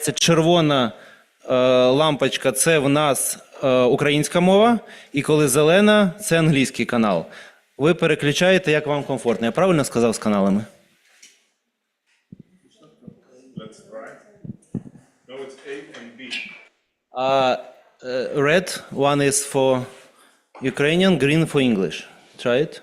Це червона лампочка – це в нас українська мова, і коли зелена – це англійський канал. Ви переключаєте, як вам комфортно. Я правильно сказав з каналами? No, it's A and B. Red one is for Ukrainian, green for English. Try it.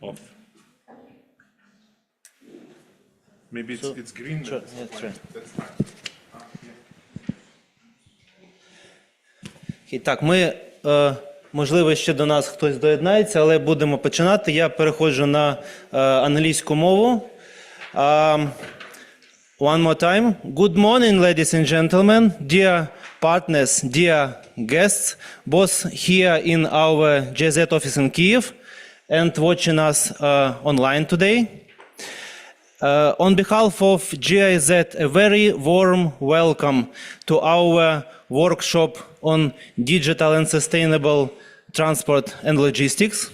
Off. Maybe it's green. Sure, That's yeah, fine. sure. That's fine. І так, ми, можливо, ще до нас хтось доєднається, але будемо починати. Я переходжу на англійську мову. One more time. Good morning, ladies and gentlemen, dear partners, dear guests, both here in our GIZ office in Kyiv and watching us online today. On behalf of GIZ, a very warm welcome to our workshop on digital and sustainable transport and logistics.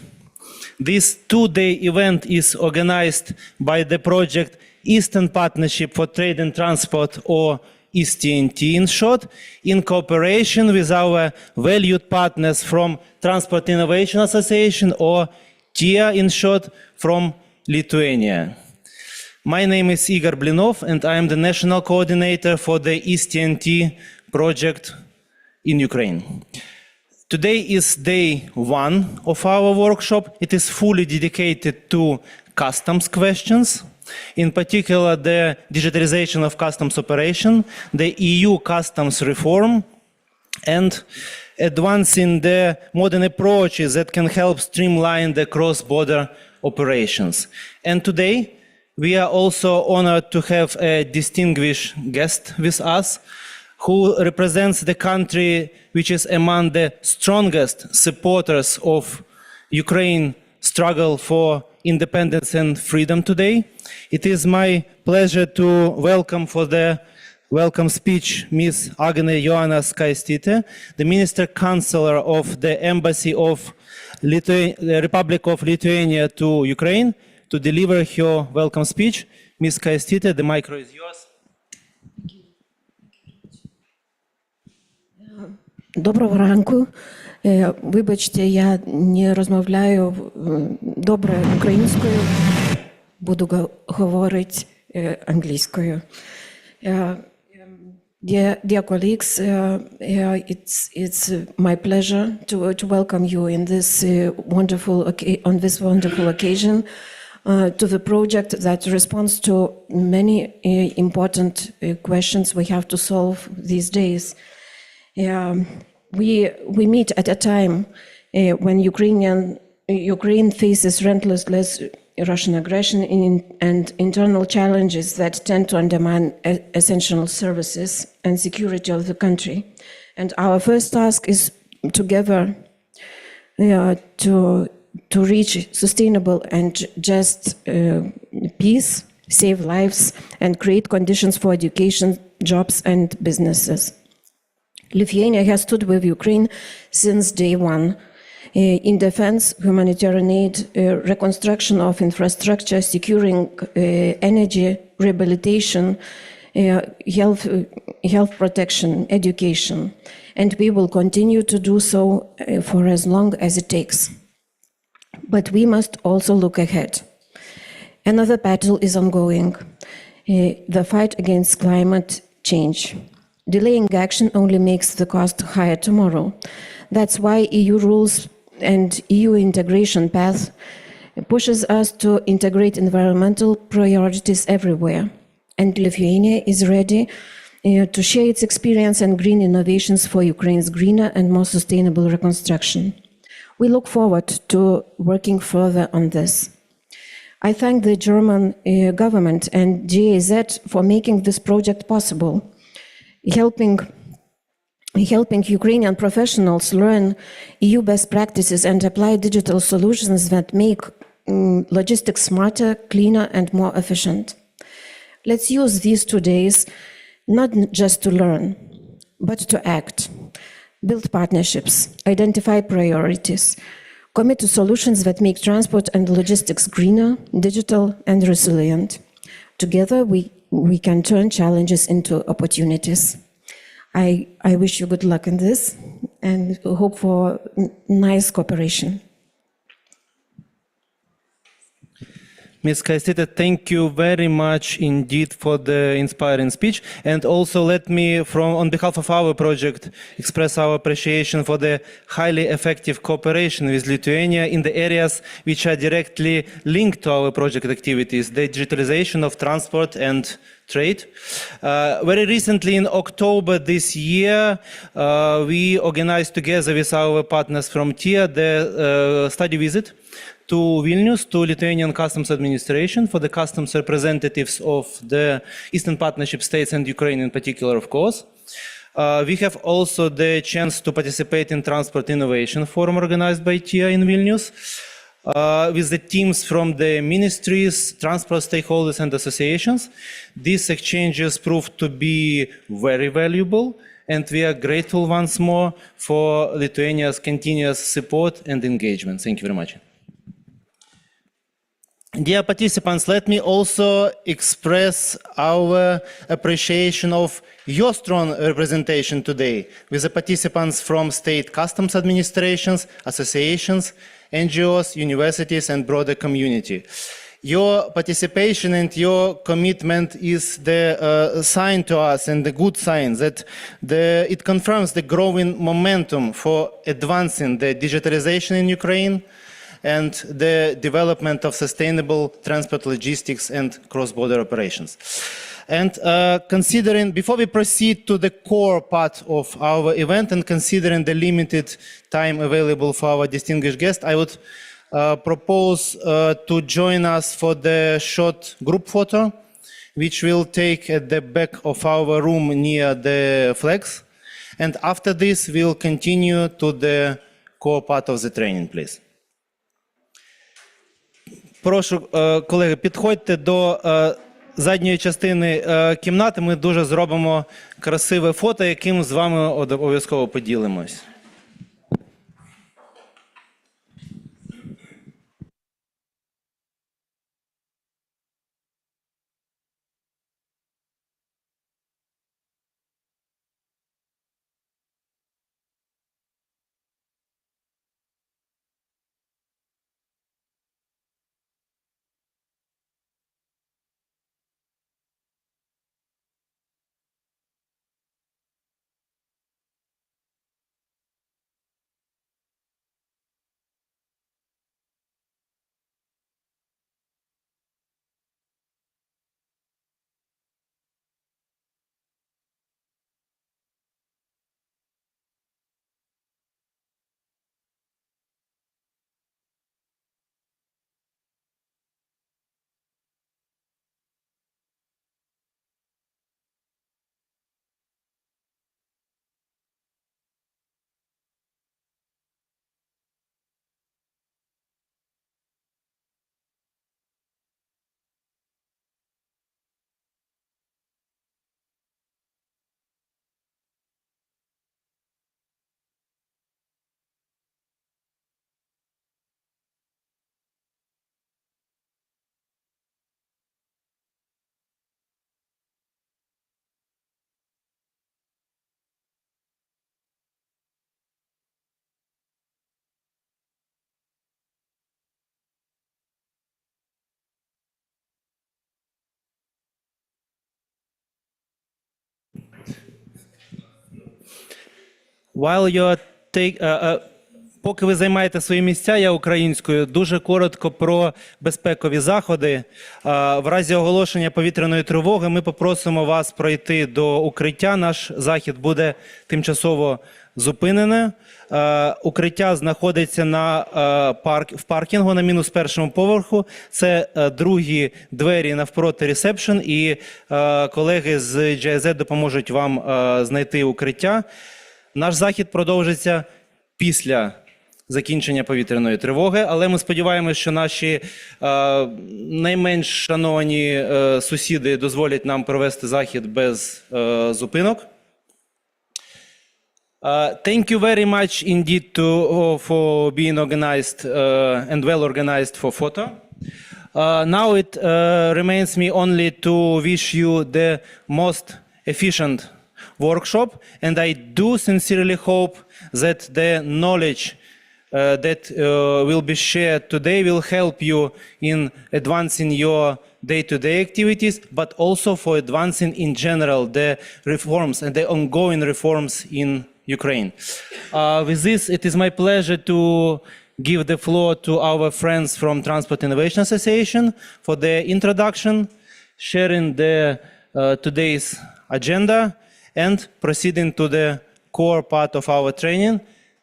This two-day event is organized by the project Eastern Partnership for Trade and Transport, or ESTNT in short, in cooperation with our valued partners from Transport Innovation Association, or TIA in short, from Lithuania. My name is Igor Blinov, and I am the national coordinator for the ESTNT project in Ukraine. Today is day one of our workshop. It is fully dedicated to customs questions, in particular the digitalization of customs operation, the EU customs reform, and advancing the modern approaches that can help streamline the cross-border operations. And today, we are also honored to have a distinguished guest with us, who represents the country which is among the strongest supporters of Ukraine's struggle for independence and freedom today. It is my pleasure to welcome for the welcome speech Ms. Agne Joanna Skaistite, the Minister Counselor of the Embassy of the Republic of Lithuania to Ukraine, to deliver her welcome speech. Ms. Skaistite, the micro is yours. Доброго ранку. Вибачте, я не розмовляю добре українською, буду говорити англійською. Dear colleagues, it's my pleasure to welcome you in this on this wonderful occasion to the project that responds to many important questions we have to solve these days. We meet at a time when Ukraine faces relentless Russian aggression and internal challenges that tend to undermine essential services and security of the country. And our first task is together to reach sustainable and just peace, save lives, and create conditions for education, jobs, and businesses. Lithuania has stood with Ukraine since day one in defense, humanitarian aid, reconstruction of infrastructure, securing energy, rehabilitation, health protection, education. And we will continue to do so for as long as it takes. But we must also look ahead. Another battle is ongoing, the fight against climate change. Delaying action only makes the cost higher tomorrow. That's why EU rules and EU integration path pushes us to integrate environmental priorities everywhere. And Lithuania is ready to share its experience and green innovations for Ukraine's greener and more sustainable reconstruction. We look forward to working further on this. I thank the German government and GIZ for making this project possible, helping Ukrainian professionals learn EU best practices and apply digital solutions that make logistics smarter, cleaner, and more efficient. Let's use these 2 days not just to learn, but to act, build partnerships, identify priorities, commit to solutions that make transport and logistics greener, digital, and resilient. Together, we can turn challenges into opportunities. I wish you good luck in this and hope for nice cooperation. Ms. Kaisita, thank you very much indeed for the inspiring speech. And also let me, on behalf of our project, express our appreciation for the highly effective cooperation with Lithuania in the areas which are directly linked to our project activities, the digitalization of transport and trade. Very recently, in October this year, we organized together with our partners from TIA the study visit to Vilnius, to Lithuanian Customs Administration, for the customs representatives of the Eastern Partnership states and Ukraine in particular, of course. We have also the chance to participate in Transport Innovation Forum organized by TIA in Vilnius, with the teams from the ministries, transport stakeholders and associations. These exchanges proved to be very valuable, and we are grateful once more for Lithuania's continuous support and engagement. Thank you very much. Dear participants, let me also express our appreciation of your strong representation today with the participants from state customs administrations, associations, NGOs, universities, and broader community. Your participation and your commitment is the sign to us, and the good sign that it confirms the growing momentum for advancing the digitalization in Ukraine and the development of sustainable transport logistics and cross-border operations. And before we proceed to the core part of our event, and considering the limited time available for our distinguished guest, I would propose to join us for the short group photo, which we'll take at the back of our room near the flags. And after this, we'll continue to the core part of the training, please. Прошу, колеги, підходьте до задньої частини кімнати. Ми дуже зробимо красиве фото, яким з вами обов'язково поділимось. Поки ви займаєте свої місця, я українською, дуже коротко про безпекові заходи. В разі оголошення повітряної тривоги ми попросимо вас пройти до укриття. Наш захід буде тимчасово зупинене. Укриття знаходиться в паркінгу на мінус першому поверху. Це другі двері навпроти ресепшн, і колеги з GIZ допоможуть вам знайти укриття. Наш захід продовжиться після закінчення повітряної тривоги, але ми сподіваємося, що наші найменш шановані сусіди дозволять нам провести захід без зупинок. Thank you very much indeed for being organized and well organized for photo. Now it remains me only to wish you the most efficient workshop, and I do sincerely hope that the knowledge that will be shared today will help you in advancing your day-to-day activities, but also for advancing in general the reforms and the ongoing reforms in Ukraine. With this, it is my pleasure to give the floor to our friends from Transport Innovation Association for their introduction, sharing today's agenda, and proceeding to the core part of our training.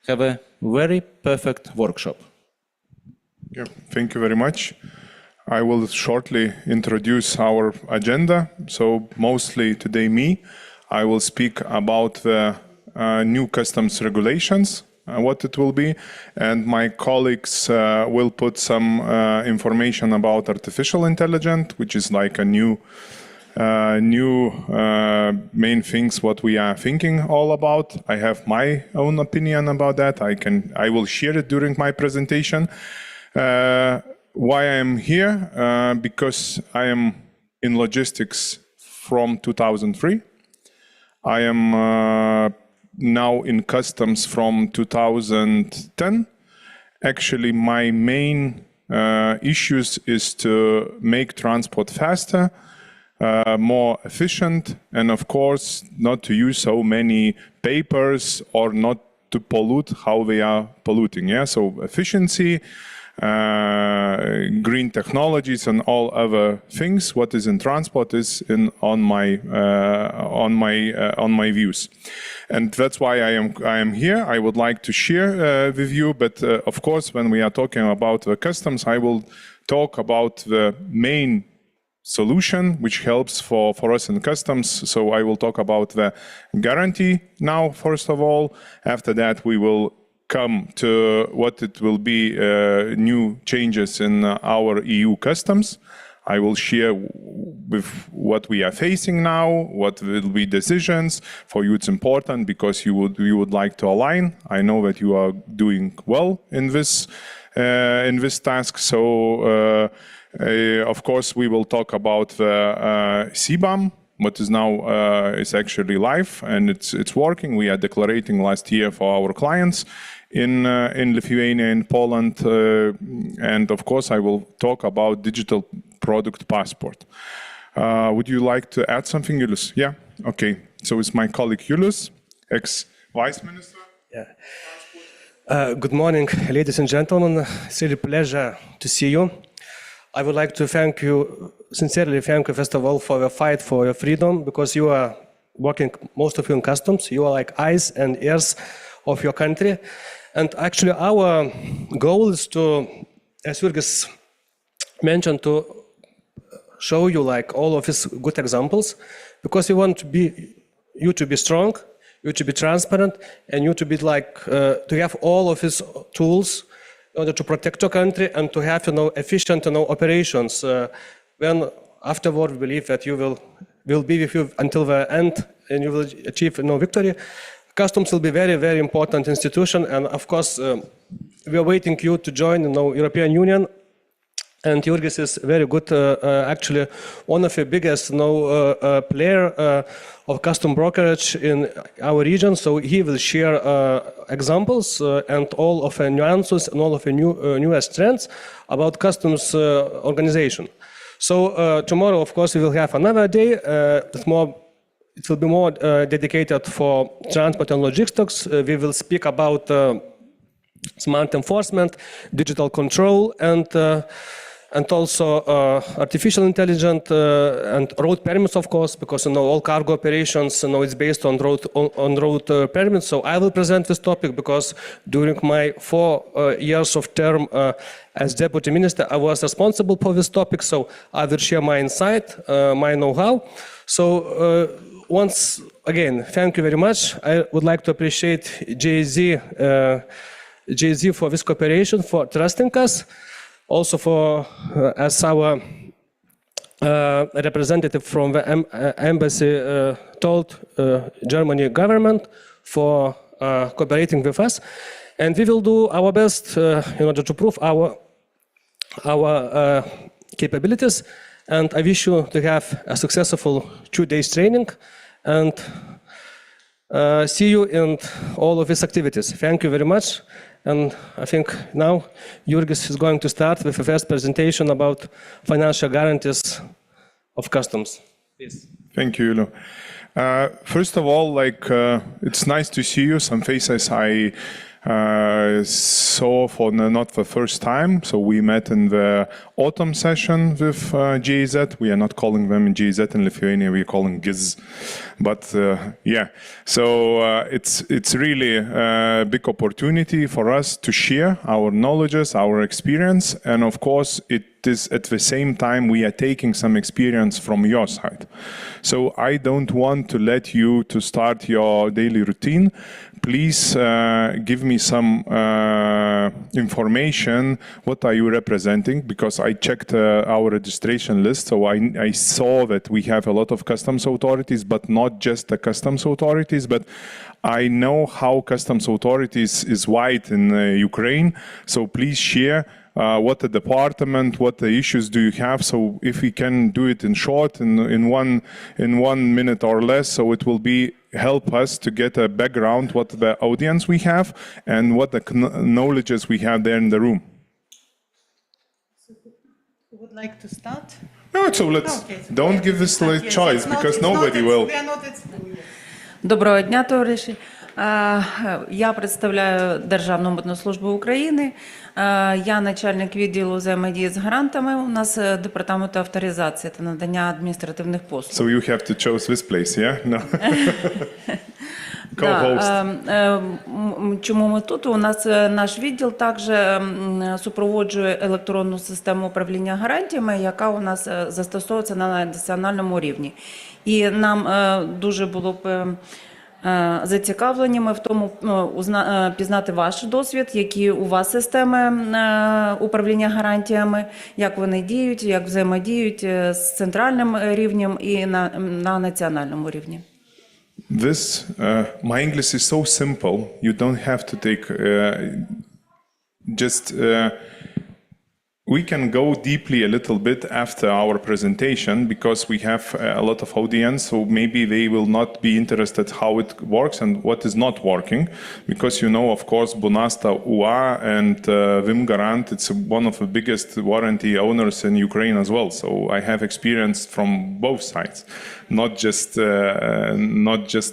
Have a very perfect workshop. Yeah, thank you very much. I will shortly introduce our agenda. So mostly today I will speak about the new customs regulations, what it will be, and my colleagues will put some information about artificial intelligence, which is like a new main things what we are thinking all about. I have my own opinion about that. I will share it during my presentation. Why I am here? Because I am in logistics from 2003. I am now in customs from 2010. Actually, my main issues is to make transport faster, more efficient, and of course not to use so many papers or not to pollute how they are polluting. Yeah, so efficiency, green technologies, and all other things. What is in transport is on my views, and that's why I am here. I would like to share with you, but of course, when we are talking about the customs, I will talk about the main solution which helps for us in customs. So I will talk about the guarantee now, first of all. After that, we will come to what it will be new changes in our EU customs. I will share with what we are facing now, what will be decisions. For you it's important because you would like to align. I know that you are doing well in this task. So of course we will talk about the CBAM, what is now is actually live and it's working. We are declaring last year for our clients in Lithuania and Poland, and of course I will talk about digital product passport. Would you like to add something, Julius? Yeah, okay. So it's my colleague Julius, ex-Vice Minister. Yeah. Good morning, ladies and gentlemen. It's really a pleasure to see you. I would like to sincerely thank you, first of all, for your fight for your freedom, because you are working, most of you in customs. You are like eyes and ears of your country. And actually our goal is to, as Jurgis mentioned, to show you like all of his good examples, because we want you to be strong, you to be transparent, and you to be like, to have all of his tools in order to protect your country and to have efficient operations. When afterward we believe that you will be with you until the end and you will achieve victory. Customs will be very, very important institution, and of course we are waiting you to join the European Union. And Jurgis is very good, actually one of the biggest player of custom brokerage in our region. So he will share examples and all of the nuances and all of the newest trends about customs organization. So tomorrow, of course, we will have another day. It will be more dedicated for transport and logistics. We will speak about smart enforcement, digital control, and also artificial intelligence and road permits, of course, because all cargo operations it's based on road permits. So I will present this topic because during my 4 years of term as deputy minister, I was responsible for this topic. So I will share my insight, my know-how. So once again, thank you very much. I would like to appreciate JZ for this cooperation, for trusting us. Also for, as our representative from the embassy told Germany government, for cooperating with us, and we will do our best in order to prove our capabilities. And I wish you to have a successful 2 days training, and see you in all of these activities. Thank you very much. And I think now Jurgis is going to start with the first presentation about financial guarantees of customs. Please. Thank you, Ilu. First of all, it's nice to see you. Some faces I saw for not the first time. So we met in the autumn session with GIZ. We are not calling them GIZ in Lithuania. We are calling GIZ. But yeah, so it's really a big opportunity for us to share our knowledges, our experience, and of course it is at the same time we are taking some experience from your side. So I don't want to let you to start your daily routine. Please give me some information. What are you representing? Because I checked our registration list, so I saw that we have a lot of customs authorities, but not just the customs authorities, but I know how customs authorities is wide in Ukraine. So please share what the department, what the issues do you have. So if we can do it in short, in 1 minute or less, so it will be help us to get a background what the audience we have and what the knowledges we have there in the room. Who would like to start? No, so let's don't give this choice because nobody will. Доброго дня, товариші. Я представляю Державну митну службу України. Я начальник відділу взаємодії з грантами. У нас департамент авторизації та надання адміністративних послуг. So you have to choose this place, yeah? No. Чому ми тут? У нас наш відділ також супроводжує електронну систему управління гарантіями, яка у нас застосовується на національному рівні. І нам дуже було б зацікавленнями в тому пізнати ваш досвід, які у вас системи управління гарантіями, як вони діють, як взаємодіють з центральним рівнем і на національному рівні. My English is so simple. You don't have to take we can go deeply a little bit after our presentation because we have a lot of audience, so maybe they will not be interested how it works and what is not working. Because you know, of course, Bonasta UA and Vim Garant, it's one of the biggest warranty owners in Ukraine as well. So I have experience from both sides, not just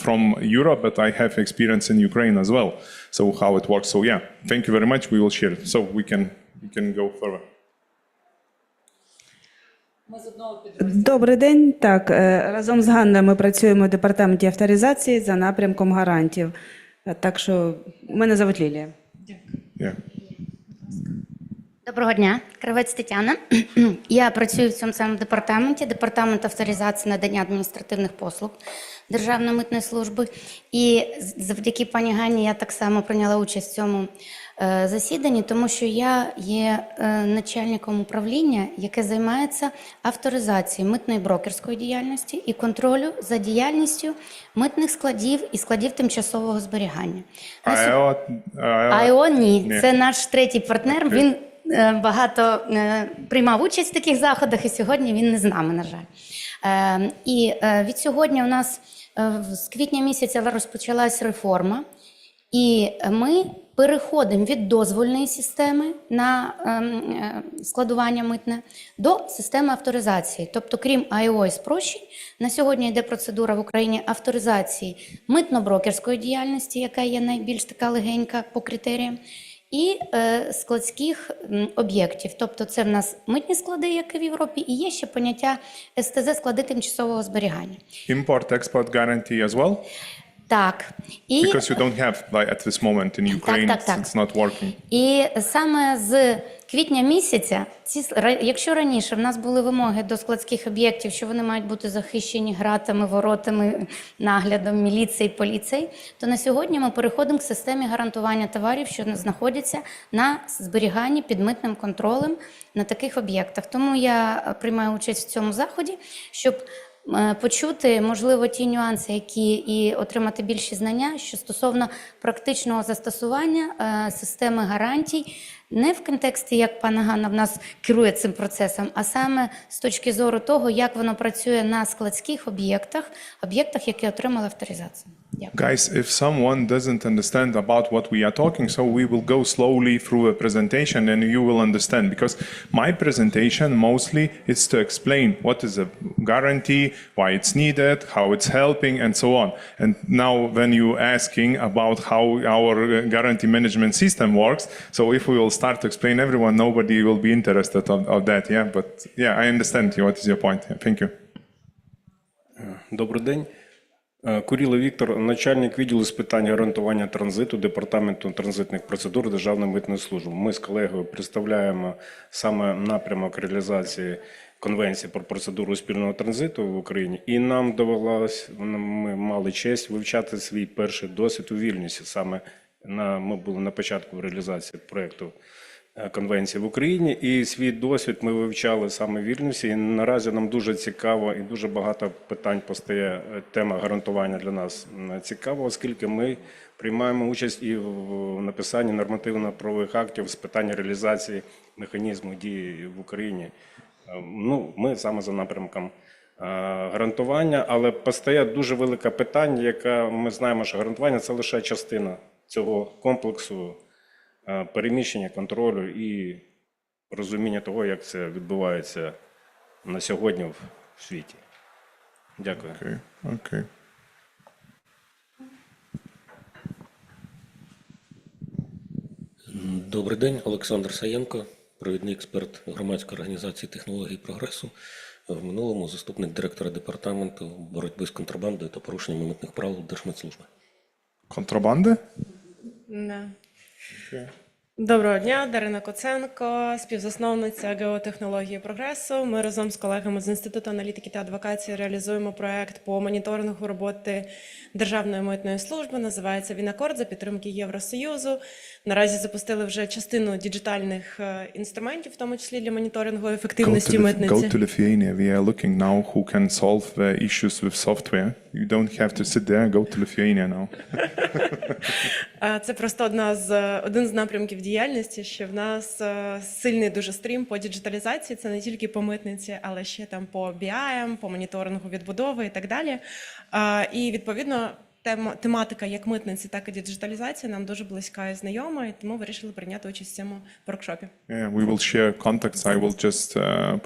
from Europe, but I have experience in Ukraine as well. So how it works. So yeah, thank you very much. We will share it. So we can go further. Добрий день. Так, разом з Ганною ми працюємо в департаменті авторизації за напрямком гарантів. Так що мене звуть Лілія. Yeah. Доброго дня, Кравець Тетяна. Я працюю в цьому самому департаменті, департамент авторизації надання адміністративних послуг Державної митної служби. І завдяки пані Ганні я так само прийняла участь в цьому засіданні, тому що я є начальником управління, яке займається авторизацією митної брокерської діяльності і контролю за діяльністю митних складів і складів тимчасового зберігання. АЕО ні, це наш третій партнер, він багато приймав участь в таких заходах і сьогодні він не з нами, на жаль. І від сьогодні у нас з квітня місяця розпочалась реформа, і ми переходимо від дозвольної системи на складування митне до системи авторизації. Тобто, крім АЕО і спрощень, на сьогодні йде процедура в Україні авторизації митно-брокерської діяльності, яка є найбільш така легенька по критеріям, і складських об'єктів. Тобто це в нас митні склади, як і в Європі, і є ще поняття СТЗ – склади тимчасового зберігання. Import-export guarantee as well? Так. І... Because you don't have, like, at this moment in Ukraine, it's not working. І саме з квітня місяця, якщо раніше в нас були вимоги до складських об'єктів, що вони мають бути захищені гратами, воротами, наглядом міліції, поліції, то на сьогодні ми переходимо к системі гарантування товарів, що знаходяться на зберіганні під митним контролем на таких об'єктах. Тому я приймаю участь в цьому заході, щоб почути, можливо, ті нюанси, які і отримати більші знання, що стосовно практичного застосування системи гарантій, не в контексті, як пана Ганна в нас керує цим процесом, а саме з точки зору того, як воно працює на складських об'єктах, які отримали авторизацію. Дякую. Guys, if someone doesn't understand about what we are talking, so we will go slowly through a presentation and you will understand. Because my presentation mostly is to explain what is a guarantee, why it's needed, how it's helping, and so on. And now when you're asking about how our guarantee management system works, so if we will start to explain everyone, nobody will be interested of that, yeah? But yeah, I understand you. What is your point? Yeah, thank you. Добрий день. Куріло Віктор, начальник відділу з питань гарантування транзиту Департаменту транзитних процедур Державної митної служби. Ми з колегою представляємо саме напрямок реалізації Конвенції про процедуру спільного транзиту в Україні. І нам довелося, ми мали честь вивчати свій перший досвід у Вільнюсі. Саме ми були на початку реалізації проєкту Конвенції в Україні, і свій досвід ми вивчали саме в Вільнюсі. І наразі нам дуже цікаво і дуже багато питань постає. Тема гарантування для нас цікава, оскільки ми приймаємо участь і в написанні нормативно-правових актів з питань реалізації механізму дії в Україні. Ну, ми саме за напрямком гарантування, але постає дуже велике питання, яке ми знаємо, що гарантування – це лише частина цього комплексу переміщення, контролю і розуміння того, як це відбувається на сьогодні в світі. Дякую. Okay. Добрий день, Олександр Саєнко, провідний експерт громадської організації технологій прогресу. В минулому заступник директора департаменту боротьби з контрабандою та порушеннями митних правил Держмитслужби. Контрабанди? Да. Доброго дня, Дарина Коценко, співзасновниця геотехнології прогресу. Ми разом з колегами з Інституту аналітики та адвокації реалізуємо проект по моніторингу роботи Державної митної служби. Називається «Він акорд» за підтримки Євросоюзу. Наразі запустили вже частину діджитальних інструментів, в тому числі для моніторингу ефективності митниці. Go to Lithuania. We are looking now who can solve the issues with software. You don't have to sit there. Go to Lithuania now. Це просто один з напрямків діяльності, що в нас сильний дуже стрім по діджиталізації. Це не тільки по митниці, але ще там по BI, по моніторингу відбудови і так далі. І відповідно тематика як митниці, так і діджиталізації нам дуже близька і знайома, і тому вирішили прийняти участь в цьому воркшопі. Yeah, we will share contacts. I will just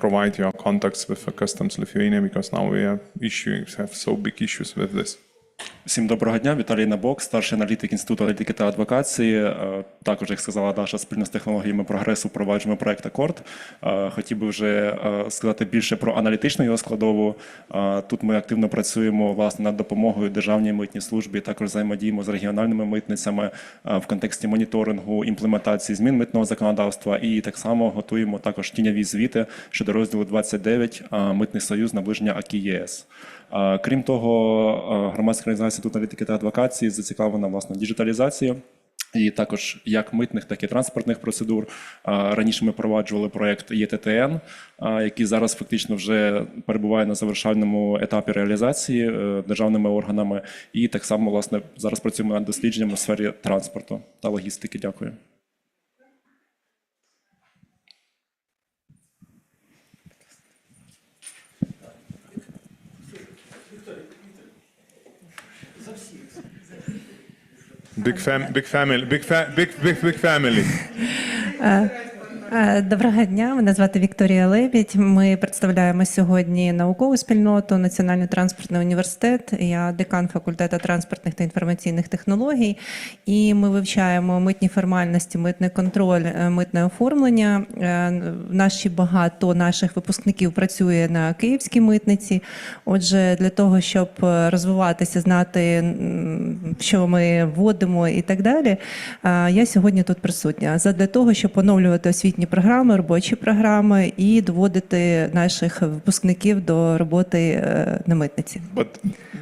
provide your contacts with Customs Lithuania because now we have so big issues with this. Всім доброго дня, Віталій Набок, старший аналітик Інституту аналітики та адвокації. Також, як сказала Даша, спільно з технологіями прогресу впроваджуємо проект «Акорд». Хотів би вже сказати більше про аналітичну його складову. Тут ми активно працюємо, власне, над допомогою Державній митній службі, також взаємодіємо з регіональними митницями в контексті моніторингу, імплементації змін митного законодавства і так само готуємо також тіньові звіти щодо розділу 29 «Митний союз. Наближення АКІ ЄС». Крім того, громадська організація Інституту аналітики та адвокації зацікавлена, власне, діджиталізацією. І також як митних, так і транспортних процедур. Раніше ми впроваджували проєкт ЄТТН, який зараз фактично вже перебуває на завершальному етапі реалізації державними органами. І так само, власне, зараз працюємо над дослідженням у сфері транспорту та логістики. Дякую. Big family. Доброго дня, мене звати Вікторія Лебідь. Ми представляємо сьогодні наукову спільноту, Національний транспортний університет. Я декан факультету транспортних та інформаційних технологій. І ми вивчаємо митні формальності, митний контроль, митне оформлення. Багато наших випускників працює на київській митниці. Отже, для того, щоб розвиватися, знати, що ми вводимо і так далі, я сьогодні тут присутня. Для того, щоб оновлювати освітні навчальні програми, робочі програми і доводити наших випускників до роботи на митниці. But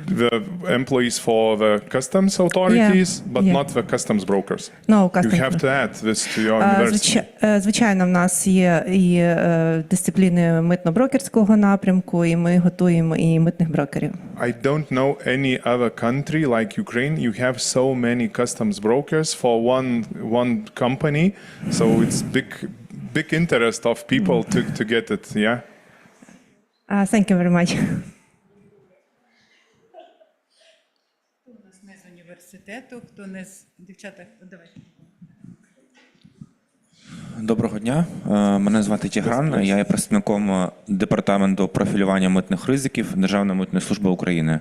the employees for the customs authorities, but Yeah. not the customs brokers. No, You customs have to add this to your university. Звичайно, в нас є і дисципліни митно-брокерського напрямку, і ми готуємо і митних брокерів. I don't know any other country like Ukraine. You have so many customs brokers for one company, so it's big interest of people to get it. Yeah. Thank you very much. Не з університету, хто не з дівчата, давай. Доброго дня. Мене звати Тігран. Я є представником департаменту профілювання митних ризиків Державної митної служби України.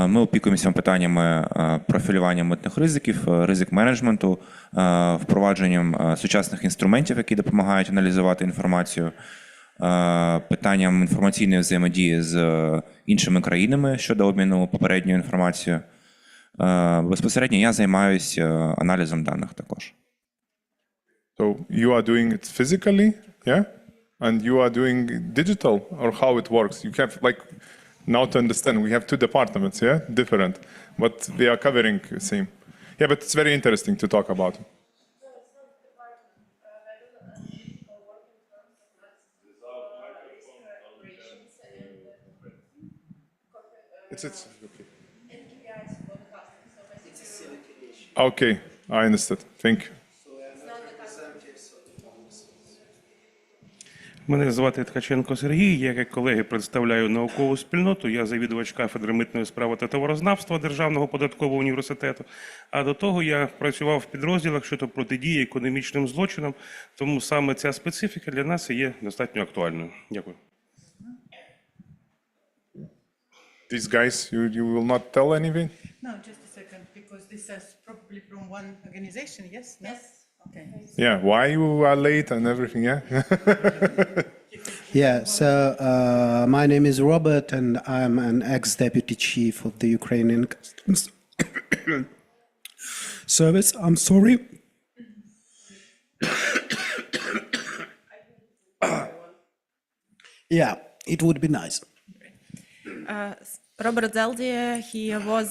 Ми опікуємося питаннями профілювання митних ризиків, ризик-менеджменту, впровадженням сучасних інструментів, які допомагають аналізувати інформацію, питанням інформаційної взаємодії з іншими країнами щодо обміну попередньою інформацією. Безпосередньо я займаюся аналізом даних також. So you are doing it physically, yeah, and you are doing digital, or how it works? You have like now to understand. We have two departments, yeah, different, but they are covering the same. Yeah, but it's very interesting to talk about. It's okay. Okay, I understood. Thank you. Мене звати Ткаченко Сергій, я як колеги представляю наукову спільноту, я завідувач кафедри митної справи та товарознавства Державного податкового університету, а до того я працював в підрозділах щодо протидії економічним злочинам, тому саме ця специфіка для нас і є достатньо актуальною. Дякую. These guys, you will not tell anything? No, just a second, because this is probably from one organization, yes? Yes. Okay. Yeah, why you are late and everything, yeah? Yeah, so my name is Robert and I'm an ex-deputy chief of the Ukrainian Customs Service. I'm sorry. Yeah, it would be nice. Robert Zeldi, he was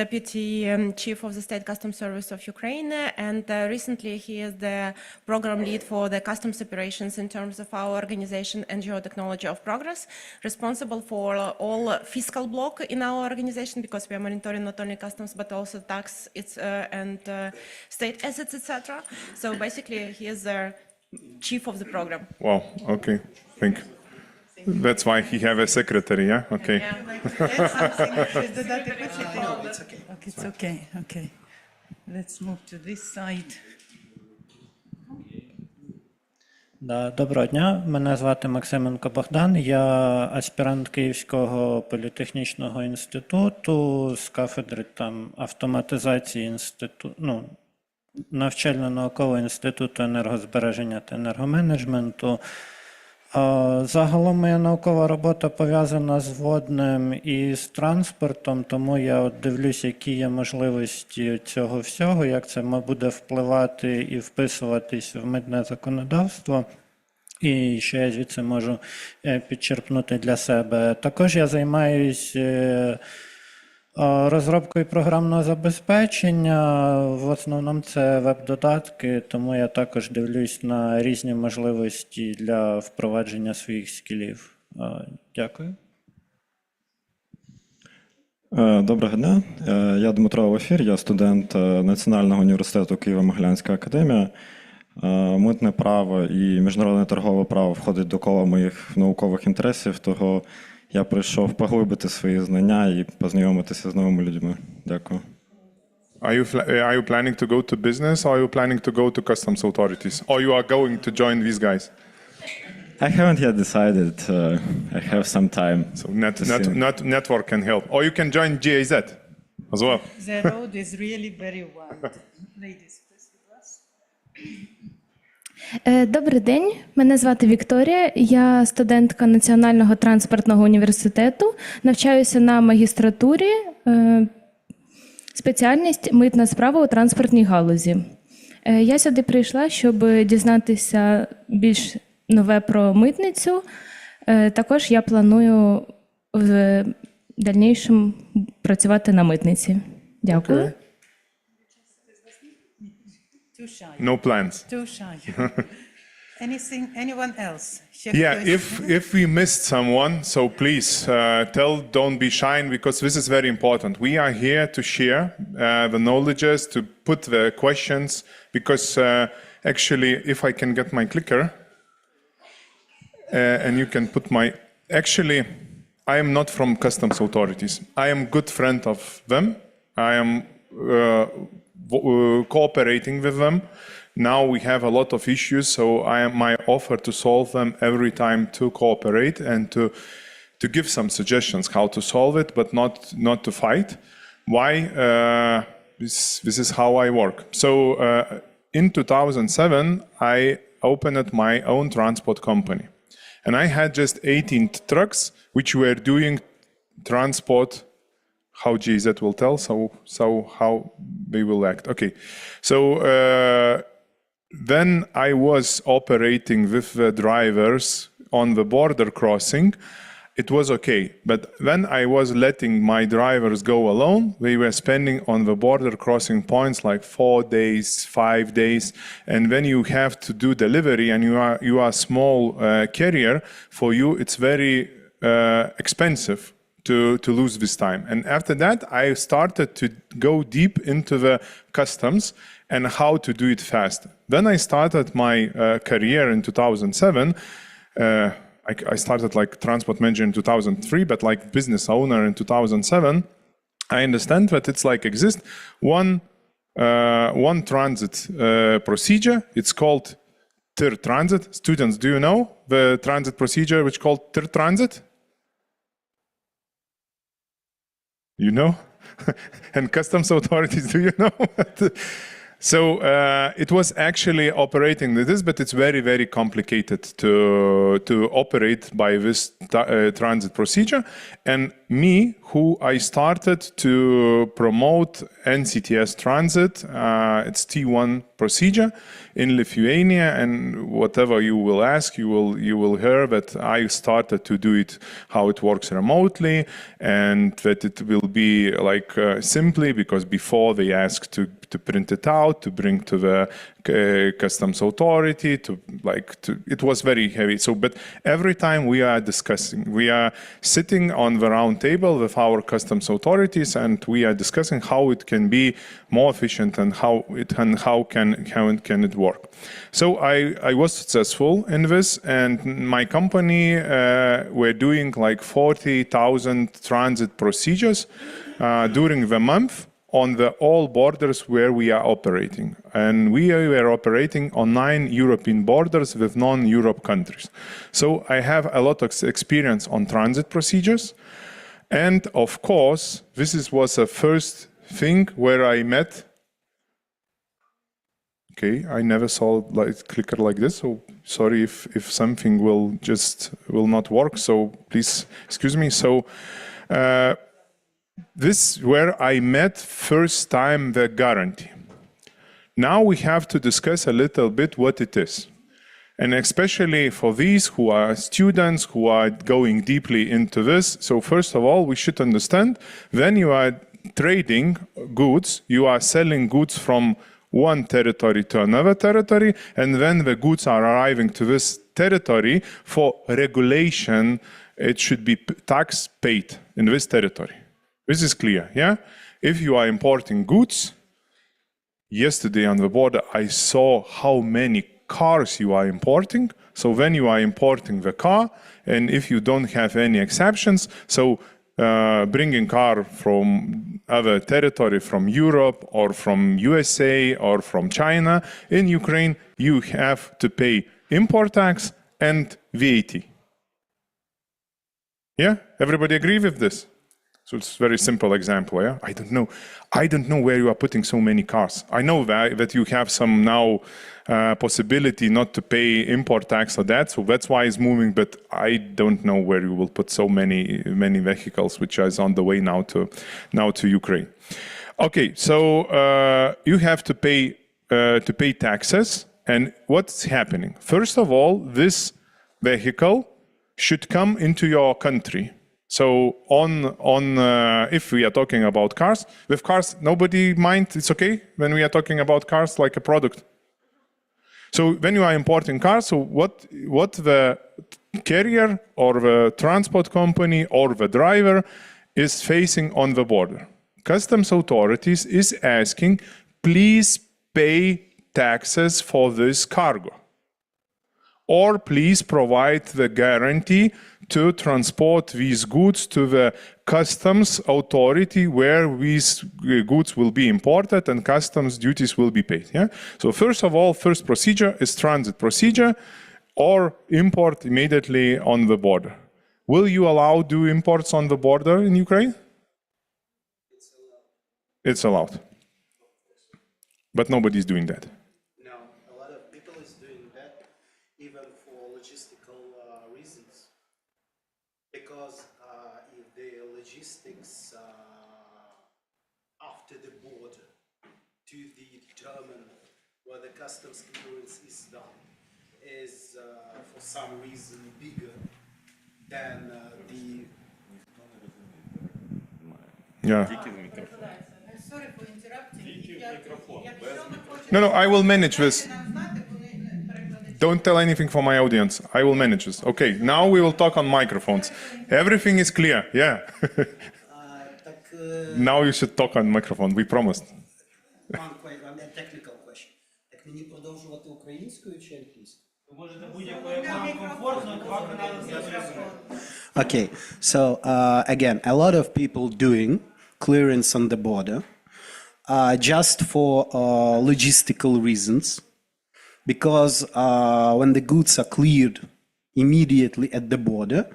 deputy chief of the State Customs Service of Ukraine, and recently he is the program lead for the customs operations in terms of our organization NGO Technology of Progress, responsible for all fiscal block in our organization because we are monitoring not only customs but also tax and state assets, etc. So basically, he is the chief of the program. Wow, okay, thank you. That's why he have a secretary, yeah? Okay. It's okay, okay. Let's move to this side. Доброго дня, мене звати Максименко Богдан, я аспірант Київського політехнічного інституту з кафедри там автоматизації навчально-наукового інституту енергозбереження та енергоменеджменту. Загалом моя наукова робота пов'язана з водним і з транспортом, тому я дивлюсь, які є можливості цього всього, як це буде впливати і вписуватись в митне законодавство, і що я звідси можу підчерпнути для себе. Також я займаюся розробкою програмного забезпечення, в основному це веб-додатки, тому я також дивлюсь на різні можливості для впровадження своїх скілів. Дякую. Доброго дня, я Дмитро Вафір, я студент Національного університету Києво-Могилянська академія. Митне право і міжнародне торгове право входить до кола моїх наукових інтересів, того я прийшов поглибити свої знання і познайомитися з новими людьми. Дякую. Are you planning to go to business or are you planning to go to customs authorities? Or you are going to join these guys? I haven't yet decided. I have some time. So network can help. Or you can join GIZ as well. The road is really very wide. Ladies, please with us. Добрий день, мене звати Вікторія, я студентка Національного транспортного університету, навчаюся на магістратурі, спеціальність митна справа у транспортній галузі. Я сюди прийшла, щоб дізнатися більш нове про митницю. Також я планую в дальнішому працювати на митниці. Дякую. Okay. Too shy. No plans. Too shy. Anyone else? Yeah, if we missed someone, so please don't be shy, because this is very important. We are here to share the knowledges, to put the questions, because actually, if I can get my clicker, and you can put my, actually, I am not from customs authorities. I am good friend of them. I am cooperating with them. Now we have a lot of issues, so my offer to solve them every time to cooperate and to give some suggestions how to solve it, but not to fight. Why? This is how I work. So in 2007, I opened my own transport company. And I had just 18 trucks which were doing transport. How GZ will tell, so how they will act. Okay, so then I was operating with the drivers on the border crossing. It was okay, but when I was letting my drivers go alone, they were spending on the border crossing points like 4 days, 5 days, and when you have to do delivery and you are small carrier, for you it's very expensive to lose this time. And after that, I started to go deep into the customs and how to do it fast. Then I started my career in 2007. I started like transport manager in 2003, but like business owner in 2007. I understand that it's like exist one transit procedure. It's called TIR transit. Students, do you know the transit procedure which called TIR transit? You know? And customs authorities, do you know? So it was actually operating this, but it's very, very complicated to operate by this transit procedure. And me, who I started to promote NCTS transit, it's T1 procedure in Lithuania, and whatever you will ask, you will hear that I started to do it, how it works remotely, and that it will be like simply, because before they ask to print it out, to bring to the customs authority, it was very heavy. So, but every time we are discussing, we are sitting on the round table with our customs authorities, and we are discussing how it can be more efficient and how can it work. So I was successful in this, and my company were doing like 40,000 transit procedures during the month on all borders where we are operating. And we were operating on 9 European borders with non-Europe countries. So I have a lot of experience on transit procedures. And of course, this was the first thing where I met. Okay, I never saw like clicker like this, so sorry if something will not work, so please excuse me. So this is where I met first time the guarantee. Now we have to discuss a little bit what it is. And especially for these who are students, who are going deeply into this. So first of all, we should understand when you are trading goods, you are selling goods from one territory to another territory, and when the goods are arriving to this territory, for regulation, it should be tax paid in this territory. This is clear, yeah? If you are importing goods, yesterday on the border, I saw how many cars you are importing. So when you are importing the car, and if you don't have any exceptions, so bringing car from other territory, from Europe or from USA or from China in Ukraine, you have to pay import tax and VAT. Yeah, everybody agree with this? So it's a very simple example, yeah? I don't know where you are putting so many cars. I know that you have some now possibility not to pay import tax or that, so that's why it's moving, but I don't know where you will put so many vehicles which is on the way now to Ukraine. Okay, so you have to pay to pay taxes. And what's happening? First of all, this vehicle should come into your country. So if we are talking about cars, with cars, nobody mind, it's okay when we are talking about cars like a product. So when you are importing cars, so what the carrier or the transport company or the driver is facing on the border? Customs authorities is asking, please pay taxes for this cargo. Or please provide the guarantee to transport these goods to the customs authority where these goods will be imported and customs duties will be paid. Yeah? So first of all, first procedure is transit procedure or import immediately on the border. Will you allow do imports on the border in Ukraine? It's allowed. But nobody's doing that. No, a lot of people is doing that even for logistical reasons. Because if the logistics after the border to determine where the customs clearance is done is for some reason bigger than the... Yeah. Sorry for interrupting. No, I will manage this. Don't tell anything for my audience. I will manage this. Okay, now we will talk on microphones. Everything is clear, yeah. Now you should talk on microphone, we promised. One technical question. Так мені продовжувати українською чи англійською? Okay, so again, a lot of people doing clearance on the border just for logistical reasons, because when the goods are cleared immediately at the border,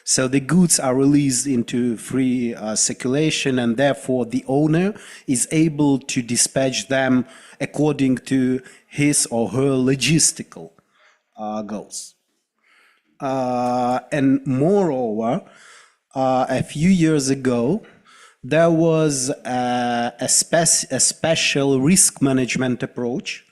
so the goods are released into free circulation, and therefore the owner is able to dispatch them according to his or her logistical goals. And moreover, a few years ago, there was a special risk management approach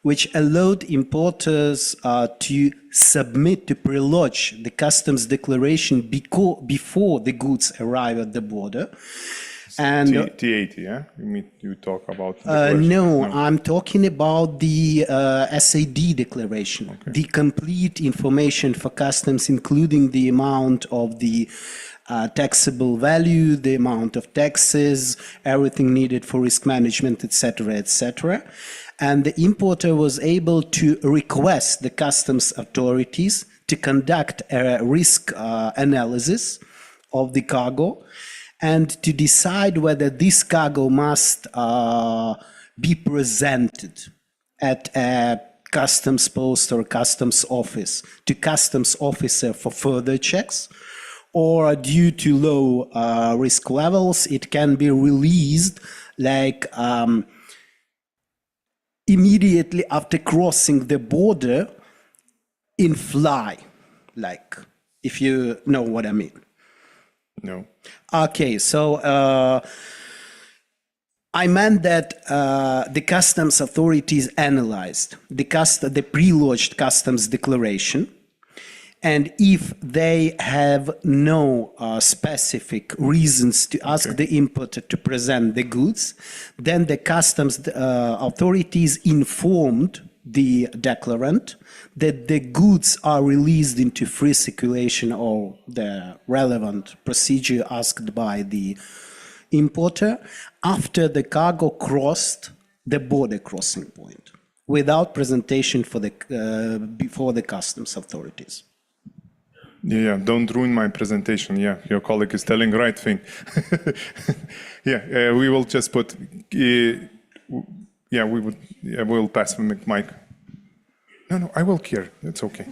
which allowed importers to submit, to pre-lodge the customs declaration before the goods arrive at the border. And T80, yeah? You talk about no, I'm talking about the SAD declaration, okay. The complete information for customs, including the amount of the taxable value, the amount of taxes, everything needed for risk management, etc., etc. And the importer was able to request the customs authorities to conduct a risk analysis of the cargo and to decide whether this cargo must be presented at a customs post or customs office to customs officer for further checks, or due to low risk levels, it can be released like immediately after crossing the border in fly, like, if you know what I mean. No. Okay, so I meant that the customs authorities analyzed the pre-lodged customs declaration, and if they have no specific reasons to ask the importer to present the goods, then the customs authorities informed the declarant that the goods are released into free circulation or the relevant procedure asked by the importer after the cargo crossed the border crossing point without presentation for before the customs authorities. Yeah, don't ruin my presentation. Yeah, your colleague is telling right thing. Yeah, we will just put. Yeah, we'll pass the mic. No, I will care. It's okay.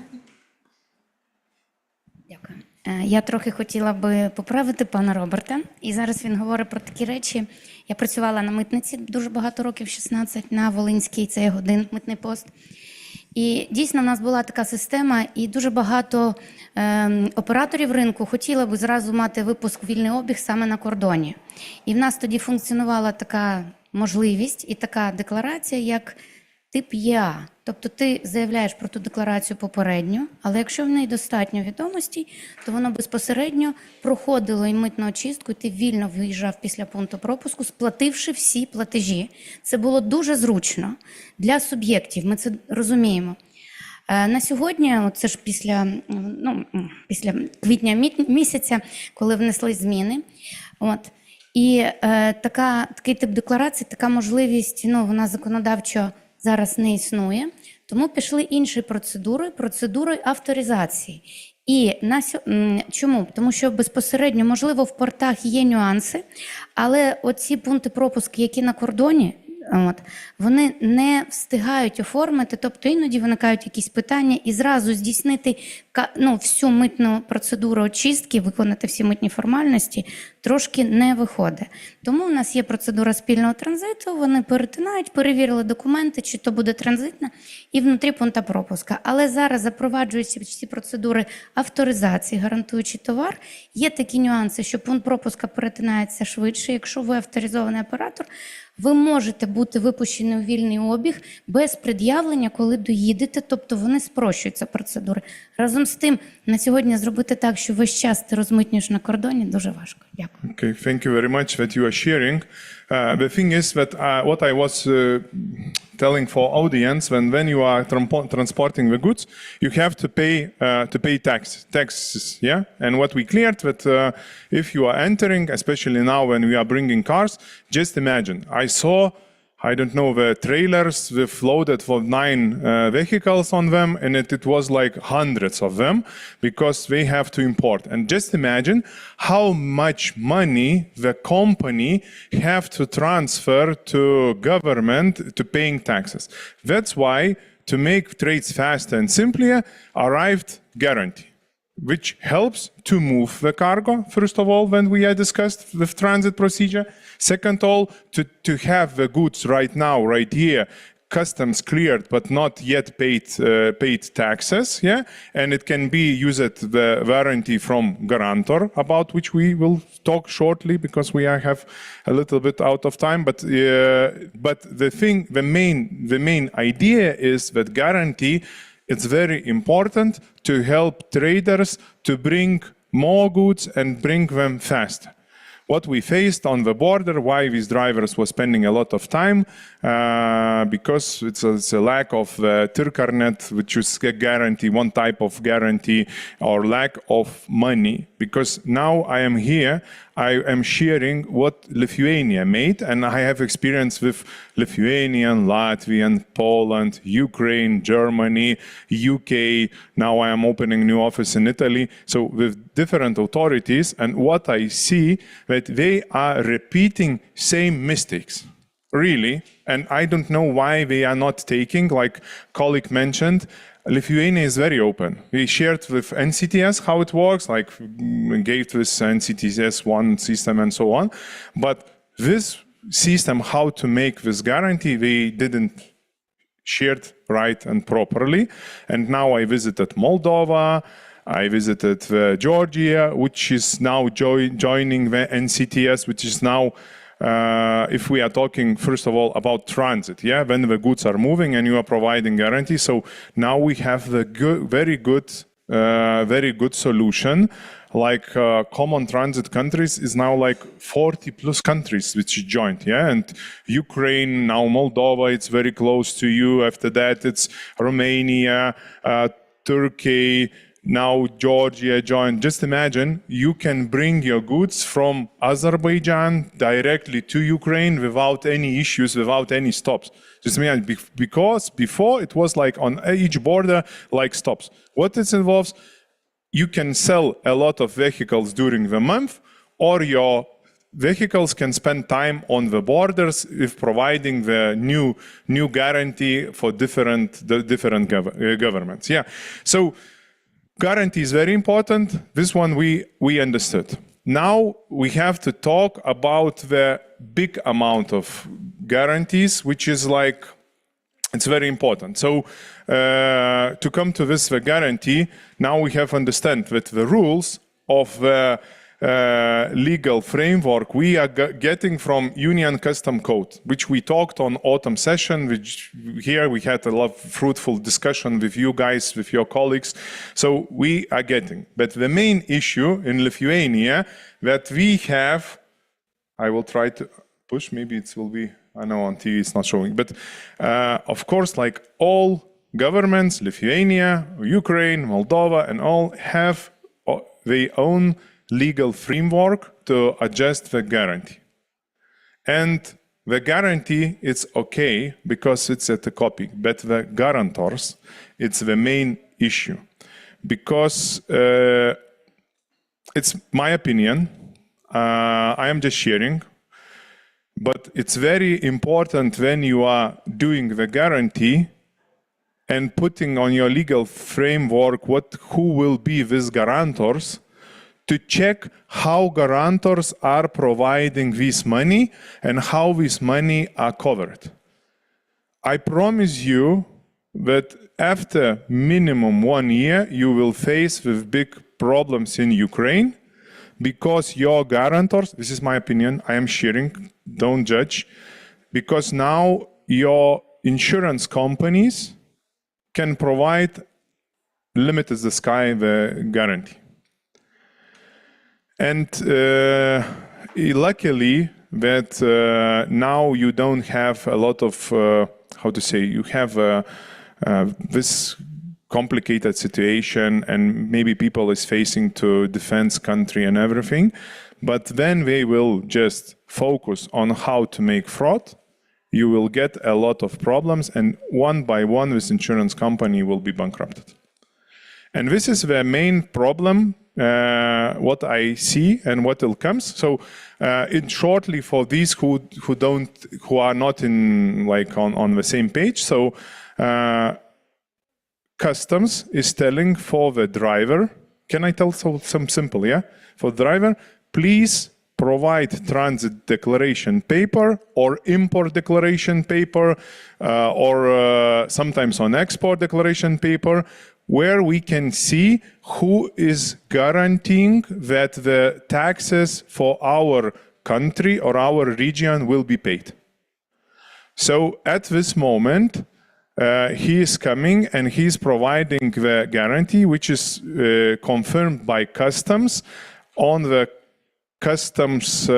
Дякую. Я трохи хотіла би поправити пана Роберта. І зараз він говорить про такі речі. Я працювала на митниці дуже багато років, 16, на Волинській, це є один митний пост. І дійсно в нас була така система, і дуже багато операторів ринку хотіли б зразу мати випуск вільний обіг саме на кордоні. І в нас тоді функціонувала така можливість і така декларація, як тип ЄА. Тобто ти заявляєш про ту декларацію попередньо, але якщо в неї достатньо відомостей, то воно безпосередньо проходило і митну очистку, і ти вільно виїжджав після пункту пропуску, сплативши всі платежі. Це було дуже зручно для суб'єктів, ми це розуміємо. На сьогодні, це ж після квітня місяця, коли внесли зміни, і такий тип декларації, така можливість, вона законодавчо зараз не існує, тому пішли інші процедури авторизації. І чому? Тому що безпосередньо, можливо, в портах є нюанси, але оці пункти пропуску, які на кордоні, вони не встигають оформити, тобто іноді виникають якісь питання, і зразу здійснити всю митну процедуру очистки, виконати всі митні формальності трошки не виходить. Тому в нас є процедура спільного транзиту, вони перетинають, перевірили документи, чи то буде транзитна, і внутрі пункта пропуска. Але зараз, запроваджуючи ці процедури авторизації, гарантуючи товар, є такі нюанси, що пункт пропуска перетинається швидше. Якщо ви авторизований оператор, ви можете бути випущені у вільний обіг без пред'явлення, коли доїдете, тобто вони спрощують ці процедури. Разом з тим, на сьогодні зробити так, що весь час ти розмитнюєш на кордоні, дуже важко. Дякую. Okay, thank you very much that you are sharing. The thing is that what I was telling for audience, when you are transporting the goods, you have to pay taxes, yeah. And what we cleared that if you are entering, especially now when we are bringing cars, just imagine. I saw, I don't know, the trailers with loaded for 9 vehicles on them, and it was like hundreds of them because they have to import. And just imagine how much money the company have to transfer to government to paying taxes. That's why, to make trades faster and simpler, arrived guarantee, which helps to move the cargo, first of all, when we are discussed with transit procedure. Second of all, to have the goods right now, right here, customs cleared but not yet paid taxes, yeah, and it can be used the warranty from guarantor, about which we will talk shortly because we have a little bit out of time. But the main idea is that guarantee. It's very important to help traders to bring more goods and bring them faster. What we faced on the border, why these drivers were spending a lot of time, because it's a lack of Tirkarnet, which is a guarantee, one type of guarantee, or lack of money. Because now I am here, I am sharing what Lithuania made, and I have experience with Lithuanian, Latvian, Poland, Ukraine, Germany, UK. Now I am opening new office in Italy. So with different authorities, and what I see that they are repeating same mistakes. Really, and I don't know why they are not taking, like colleague mentioned, Lithuania is very open. We shared with NCTS how it works, like gave this NCTS one system and so on. But this system, how to make this guarantee, they didn't shared right and properly. And now I visited Moldova, I visited Georgia, which is now joining the NCTS, which is now if we are talking, first of all, about transit, yeah, when the goods are moving and you are providing guarantee. So now we have the very good solution. Like common transit countries is now like 40 plus countries which joined, yeah, and Ukraine, now Moldova, it's very close to you. After that, it's Romania, Turkey. Now Georgia joined. Just imagine you can bring your goods from Azerbaijan directly to Ukraine without any issues, without any stops. Just imagine, because before it was like on each border, like stops. What it involves, you can sell a lot of vehicles during the month, or your vehicles can spend time on the borders if providing the new guarantee for different governments. Yeah, so. Guarantee is very important. This one we understood. Now we have to talk about the big amount of guarantees, which is like, it's very important. So to come to this the guarantee, now we have understand that the rules of the legal framework we are getting from Union Custom Code, which we talked on autumn session, which here we had a lot of fruitful discussion with you guys, with your colleagues. So we are getting. But the main issue in Lithuania that we have, I will try to push, maybe it will be, I know on TV it's not showing, but of course, like all governments, Lithuania, Ukraine, Moldova, and all have their own legal framework to adjust the guarantee. And the guarantee, it's okay because it's at a copy, but the guarantors, it's the main issue. Because it's my opinion, I am just sharing, but it's very important when you are doing the guarantee and putting on your legal framework who will be these guarantors, to check how guarantors are providing this money and how this money are covered. I promise you that after minimum 1 year, you will face with big problems in Ukraine because your guarantors, this is my opinion, I am sharing, don't judge, because now your insurance companies can provide limit as the sky the guarantee. And luckily that now you don't have a lot of, how to say, you have this complicated situation and maybe people is facing to defense country and everything, but then they will just focus on how to make fraud. You will get a lot of problems and one by one this insurance company will be bankrupted. And this is the main problem what I see and what will comes. So, in shortly for these who are not in like on the same page. So, customs is telling for the driver. Can I tell some simple? Yeah, for driver, please provide transit declaration paper or import declaration paper, or sometimes on export declaration paper, where we can see who is guaranteeing that the taxes for our country or our region will be paid. So at this moment, he is coming and he's providing the guarantee, which is confirmed by customs on the customs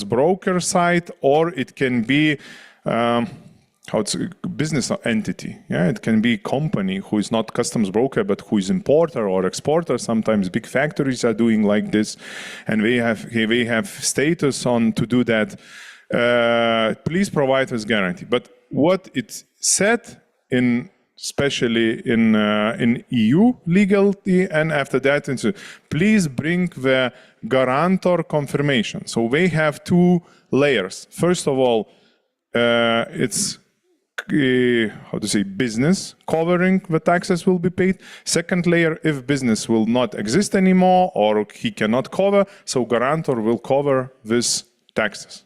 broker side, or it can be business entity. Yeah, it can be company who is not customs broker, but who is importer or exporter. Sometimes big factories are doing like this, and they have status on to do that. Please provide this guarantee. But what it said in, especially in EU legality, and after that, please bring the guarantor confirmation. So they have two layers. First of all, it's how to say, business covering the taxes will be paid. Second layer, if business will not exist anymore or he cannot cover, so guarantor will cover these taxes.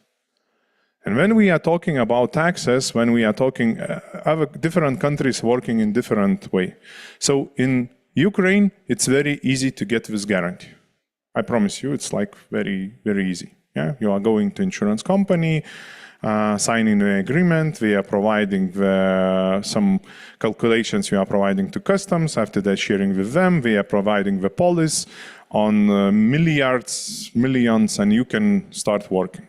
And when we are talking about taxes, when we are talking other different countries working in different way. So in Ukraine, it's very easy to get this guarantee. I promise you, it's like very, very easy. Yeah, you are going to insurance company, signing the agreement, we are providing some calculations we are providing to customs, after that sharing with them, we are providing the policy on millions, and you can start working.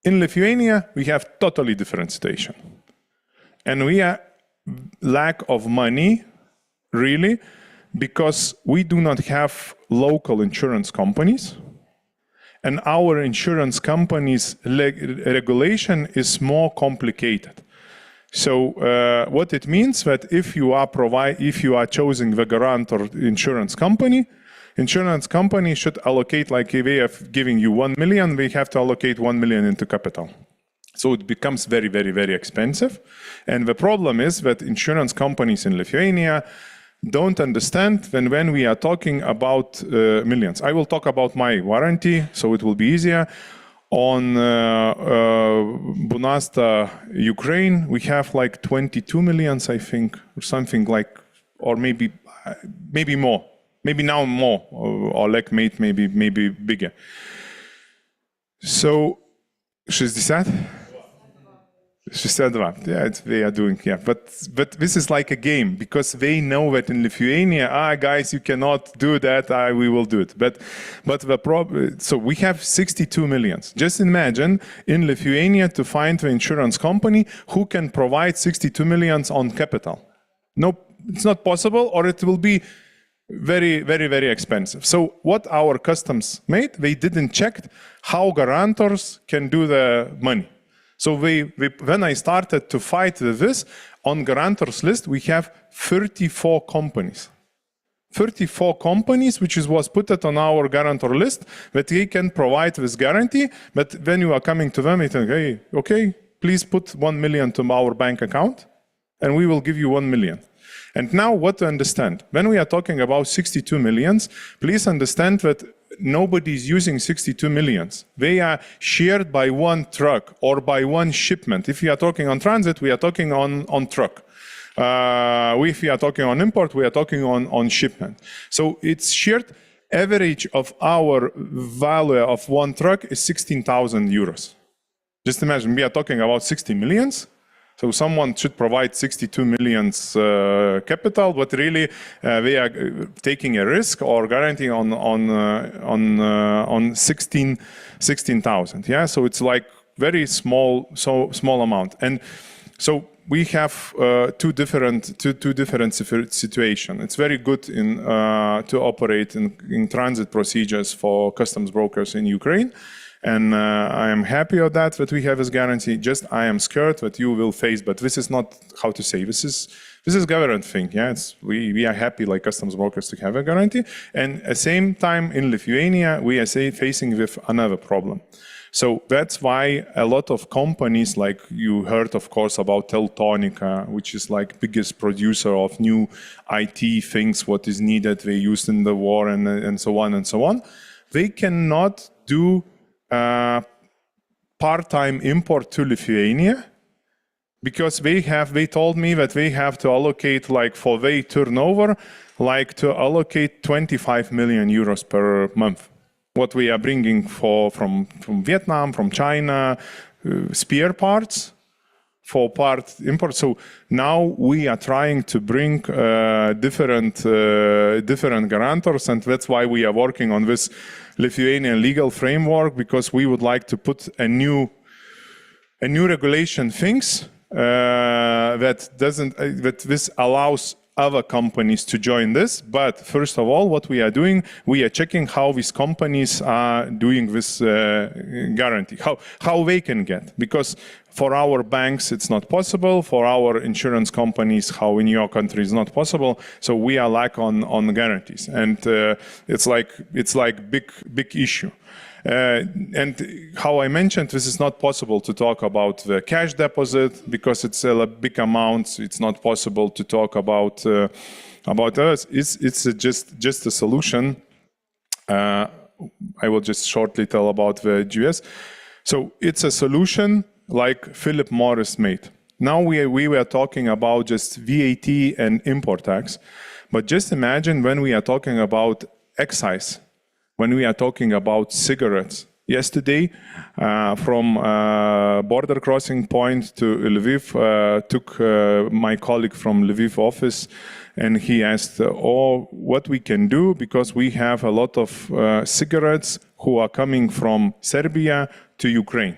In Lithuania, we have totally different situation. And we are lack of money, really, because we do not have local insurance companies. And our insurance companies' regulation is more complicated. So what it means that if you are choosing the guarantor insurance company should allocate, like if they are giving you 1 million, we have to allocate 1 million into capital. So it becomes very, very, very expensive. And the problem is that insurance companies in Lithuania don't understand when we are talking about millions. I will talk about my warranty, so it will be easier. On Bunasta, Ukraine, we have like 22 millions, I think, or something like, or maybe more. Maybe now more, or like maybe bigger. So 60? 62. Yeah, they are doing, yeah. But this is like a game, because they know that in Lithuania, guys, you cannot do that, we will do it. But the problem, so we have 62 millions. Just imagine in Lithuania to find the insurance company who can provide 62 millions on capital. No, it's not possible, or it will be very, very, very expensive. So what our customs made, they didn't check how guarantors can do the money. So when I started to fight with this, on guarantors list, we have 34 companies. 34 companies, which was put on our guarantor list, that they can provide this guarantee. But when you are coming to them, they think, hey, okay, please put 1 million to our bank account, and we will give you 1 million. And now what to understand? When we are talking about 62 millions, please understand that nobody is using 62 millions. They are shared by one truck or by one shipment. If we are talking on transit, we are talking on truck. If we are talking on import, we are talking on shipment. So it's shared. Average of our value of one truck is 16,000 euros. Just imagine, we are talking about 60 millions. So someone should provide 62 millions capital, but really they are taking a risk or guaranteeing on 16,000. Yeah, so it's like very small amount. And so we have two different situations. It's very good to operate in transit procedures for customs brokers in Ukraine. And I am happy of that we have this guarantee. Just I am scared that you will face, but this is not how to say. This is government thing. Yeah, we are happy like customs brokers to have a guarantee. And at the same time in Lithuania we are facing with another problem. So that's why a lot of companies, like you heard of course about Teltonika, which is like biggest producer of new IT things, what is needed, they used in the war and so on and so on. They cannot do part-time import to Lithuania because they told me that they have to allocate, like for their turnover, like to allocate 25 million euros per month. What we are bringing from Vietnam, from China, spare parts for part import. So now we are trying to bring different guarantors, and that's why we are working on this Lithuanian legal framework, because we would like to put a new regulation things that this allows other companies to join this. But first of all, what we are doing, we are checking how these companies are doing this guarantee, how they can get, because for our banks it's not possible, for our insurance companies, how in your country is not possible. So we are lack on guarantees, and it's like big issue. And how I mentioned, this is not possible to talk about the cash deposit because it's a big amount. It's not possible to talk about us. It's just a solution. I will just shortly tell about the GS. So it's a solution like Philip Morris made. Now we were talking about just VAT and import tax, but just imagine when we are talking about excise. When we are talking about cigarettes, yesterday from border crossing point to Lviv, took my colleague from Lviv office, and he asked, what we can do, because we have a lot of cigarettes who are coming from Serbia to Ukraine.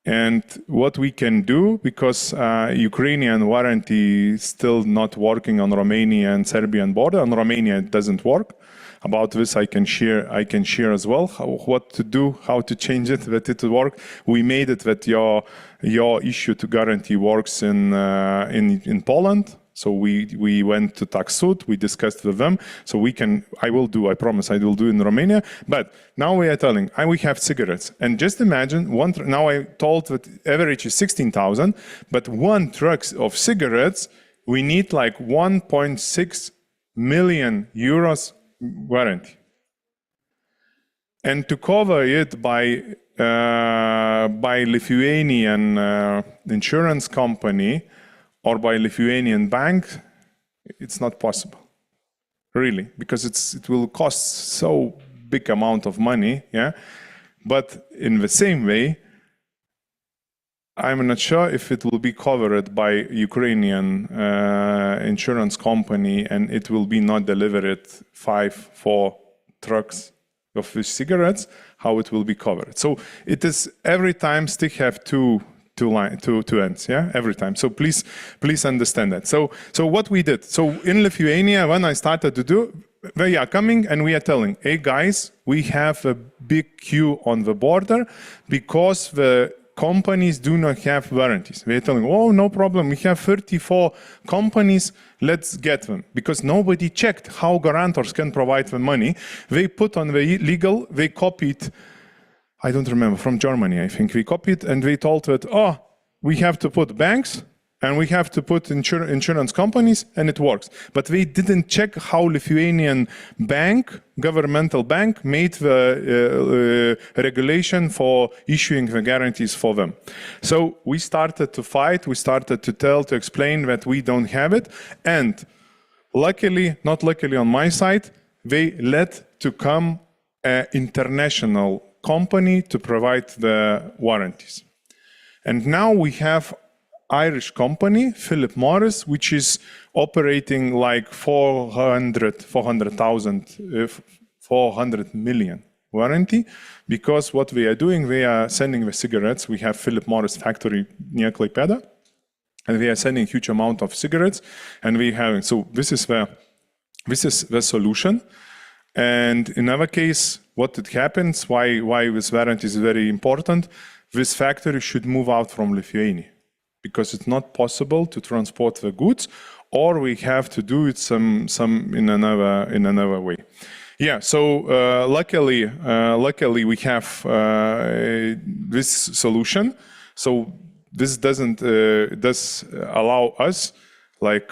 And what we can do, because Ukrainian warranty is still not working on Romania and Serbian border, on Romania it doesn't work. About this I can share as well what to do, how to change it, that it will work. We made it that your issue to guarantee works in Poland. So we went to TaxSud, we discussed with them. So I promise I will do in Romania. But now we are telling, we have cigarettes. And just imagine, now I told that average is 16,000, but one truck of cigarettes, we need like 1.6 million euros warranty. And to cover it by Lithuanian insurance company or by Lithuanian bank, it's not possible. really, because it will cost so big amount of money, yeah. But in the same way, I'm not sure if it will be covered by Ukrainian insurance company, and it will be not delivered 4 trucks of these cigarettes, how it will be covered. So it is every time stick have two ends, yeah, every time. So please understand that. So what we did, so in Lithuania, when I started to do, they are coming and we are telling, hey guys, we have a big queue on the border because the companies do not have warranties. We're telling, oh, no problem, we have 34 companies, let's get them. Because nobody checked how guarantors can provide the money. They put on the legal, they copied, I don't remember, from Germany, I think we copied, and they told that, oh, we have to put banks, and we have to put insurance companies, and it works. But they didn't check how Lithuanian bank, governmental bank, made the regulation for issuing the guarantees for them. So we started to fight, we started to explain that we don't have it, and luckily, not luckily on my side, they let to come an international company to provide the warranties. And now we have Irish company, Philip Morris, which is operating like 400 million warranty, because what we are doing, we are sending the cigarettes. We have Philip Morris factory near Klaipėda, and we are sending huge amount of cigarettes, and we having, so this is the solution. And in our case, what it happens, why this warranty is very important, this factory should move out from Lithuania, because it's not possible to transport the goods, or we have to do it some in another way. Yeah, so luckily we have this solution. So this does allow us, like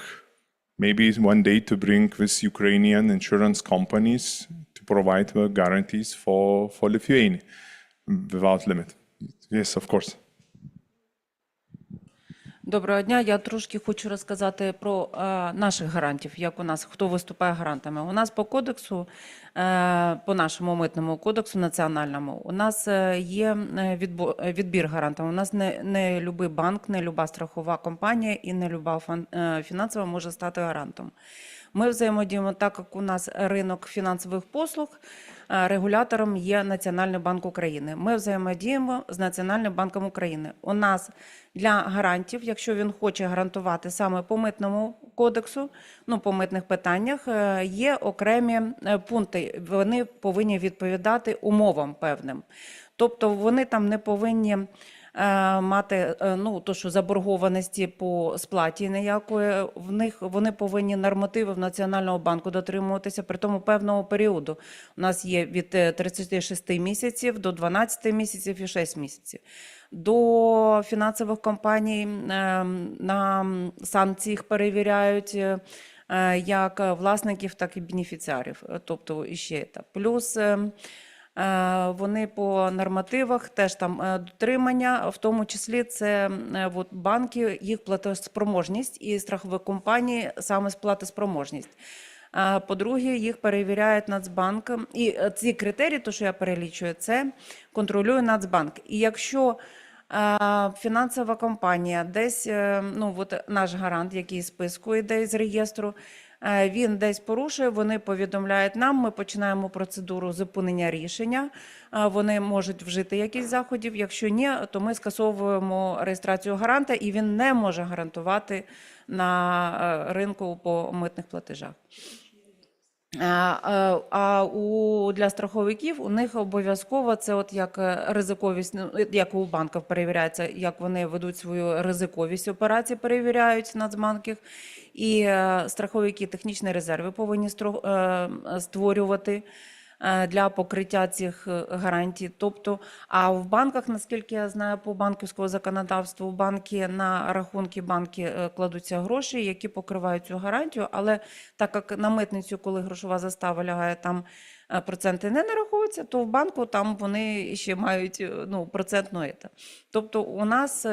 maybe one day, to bring this Ukrainian insurance companies to provide the guarantees for Lithuania without limit. Yes, of course. Доброго дня. Я трошки хочу розказати про наших гарантів, як у нас, хто виступає гарантами. У нас по кодексу, по нашому митному кодексу національному, у нас є відбір гарантів. У нас не любий банк, не люба страхова компанія і не люба фінансова може стати гарантом. Ми взаємодіємо, так як у нас ринок фінансових послуг, регулятором є Національний банк України. Ми взаємодіємо з Національним банком України. У нас для гарантів, якщо він хоче гарантувати саме по митному кодексу, по митних питаннях, є окремі пункти. Вони повинні відповідати умовам певним. Тобто вони там не повинні мати то, що заборгованості по сплаті ніякої, вони повинні нормативи в Національного банку дотримуватися при тому певного періоду. У нас є від 36 місяців до 12 місяців і 6 місяців. До фінансових компаній на санкції їх перевіряють як власників, так і бенефіціарів. Тобто іще етап. Плюс вони по нормативах теж там дотримання, в тому числі це банки, їх платоспроможність і страхові компанії саме сплатоспроможність. По-друге, їх перевіряє Нацбанк. І ці критерії, то, що я перелічую, це контролює Нацбанк. І якщо фінансова компанія десь, наш гарант, який з списку йде з реєстру, він десь порушує, вони повідомляють нам, ми починаємо процедуру зупинення рішення, вони можуть вжити якісь заходів, якщо ні, то ми скасовуємо реєстрацію гаранта, і він не може гарантувати на ринку по митних платежах. А для страховиків у них обов'язково це як ризиковість, як у банків перевіряється, як вони ведуть свою ризиковість операцій, перевіряють Нацбанків. І страховики технічні резерви повинні створювати для покриття цих гарантій. Тобто, а в банках, наскільки я знаю, по банківському законодавству, банки на рахунки кладуться гроші, які покривають цю гарантію, але так як на митницю, коли грошова застава лягає, там проценти не нараховуються, то в банку там вони ще мають процентну ета. Тобто у нас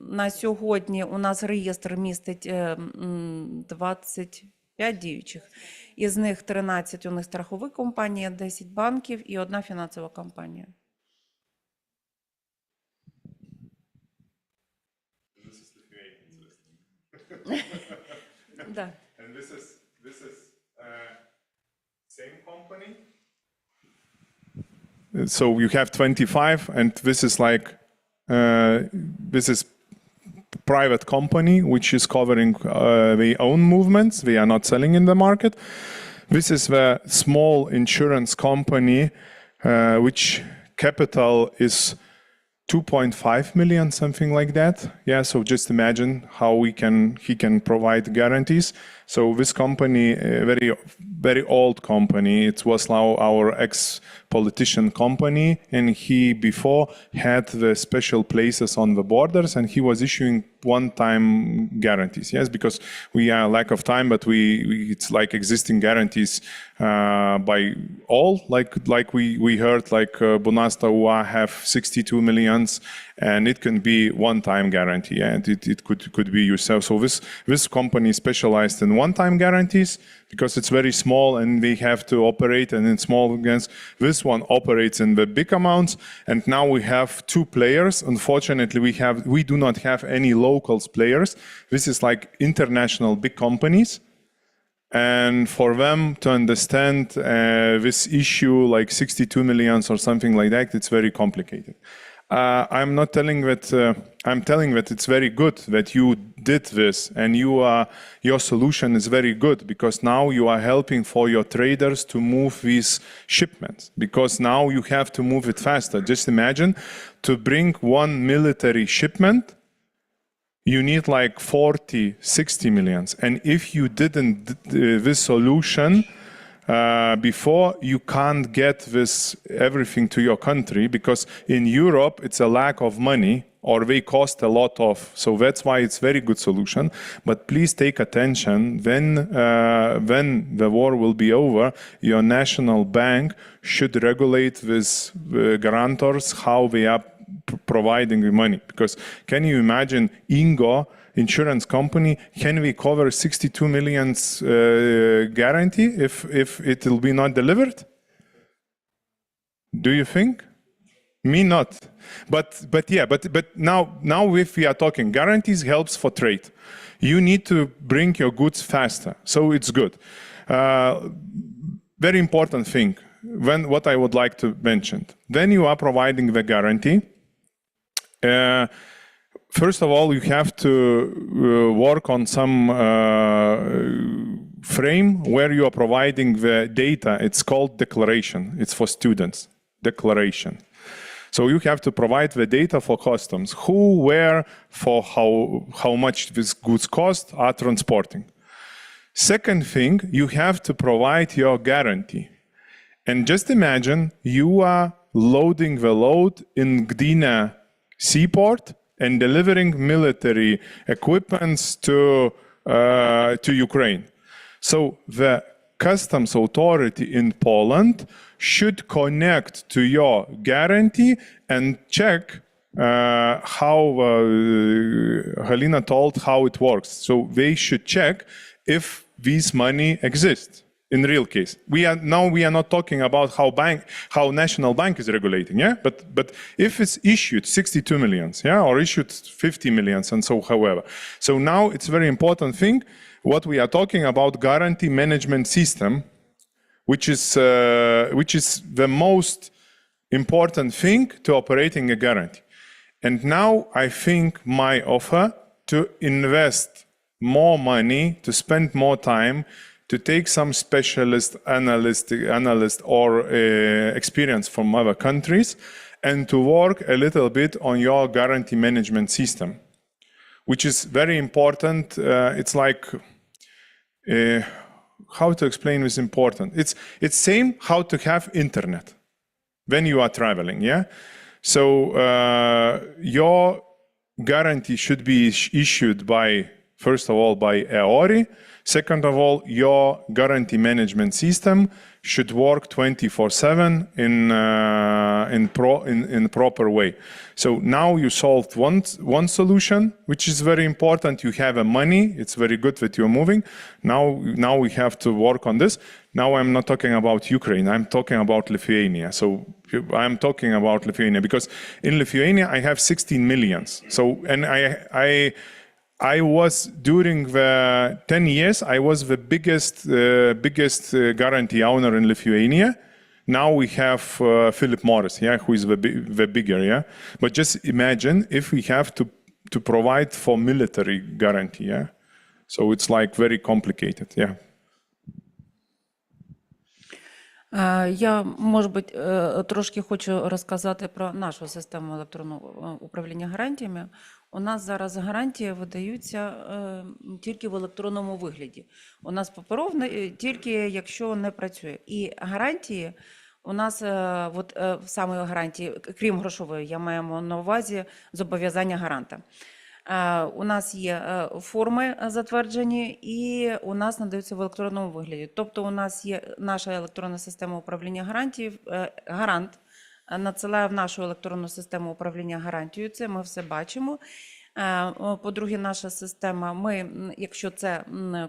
на сьогодні реєстр містить 25 діючих. Із них 13 у них страхові компанії, 10 банків і одна фінансова компанія. Да. And this is same company. So you have 25, and this is like this is private company which is covering their own movements. They are not selling in the market. This is the small insurance company which capital is 2.5 million, something like that. Yeah, so just imagine how he can provide guarantees. So this company, very old company, it was now our ex-politician company, and he before had the special places on the borders, and he was issuing one-time guarantees. Yes, because we are lack of time, but it's like existing guarantees by all, like we heard, like Bonasta UA have 62 millions, and it can be one-time guarantee, and it could be yourself. So this company specialized in one-time guarantees because it's very small and they have to operate and in small against. This one operates in the big amounts, and now we have two players. Unfortunately, we do not have any locals players. This is like international big companies. And for them to understand this issue, like 62 millions or something like that, it's very complicated. I'm not telling that, I'm telling that it's very good that you did this, and your solution is very good, because now you are helping for your traders to move these shipments, because now you have to move it faster. Just imagine, to bring one military shipment, you need like 40, 60 millions. And if you didn't this solution before, you can't get this everything to your country, because in Europe it's a lack of money, or they cost a lot of. So that's why it's very good solution. But please take attention, when the war will be over, your national bank should regulate with guarantors how they are providing the money. Because can you imagine Ingo insurance company, can we cover 62 millions guarantee if it will be not delivered? Do you think? Me not. But now if we are talking guarantees helps for trade. You need to bring your goods faster, so it's good. Very important thing, what I would like to mention. When you are providing the guarantee, first of all, you have to work on some frame where you are providing the data. It's called declaration. It's for students, declaration. So you have to provide the data for customs, who, where, for how much these goods cost are transporting. Second thing, you have to provide your guarantee. And just imagine you are loading the load in Gdynia seaport and delivering military equipments to Ukraine. So the customs authority in Poland should connect to your guarantee and check how Halina told how it works. So they should check if this money exists. In real case, we are not talking about how National Bank is regulating, yeah. But if it's issued 62 millions, yeah, or issued 50 millions, and so however. So now it's a very important thing. What we are talking about, guarantee management system, which is the most important thing to operating a guarantee. And now I think my offer to invest more money, to spend more time, to take some specialist analyst or experience from other countries, and to work a little bit on your guarantee management system, which is very important. It's like, how to explain this important? It's same how to have internet when you are traveling, yeah? So your guarantee should be issued by, first of all, by EORI. Second of all, your guarantee management system should work 24/7 in proper way. So now you solved one solution, which is very important. You have a money. It's very good that you're moving. Now we have to work on this. Now I'm not talking about Ukraine. I'm talking about Lithuania. So I'm talking about Lithuania because in Lithuania I have 16 millions. So and I was during the 10 years I was the biggest guarantee owner in Lithuania. Now we have Philip Morris, yeah, who is the bigger, yeah. But just imagine if we have to provide for military guarantee, yeah. So it's like very complicated, yeah. Я, може бути, трошки хочу розказати про нашу систему електронного управління гарантіями. У нас зараз гарантії видаються тільки в електронному вигляді. У нас паперовно тільки якщо не працює. І гарантії у нас, в самої гарантії, крім грошової, я маю на увазі зобов'язання гаранта. У нас є форми затверджені і у нас надаються в електронному вигляді. Тобто у нас є наша електронна система управління гарантів, гарант надсилає в нашу електронну систему управління гарантією, це ми все бачимо. По-друге, наша система, якщо це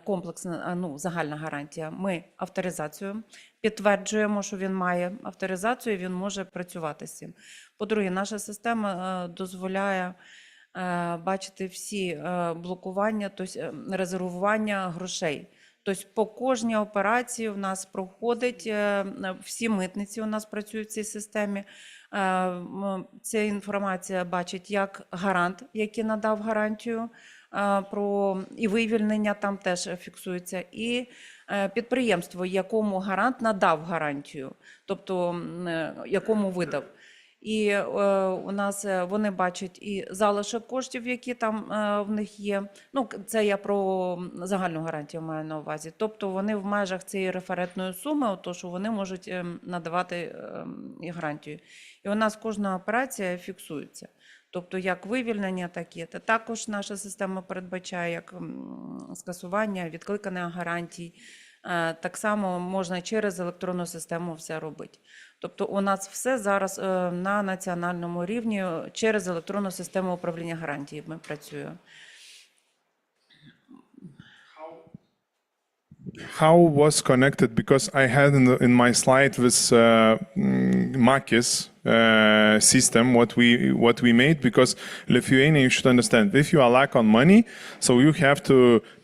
комплексна, загальна гарантія, ми авторизацію підтверджуємо, що він має авторизацію, він може працювати з цим. По-друге, наша система дозволяє бачити всі блокування, тобто резервування грошей. Тобто по кожній операції у нас проходить, всі митниці у нас працюють в цій системі. Ця інформація бачить як гарант, який надав гарантію, і вивільнення там теж фіксується, і підприємство, якому гарант надав гарантію, тобто якому видав. І у нас вони бачать і залишок коштів, які там в них є. Це я про загальну гарантію маю на увазі. Тобто вони в межах цієї референтної суми, то що вони можуть надавати і гарантію. І у нас кожна операція фіксується. Тобто як вивільнення, так і також наша система передбачає як скасування, відкликання гарантій. Так само можна через електронну систему все робити. Тобто у нас все зараз на національному рівні через електронну систему управління гарантій ми працюємо. How was connected? Because I had in my slide this Makis system, what we made, because Lithuania, you should understand, if you are lack on money, so you have to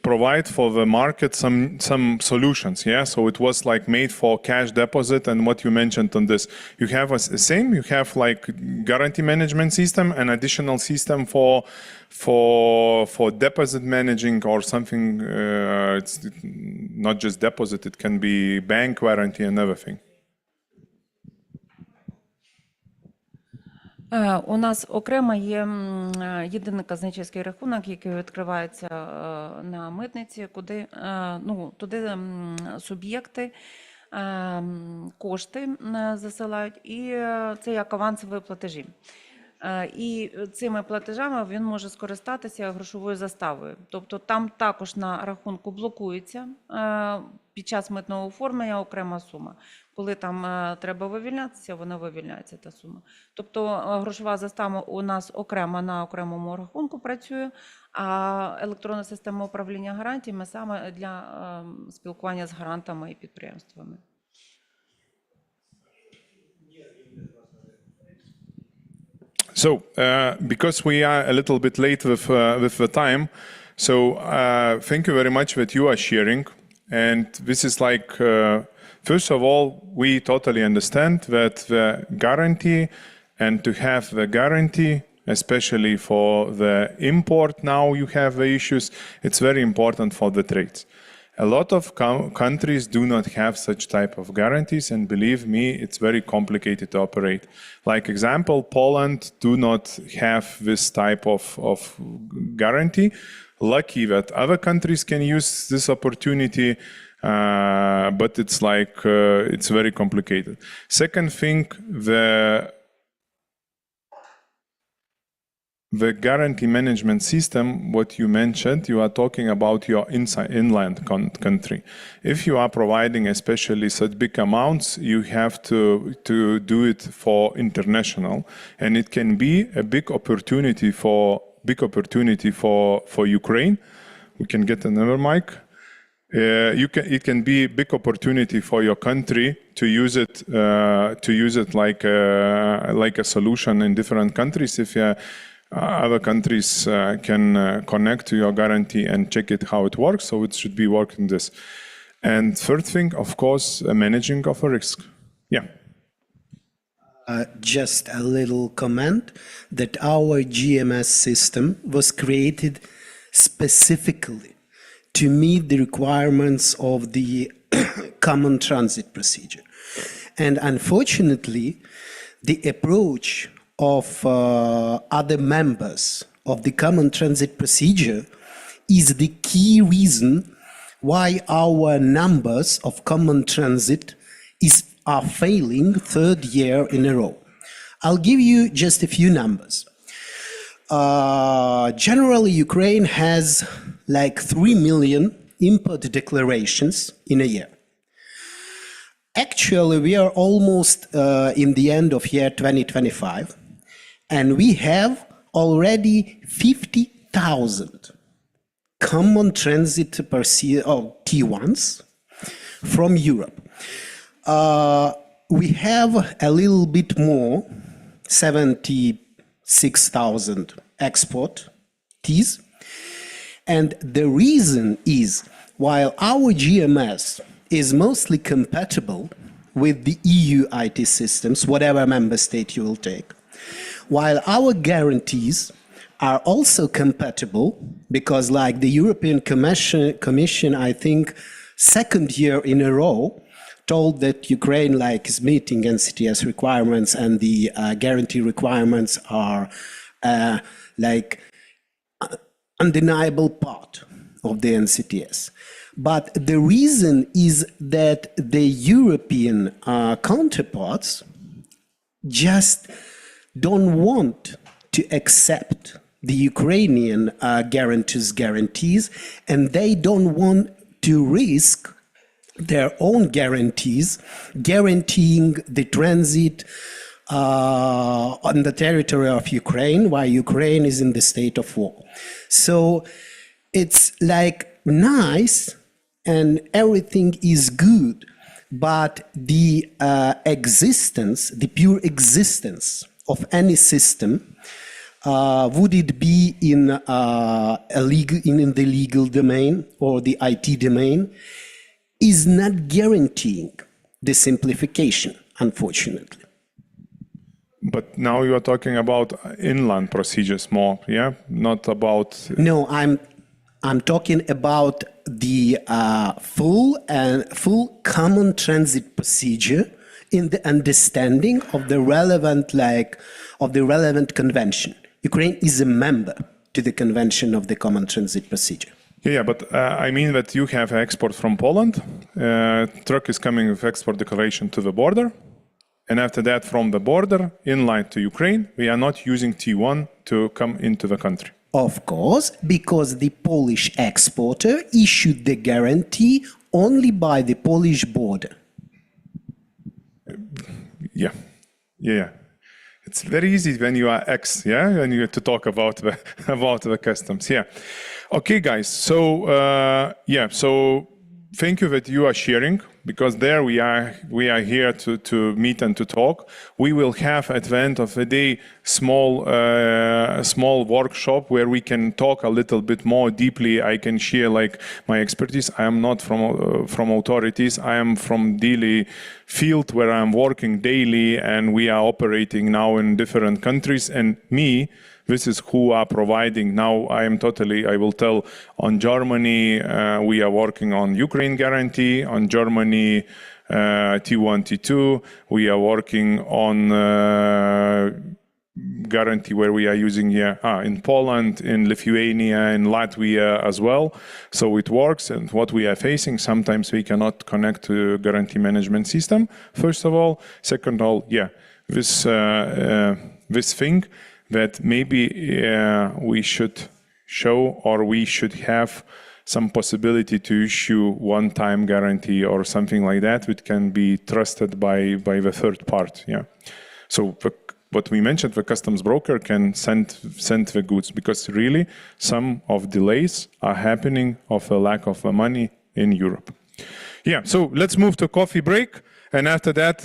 provide for the market some solutions, yeah? So it was like made for cash deposit and what you mentioned on this. You have the same, you have like guarantee management system, an additional system for deposit managing or something, it's not just deposit, it can be bank guarantee and everything. У нас окремо є єдиний казначейський рахунок, який відкривається на митниці, куди туди суб'єкти кошти засилають, і це як авансові платежі. І цими платежами він може скористатися грошовою заставою. Тобто там також на рахунку блокується під час митного оформлення окрема сума. Коли там треба вивільнятися, вона вивільняється та сума. Тобто грошова застава у нас окремо на окремому рахунку працює, а електронна система управління гарантіями саме для спілкування з гарантами і підприємствами. So, because we are a little bit late with the time, so thank you very much that you are sharing. And this is like, first of all, we totally understand that the guarantee and to have the guarantee, especially for the import now you have the issues, it's very important for the trades. A lot of countries do not have such type of guarantees, and believe me, it's very complicated to operate. Like example, Poland do not have this type of guarantee. Lucky that other countries can use this opportunity, but it's like, it's very complicated. Second thing, the guarantee management system, what you mentioned, you are talking about your inland country. If you are providing especially such big amounts, you have to do it for international, and it can be a big opportunity for Ukraine. We can get another mic. It can be a big opportunity for your country to use it like a solution in different countries. If other countries can connect to your guarantee and check it how it works, so it should be working this. And third thing, of course, managing of a risk. Yeah. Just a little comment that our GMS system was created specifically to meet the requirements of the common transit procedure. And unfortunately, the approach of other members of the common transit procedure is the key reason why our numbers of common transit are failing third year in a row. I'll give you just a few numbers. Generally, Ukraine has like 3 million import declarations in a year. Actually, we are almost in the end of year 2025, and we have already 50,000 common transit T1s from Europe. We have a little bit more, 76,000 export Ts. And the reason is, while our GMS is mostly compatible with the EU IT systems, whatever member state you will take, while our guarantees are also compatible, because like the European Commission, I think, second year in a row, told that Ukraine is meeting NCTS requirements and the guarantee requirements are undeniable part of the NCTS. But the reason is that the European counterparts just don't want to accept the Ukrainian guarantees, and they don't want to risk their own guarantees, guaranteeing the transit on the territory of Ukraine while Ukraine is in the state of war. So it's nice and everything is good, but the pure existence of any system, would it be in the legal domain or the IT domain, is not guaranteeing the simplification, unfortunately. But now you are talking about inland procedures more, yeah? Not about... No, I'm talking about the full common transit procedure in the understanding of the relevant convention. Ukraine is a member to the convention of the common transit procedure. Yeah, but I mean that you have export from Poland. Truck is coming with export declaration to the border. And after that, from the border, inline to Ukraine, we are not using T1 to come into the country. Of course, because the Polish exporter issued the guarantee only by the Polish border. Yeah. It's very easy when you are ex, yeah, and you have to talk about the customs, yeah. Okay, guys. So so thank you that you are sharing, because there we are here to meet and to talk. We will have at the end of the day small workshop where we can talk a little bit more deeply. I can share my expertise. I am not from authorities. I am from daily field where I'm working daily, and we are operating now in different countries. And this is who are providing now. I will tell on Germany, we are working on Ukraine guarantee, on Germany T1, T2. We are working on guarantee where we are using in Poland, in Lithuania, in Latvia as well. So it works, and what we are facing, sometimes we cannot connect to guarantee management system, first of all. Second of all, this thing, that maybe we should show or we should have some possibility to issue one-time guarantee or something like that, which can be trusted by the third part. Yeah. So what we mentioned, the customs broker can send the goods, because really some of delays are happening of a lack of money in Europe. Yeah, so let's move to coffee break. And after that,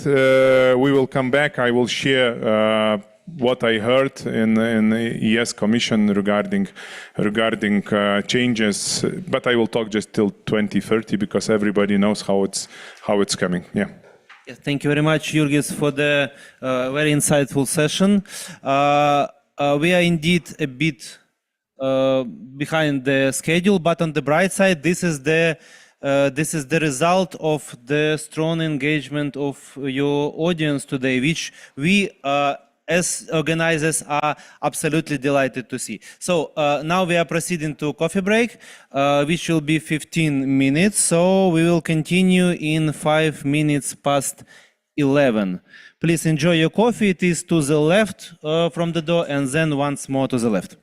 we will come back. I will share what I heard in the ES Commission regarding changes, but I will talk just till 2030 because everybody knows how it's coming. Yeah. Yes, thank you very much, Jurgis, for the very insightful session. We are indeed a bit behind the schedule, but on the bright side, this is the result of the strong engagement of your audience today, which we as organizers are absolutely delighted to see. So now we are proceeding to coffee break, which will be 15 minutes. So we will continue in 5 minutes past 11. Please enjoy your coffee. It is to the left from the door, and then once more to the left.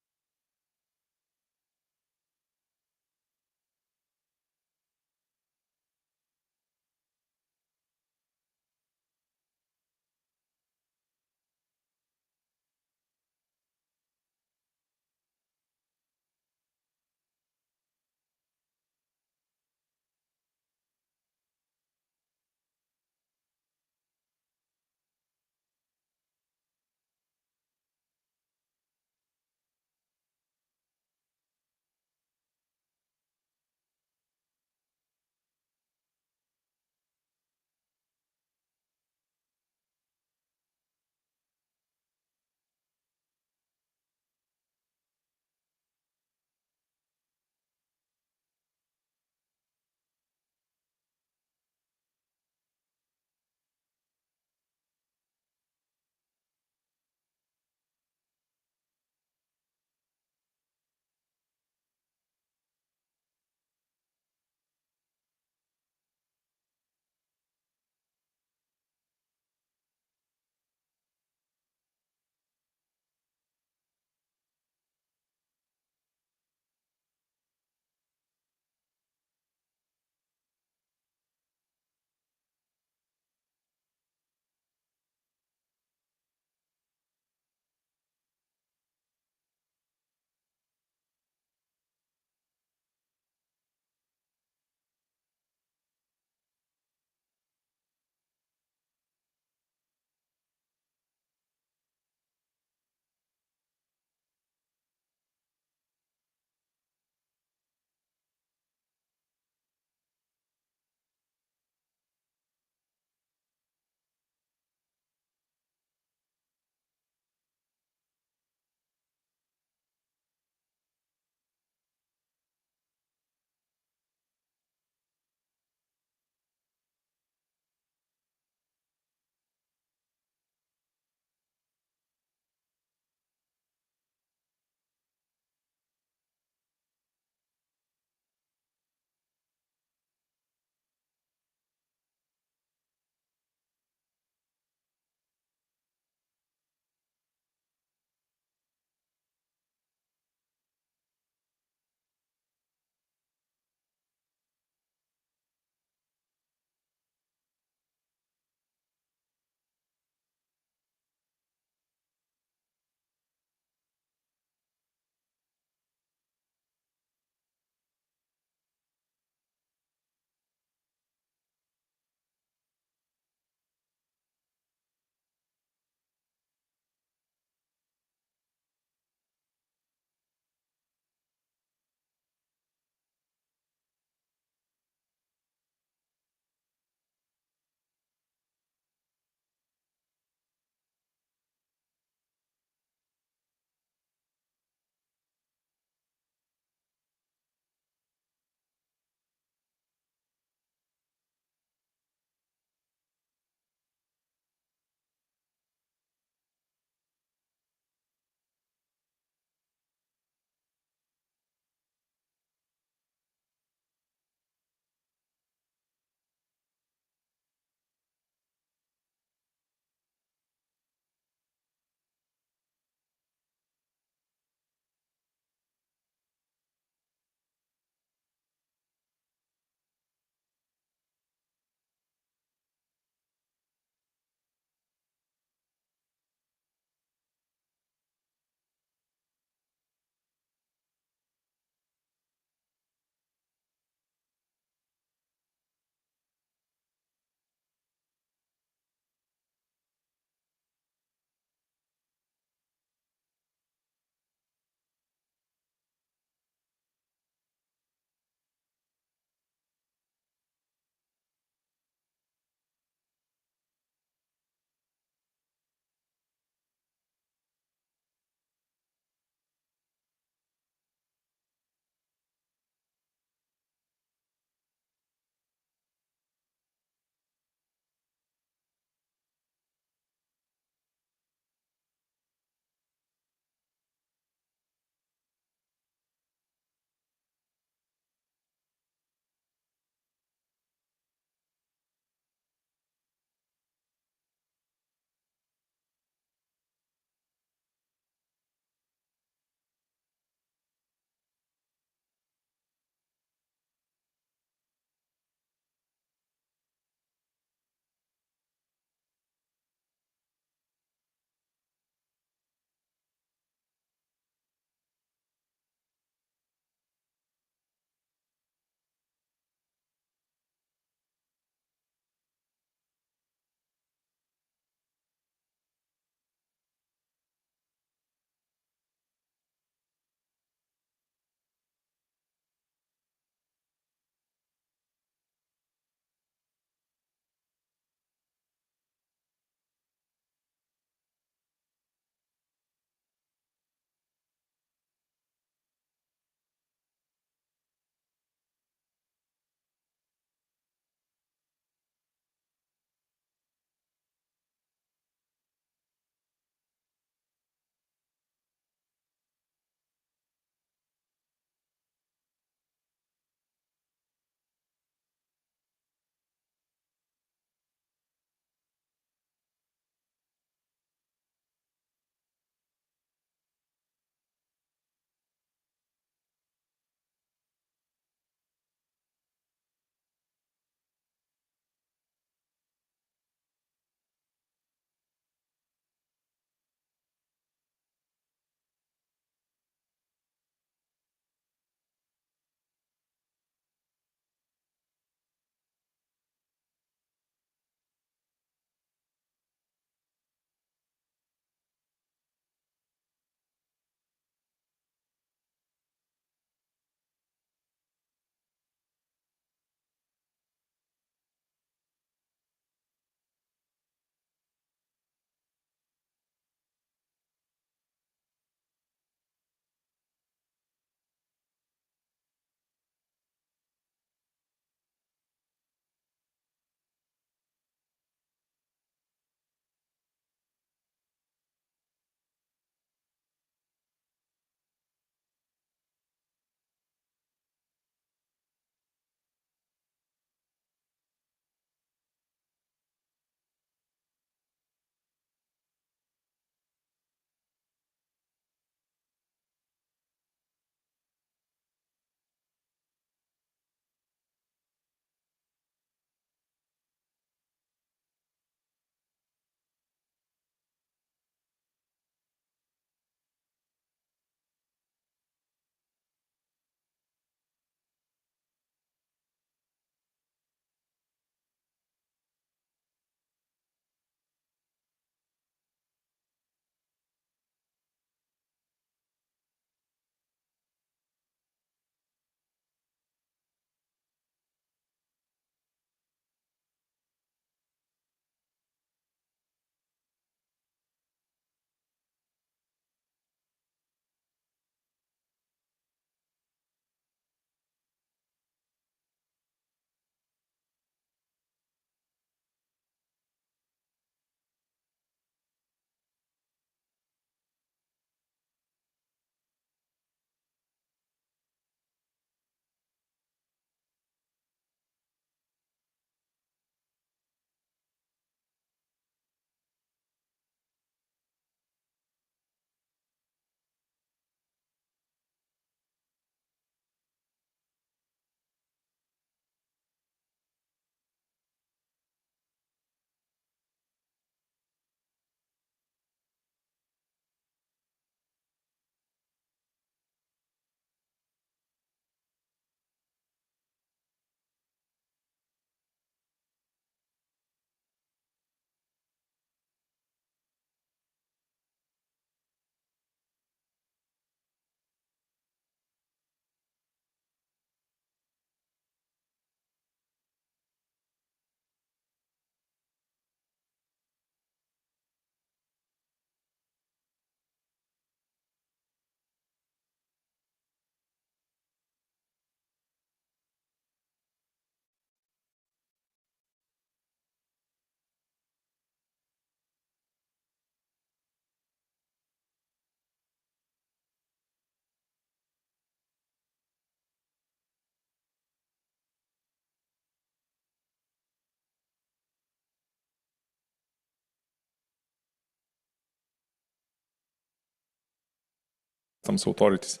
customs authorities.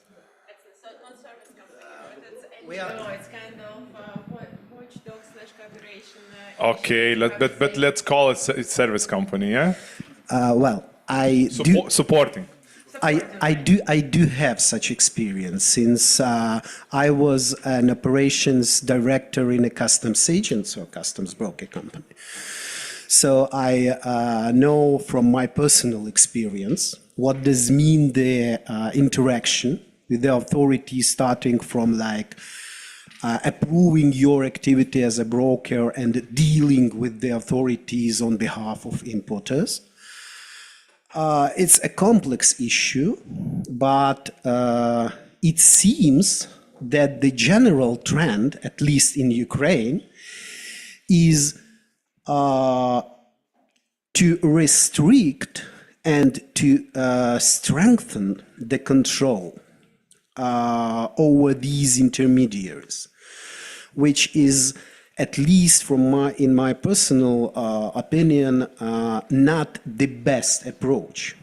It's kind of watchdog / cooperation. Okay, but let's call it a service company, yeah? Well, Supporting. I do have such experience since I was an operations director in a customs agent or customs broker company. So I know from my personal experience what does mean the interaction with the authorities, starting from like approving your activity as a broker and dealing with the authorities on behalf of importers. It's a complex issue, but it seems that the general trend, at least in Ukraine, is to restrict and to strengthen the control over these intermediaries, which is, at least in my personal opinion, not the best approach,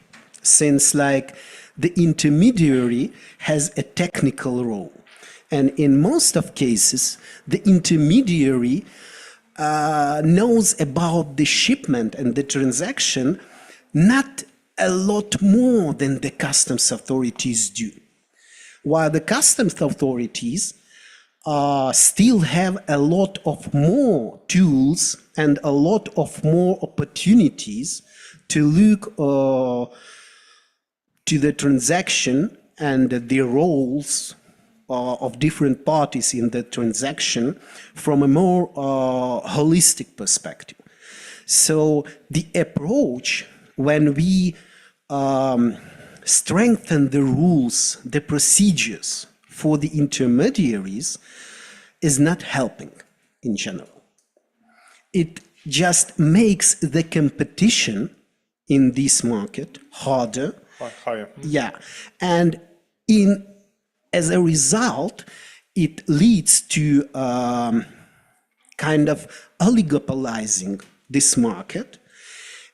since like the intermediary has a technical role, and in most of cases the intermediary knows about the shipment and the transaction not a lot more than the customs authorities do, while the customs authorities still have a lot of more tools and a lot of more opportunities to look to the transaction and the roles of different parties in the transaction from a more holistic perspective. So the approach when we strengthen the rules, the procedures for the intermediaries is not helping in general. It just makes the competition in this market harder. Higher. Yeah, and as a result, it leads to kind of oligopolizing this market.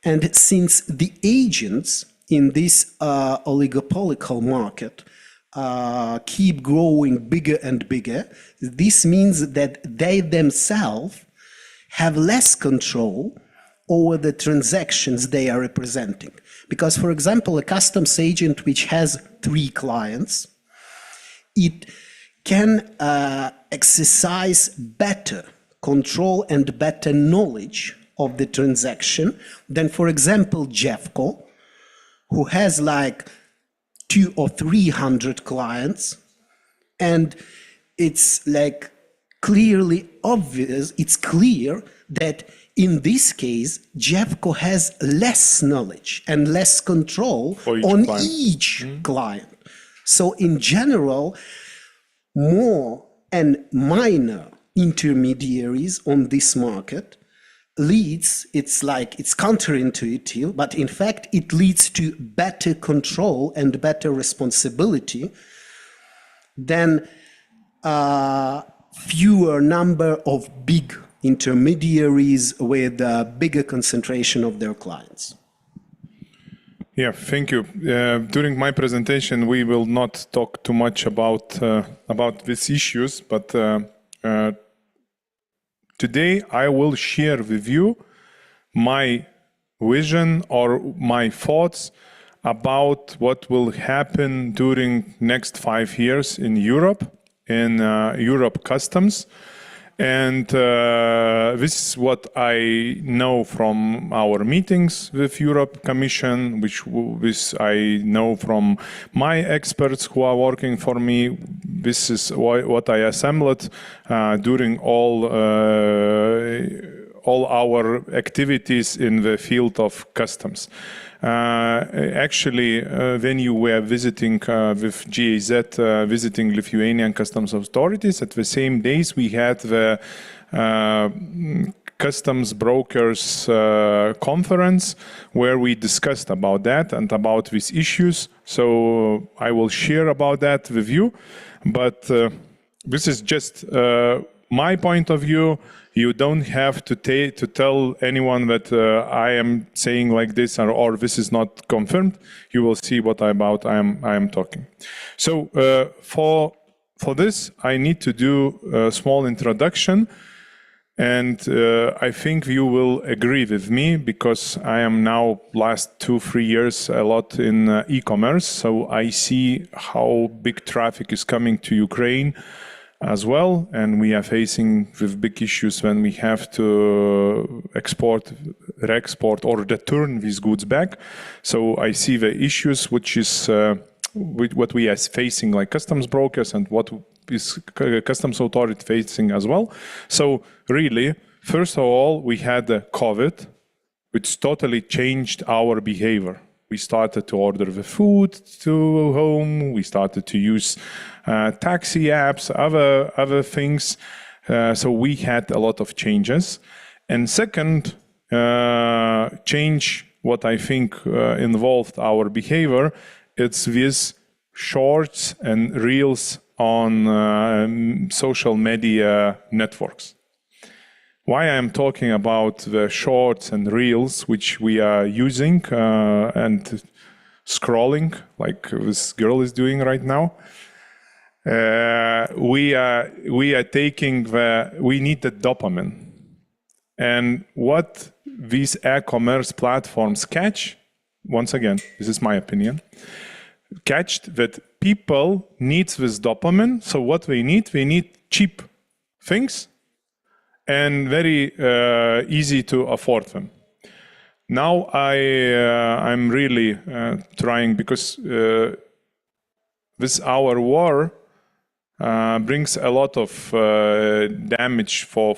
And since the agents in this oligopolical market keep growing bigger and bigger, this means that they themselves have less control over the transactions they are representing. Because, for example, a customs agent which has 3 clients, it can exercise better control and better knowledge of the transaction than, for example, Jeffco, who has like 200 or 300 clients, and it's like clearly obvious, it's clear that in this case, Jeffco has less knowledge and less control on each client. So in general, more and minor intermediaries on this market leads, it's counterintuitive, but in fact it leads to better control and better responsibility than fewer number of big intermediaries with a bigger concentration of their clients. Yeah, thank you. During my presentation, we will not talk too much about these issues, but today I will share with you my vision or my thoughts about what will happen during next 5 years in Europe, in Europe customs. And this is what I know from our meetings with Europe Commission, which I know from my experts who are working for me. This is what I assembled during all our activities in the field of customs. Actually, when you were visiting with GAZ, visiting Lithuanian customs authorities, at the same days we had the customs brokers conference where we discussed about that and about these issues. So I will share about that with you. But this is just my point of view, you don't have to tell anyone that I am saying like this or this is not confirmed. You will see what I am talking. So for this, I need to do a small introduction. And I think you will agree with me because I am now last 2-3 years a lot in e-commerce. So I see how big traffic is coming to Ukraine as well. And we are facing with big issues when we have to export, re-export or return these goods back. So I see the issues, which is what we are facing like customs brokers and what is customs authority facing as well. So really, first of all, we had the COVID, which totally changed our behavior. We started to order the food to home. We started to use taxi apps, other things. So we had a lot of changes. And second change, what I think involved our behavior, it's with shorts and reels on social media networks. Why I am talking about the shorts and reels, which we are using and scrolling, like this girl is doing right now. We are taking we need the dopamine. And what these e-commerce platforms catch, once again, this is my opinion, catched that people need this dopamine. So what we need cheap things and very easy to afford them. Now I'm really trying, because this our war brings a lot of damage for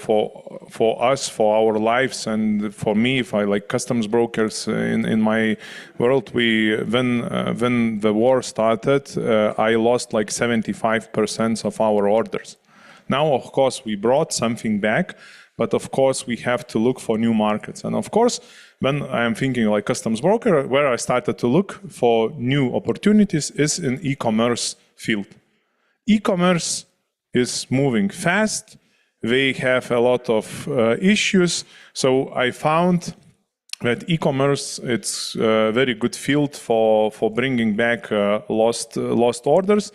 us, for our lives, and for me, if I like customs brokers in my world, when the war started, I lost like 75% of our orders. Now, of course, we brought something back, but of course, we have to look for new markets. And of course, when I'm thinking like customs broker, where I started to look for new opportunities is in e-commerce field. E-commerce is moving fast. They have a lot of issues. So I found that e-commerce, it's a very good field for bringing back lost orders.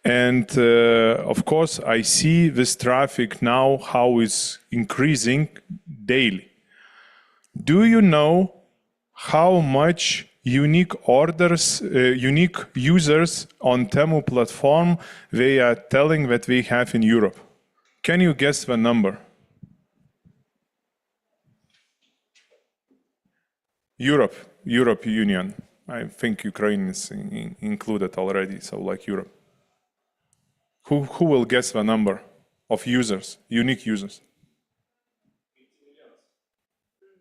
And of course, I see this traffic now, how it's increasing daily. Do you know how much unique orders, unique users on Temu platform they are telling that we have in Europe? Can you guess the number? Europe Union. I think Ukraine is included already, so like Europe. Who will guess the number of users, unique users?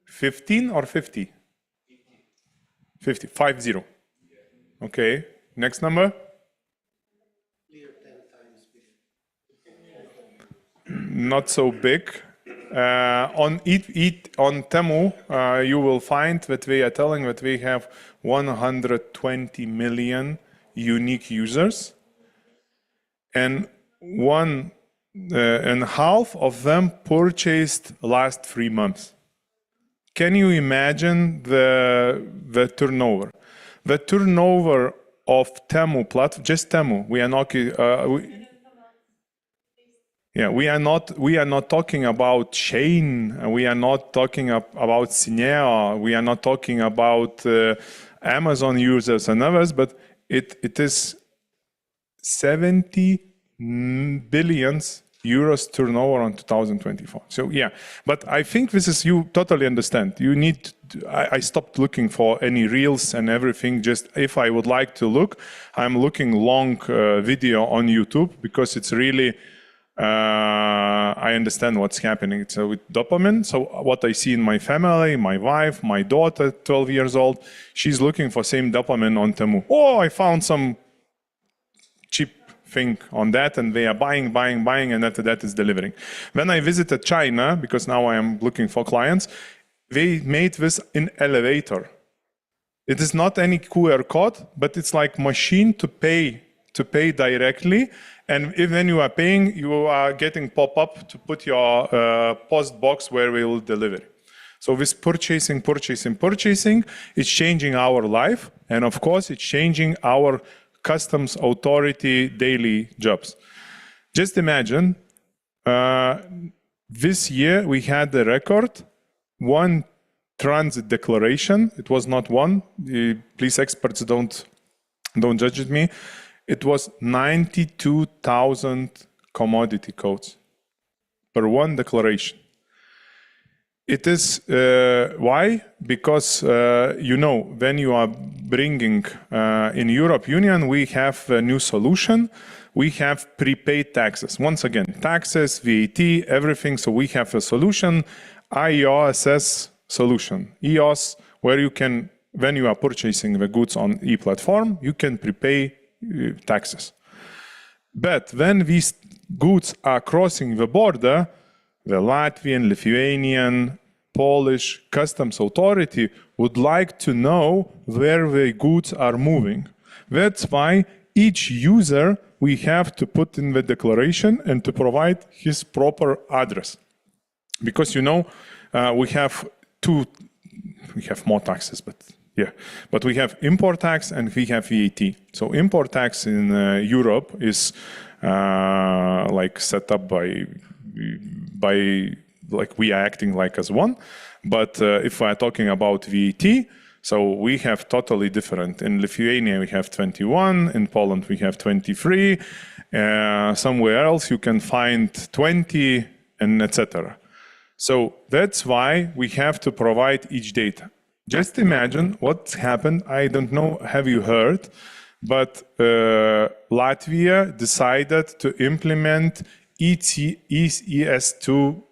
15 or 50? 50, 50. Okay, next number? Not so big. On Temu, you will find that we are telling that we have 120 million unique users, and 1.5 of them purchased last 3 months. Can you imagine the turnover? The turnover of Temu platform, just Temu. We are not. We are not talking about Shein. We are not talking about Sinea. We are not talking about Amazon users and others. But it is 70 billion euros turnover on 2024. So yeah, but I think this is, you totally understand. You need, I stopped looking for any reels and everything. Just if I would like to look, I'm looking long video on YouTube, because it's really, I understand what's happening. So with dopamine, so what I see in my family, my wife, my daughter, 12 years old, she's looking for same dopamine on Temu. Oh, I found some cheap thing on that, and they are buying, and after that is delivering. When I visited China, because now I am looking for clients, they made this in elevator. It is not any QR code, but it's like machine to pay to pay directly. And if when you are paying, you are getting pop-up to put your post box where we will deliver. So with purchasing, it's changing our life. And of course, it's changing our customs authority daily jobs. Just imagine, this year we had the record, one transit declaration. It was not one. Please, experts, don't judge me. It was 92,000 commodity codes per one declaration. It is why? Because when you are bringing in Europe Union, we have a new solution. We have prepaid taxes. Once again, taxes, VAT, everything. So we have a solution, IOSS solution. EOS, where you can, when you are purchasing the goods on e-platform, you can prepay taxes. But when these goods are crossing the border, the Latvian, Lithuanian, Polish customs authority would like to know where the goods are moving. That's why each user we have to put in the declaration and to provide his proper address. Because we have more taxes, but we have import tax and we have VAT. So import tax in Europe is set up by we are acting like as one. But if we are talking about VAT, so we have totally different. In Lithuania we have 21, in Poland we have 23, somewhere else you can find 20, and etc. So that's why we have to provide each data. Just imagine what's happened. I don't know, have you heard? But Latvia decided to implement ES2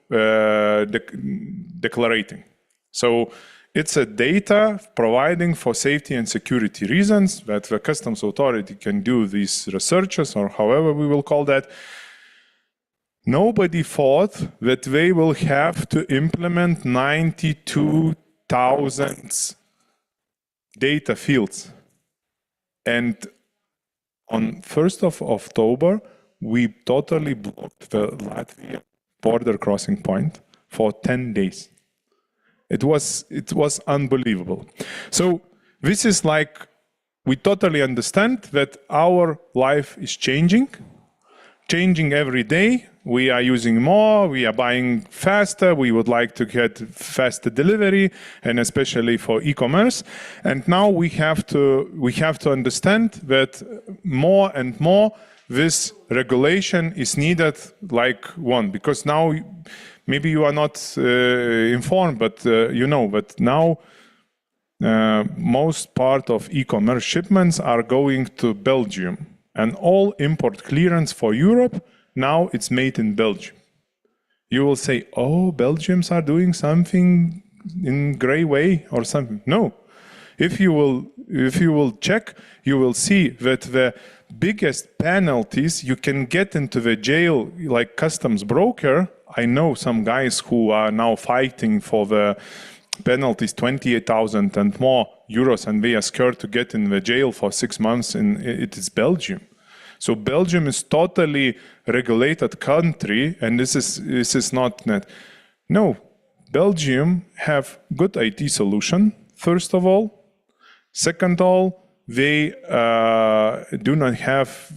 declarating. So it's a data providing for safety and security reasons that the customs authority can do these researches, or however we will call that. Nobody thought that they will have to implement 92,000 data fields. And on 1st of October, we totally blocked the Latvian border crossing point for 10 days. It was unbelievable. So this is we totally understand that our life is changing every day. We are using more, we are buying faster, we would like to get faster delivery, and especially for e-commerce. And now we have to understand that more and more this regulation is needed because now maybe you are not informed, but but now most part of e-commerce shipments are going to Belgium, and all import clearance for Europe now it's made in Belgium. You will say, oh, Belgians are doing something in gray way or something. No. If you will check, you will see that the biggest penalties you can get into the jail like customs broker. I know some guys who are now fighting for the penalties 28,000 and more euros, and they are scared to get in the jail for 6 months, and it is Belgium. So Belgium is totally regulated country, and this is not net. No, Belgium have good IT solution, first of all. Second of all, they do not have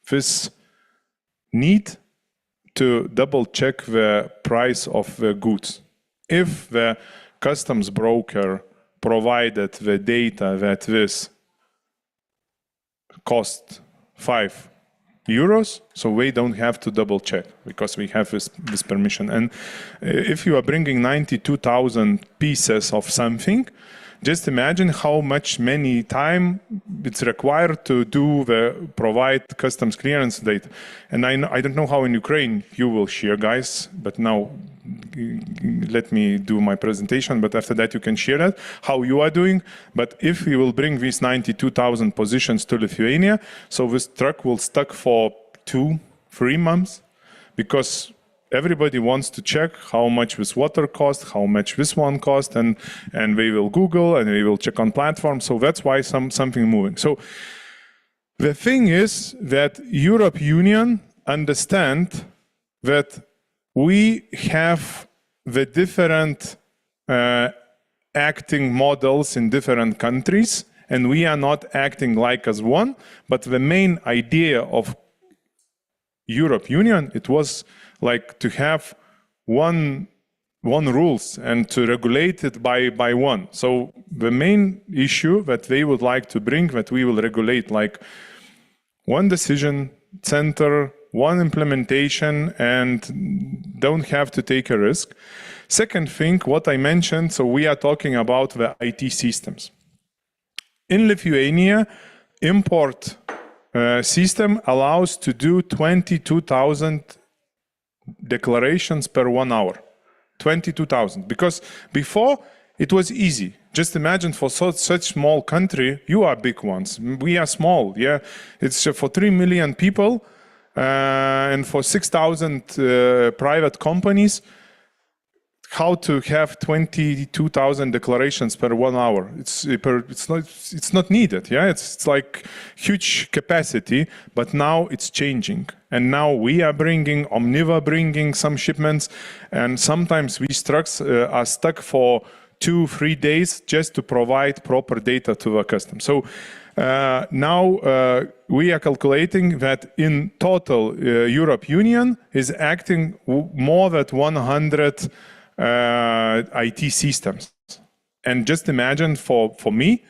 this need to double check the price of the goods. If the customs broker provided the data that this cost €5, so we don't have to double check because we have this permission. And if you are bringing 92,000 pieces of something, just imagine how many time it's required to provide customs clearance data. And I don't know how in Ukraine you will share, guys, but now let me do my presentation, but after that you can share that, how you are doing. But if we will bring these 92,000 positions to Lithuania, so this truck will stuck for 2-3 months, because everybody wants to check how much this water cost, how much this one cost, and we will Google and we will check on platforms. So that's why something moving. So The thing is that Europe Union understand that we have the different acting models in different countries, and we are not acting like as one, but the main idea of Europe Union, it was like to have one rules and to regulate it by one. So the main issue that they would like to bring, that we will regulate like one decision center, one implementation, and don't have to take a risk. Second thing, what I mentioned, so we are talking about the IT systems. In Lithuania, import system allows to do 22,000 declarations per 1 hour. 22,000. Because before it was easy. Just imagine for such small country, you are big ones. We are small. Yeah, it's for 3 million people and for 6,000 private companies. How to have 22,000 declarations per 1 hour? It's not needed. Yeah, it's like huge capacity, but now it's changing. And now we are bringing, Omniva bringing some shipments, and sometimes we are stuck for 2-3 days just to provide proper data to the customer. So now we are calculating that in total Europe Union is acting more than 100 IT systems. And just imagine for me,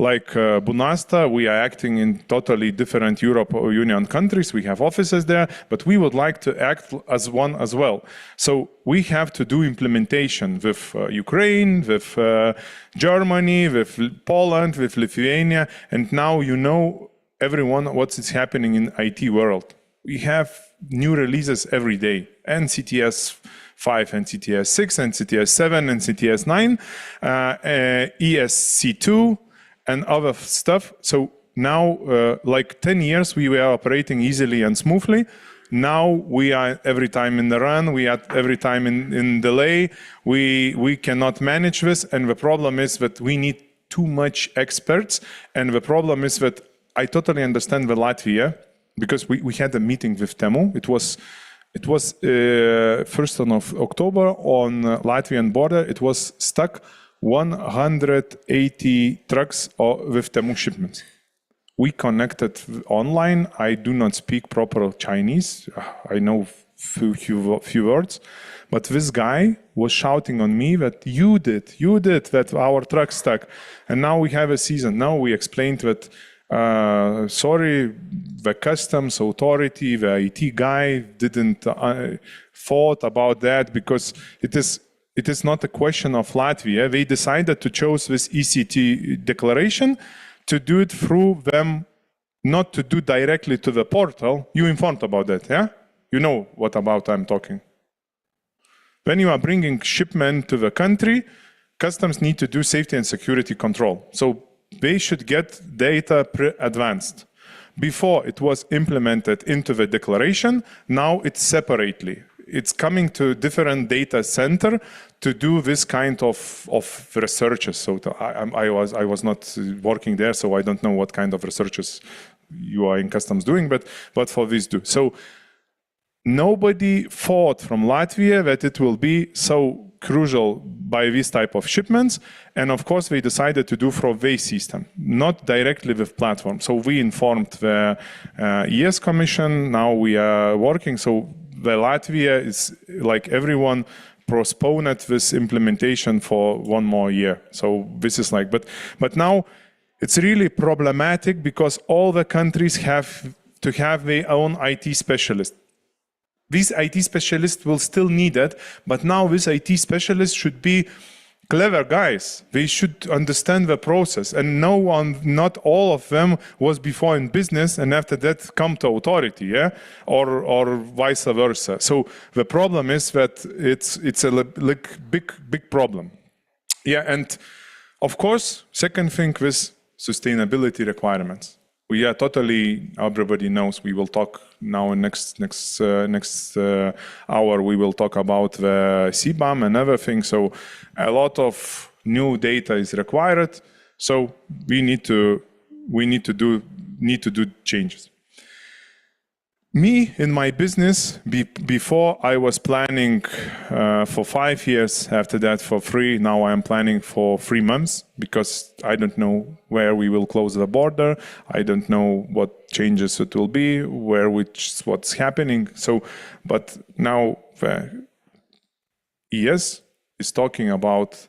like Bunasta, we are acting in totally different Europe Union countries. We have offices there, but we would like to act as one as well. So we have to do implementation with Ukraine, with Germany, with Poland, with Lithuania. And now you know everyone what is happening in IT world. We have new releases every day, NCTS 5, NCTS 6, NCTS 7, NCTS 9, ESC2, and other stuff. So now, like 10 years, we were operating easily and smoothly. Now we are every time in the run, we are every time in delay. We cannot manage this, and the problem is that we need too much experts. And the problem is that I totally understand the Latvia, because we had a meeting with Temu. It was 1st of October on Latvian border. It was stuck 180 trucks with Temu shipments. We connected online. I do not speak proper Chinese. I know few words, but this guy was shouting on me that you did that our truck stuck, and now we have a season. Now we explained that. Sorry, the customs authority, the IT guy didn't thought about that, because it is not a question of Latvia. They decided to choose this ECT declaration to do it through them, not to do directly to the portal. You informed about that, yeah? You know what about I'm talking. When you are bringing shipment to the country, customs need to do safety and security control. So they should get data pre-advanced. Before it was implemented into the declaration, now it's separately. It's coming to different data center to do this kind of researches. So I was not working there, so I don't know what kind of researches you are in customs doing, but for this do. So nobody thought from Latvia that it will be so crucial by this type of shipments, and of course they decided to do through their system, not directly with platform. So we informed the ES Commission. Now we are working. So the Latvia is like everyone postponed this implementation for 1 more year. So this is like, but now it's really problematic because all the countries have to have their own IT specialists. These IT specialists will still need it, but now these IT specialists should be clever guys. They should understand the process, and not all of them was before in business and after that come to authority, yeah, or vice versa. So the problem is that it's a big problem, yeah. And of course, second thing with sustainability requirements. We are totally, everybody knows, we will talk now in next hour, we will talk about the CBAM and everything. So a lot of new data is required. So we need to do need to do changes. Me, in my business, before I was planning for 5 years, after that for 3, now I am planning for 3 months, because I don't know where we will close the border, I don't know what changes it will be, what's happening. So, but now ES is talking about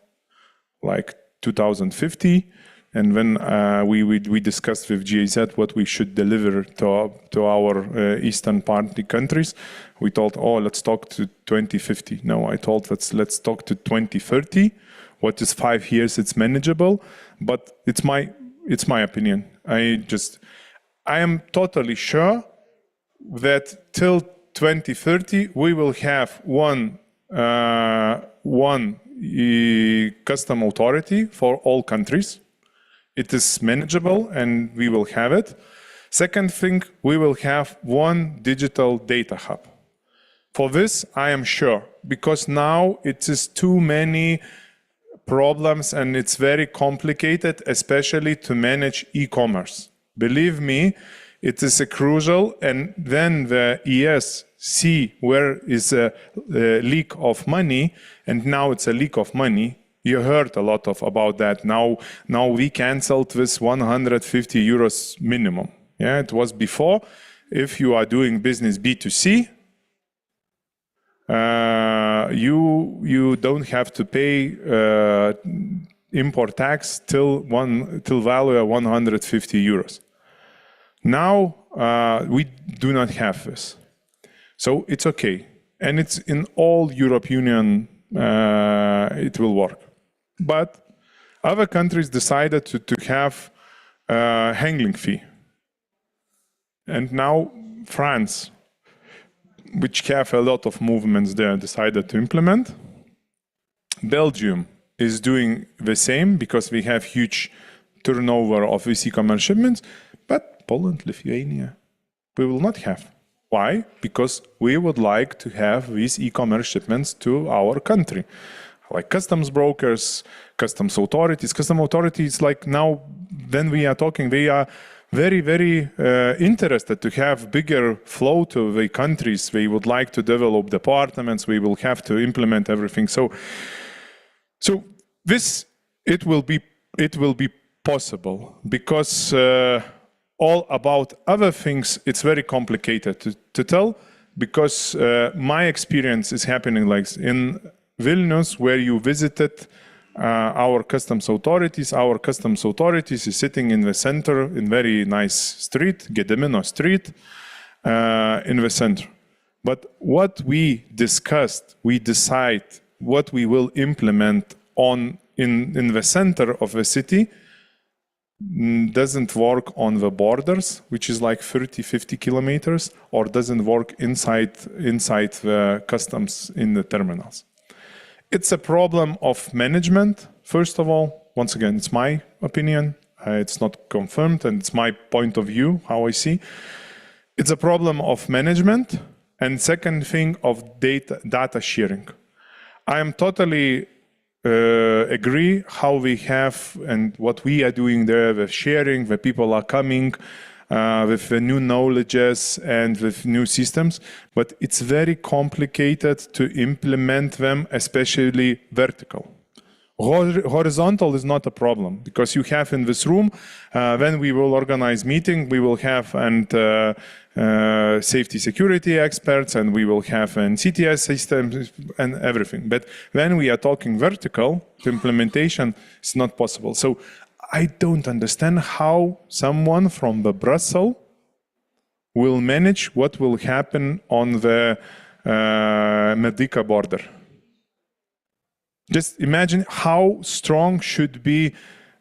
like 2050, and when we discussed with GIZ what we should deliver to our eastern partner countries, we told, oh, let's talk to 2050. No, I told let's talk to 2030. What is 5 years? It's manageable, but it's my opinion. I am totally sure that till 2030 we will have one custom authority for all countries. It is manageable and we will have it. Second thing, we will have one digital data hub. For this, I am sure, because now it is too many problems and it's very complicated, especially to manage e-commerce. Believe me, it is crucial, and then the ES see where is a leak of money, and now it's a leak of money. You heard a lot about that. Now we canceled this 150 euros minimum. Yeah, it was before. If you are doing business B2C, you don't have to pay import tax till value of 150 euros. Now we do not have this, so it's okay, and it's in all Europe Union. It will work. But other countries decided to have a handling fee. And now France, which have a lot of movements there, decided to implement. Belgium is doing the same because we have huge turnover of these e-commerce shipments. But Poland, Lithuania, we will not have. Why? Because we would like to have these e-commerce shipments to our country. Like customs brokers, customs authorities. Customs authorities, like now, then we are talking, they are very, very interested to have bigger flow to the countries. They would like to develop departments. We will have to implement everything. So this, it will be possible, because all about other things, it's very complicated to tell, because my experience is happening like in Vilnius, where you visited our customs authorities. Our customs authorities is sitting in the center, in very nice street, Gedimino Street, in the center. But what we discussed, we decide what we will implement in the center of the city, doesn't work on the borders, which is like 30-50 kilometers, or doesn't work inside the customs in the terminals. It's a problem of management, first of all. Once again, it's my opinion. It's not confirmed, and it's my point of view, how I see. It's a problem of management, and second thing, of data sharing. I am totally agree how we have and what we are doing there with sharing, the people are coming with the new knowledges and with new systems, but it's very complicated to implement them, especially vertical. Horizontal is not a problem, because you have in this room, when we will organize meeting, we will have safety security experts, and we will have an CTS system and everything. But when we are talking vertical, the implementation is not possible. So I don't understand how someone from the Brussels will manage what will happen on the Medica border. Just imagine how strong should be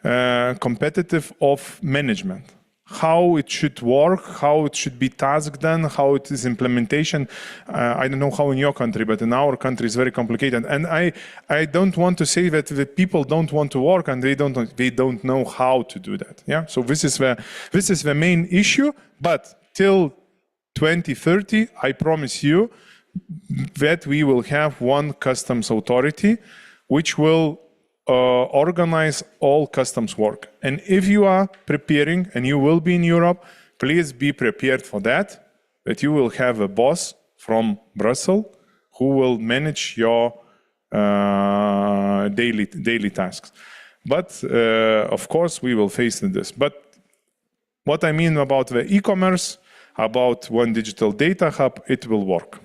competitive of management, how it should work, how it should be task done, how it is implementation. I don't know how in your country, but in our country it's very complicated. And I don't want to say that the people don't want to work and they don't know how to do that. Yeah. So this is the main issue. But till 2030, I promise you that we will have one customs authority, which will organize all customs work. And if you are preparing and you will be in Europe, please be prepared for that you will have a boss from Brussels who will manage your daily tasks. But of course, we will face this. But what I mean about the e-commerce, about one digital data hub, it will work.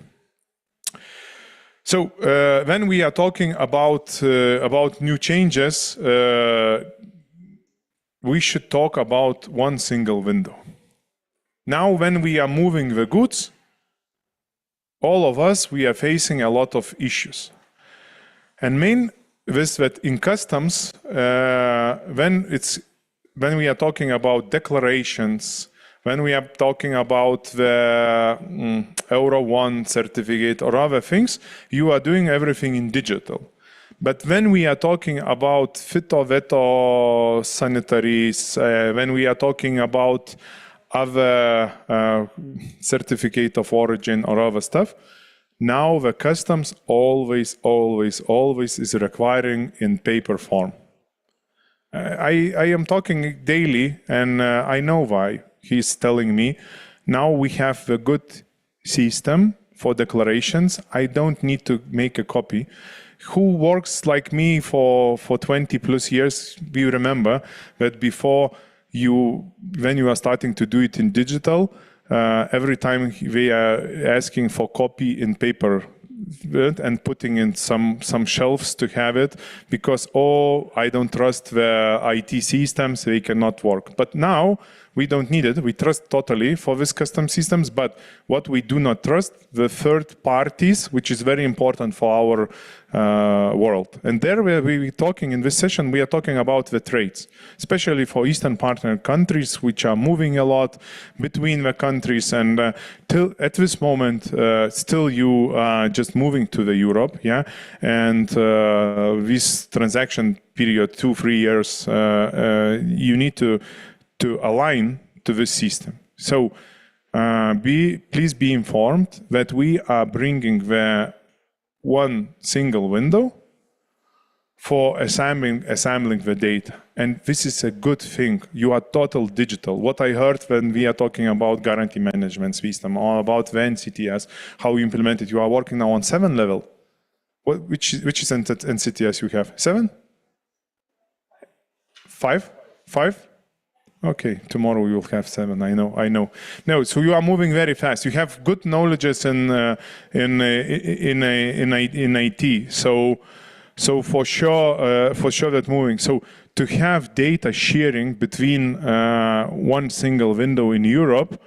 So when we are talking about new changes, we should talk about one single window. Now, when we are moving the goods, all of us, we are facing a lot of issues. And main is that in customs, when we are talking about declarations, when we are talking about the Euro 1 certificate or other things, you are doing everything in digital. But when we are talking about phytosanitaries, when we are talking about other certificate of origin or other stuff, now the customs always is requiring in paper form. I am talking daily, and I know why. He's telling me, now we have a good system for declarations. I don't need to make a copy. Who works like me for 20 plus years, we remember that before when you are starting to do it in digital, every time we are asking for copy in paper and putting in some shelves to have it because, I don't trust the IT systems, they cannot work. But now we don't need it. We trust totally for these custom systems, but what we do not trust, the third parties, which is very important for our world. And there we talking in this session, we are talking about the trades, especially for Eastern partner countries, which are moving a lot between the countries. And till at this moment, still you are just moving to the Europe, yeah. And this transaction period, 2-3 years, you need to align to the system. So please be informed that we are bringing the one single window for assembling the data. And this is a good thing. You are total digital. What I heard when we are talking about guarantee management system or about the NCTS, how you implement it, you are working now on 7 level. Which is NCTS you have? 7? 5? 5? Okay, tomorrow we will have 7. I know. No, so you are moving very fast. You have good knowledges in IT. So for sure that moving. So to have data sharing between one single window in Europe,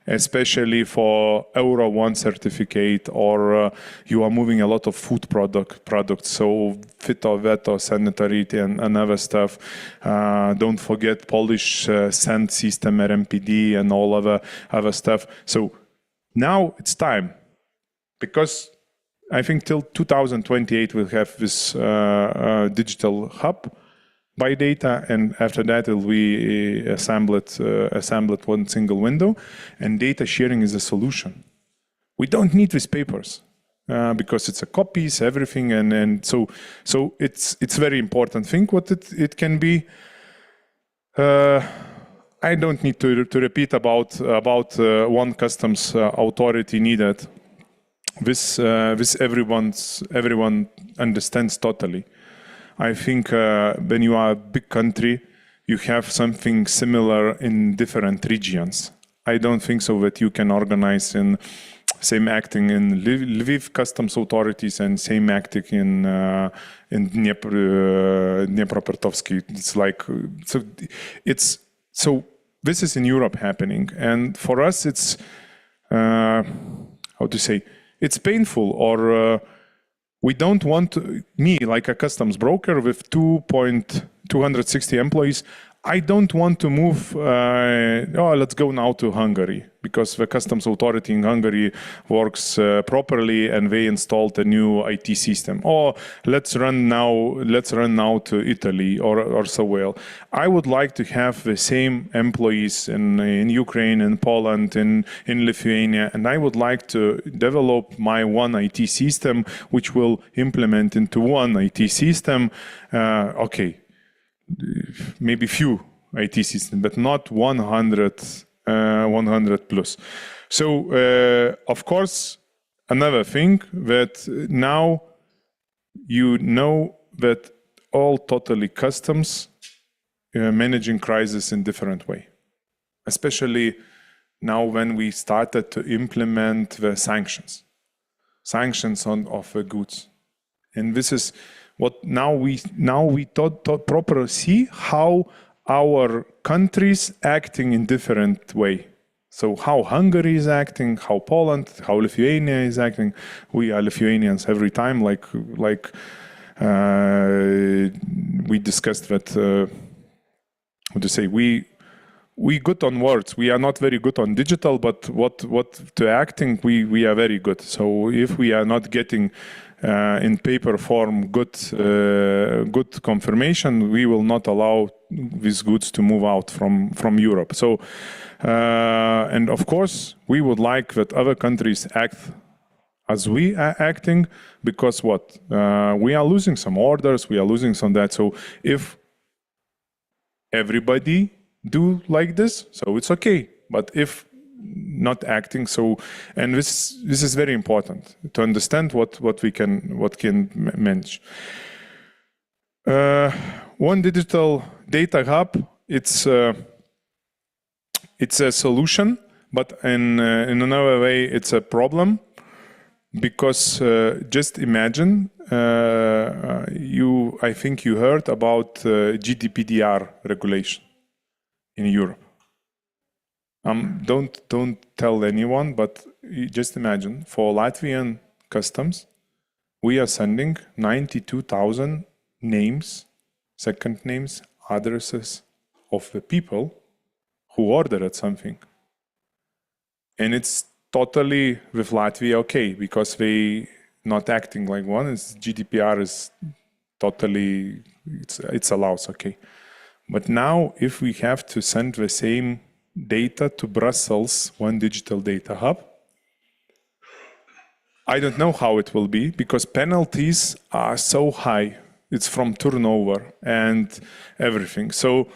especially for Euro 1 certificate, or you are moving a lot of food products, so veto, sanitary and other stuff. Don't forget Polish scent system, RMPD, and all other stuff. So now it's time, because I think till 2028 we'll have this digital hub by data, and after that it will be assembled one single window, and data sharing is a solution. We don't need these papers because it's a copies, everything, and so it's very important thing what it can be. I don't need to repeat about one customs authority needed. This everyone understands totally. I think when you are a big country, you have something similar in different regions. I don't think so that you can organize in same acting in Lviv customs authorities and same acting in Dnipropetrovsk. It's like so this is in Europe happening, and for us it's how to say, it's painful, or we don't want me, like a customs broker with 260 employees, I don't want to move, let's go now to Hungary, because the customs authority in Hungary works properly and they installed a new IT system. Or let's run now to Italy or somewhere. I would like to have the same employees in Ukraine, in Poland, in Lithuania, and I would like to develop my one IT system, which will implement into one IT system. Maybe few IT systems, but not 100 plus. So, of course, another thing that now you know that all totally customs managing crisis in different way, especially now when we started to implement the sanctions of the goods, and this is what now we properly see how our countries acting in different way. So how Hungary is acting, how Poland, how Lithuania is acting. We are Lithuanians every time, like we discussed that. What to say? We good on words. We are not very good on digital, but what to acting we are very good. So if we are not getting in paper form good confirmation, we will not allow these goods to move out from Europe. So and of course we would like that other countries act as we are acting, because we are losing some orders, we are losing some that. So if everybody do like this, so it's okay. But if not acting, so, and this is very important to understand what can manage. One digital data hub, it's a solution, but in another way it's a problem, because just imagine I think you heard about GDPR regulation in Europe. Don't tell anyone, but just imagine, for Latvian customs, we are sending 92,000 names, second names, addresses of the people who ordered something. And it's totally with Latvia okay, because they not acting like one. GDPR is totally, it's allows, okay. But now if we have to send the same data to Brussels, one digital data hub, I don't know how it will be, because penalties are so high. It's from turnover and everything. So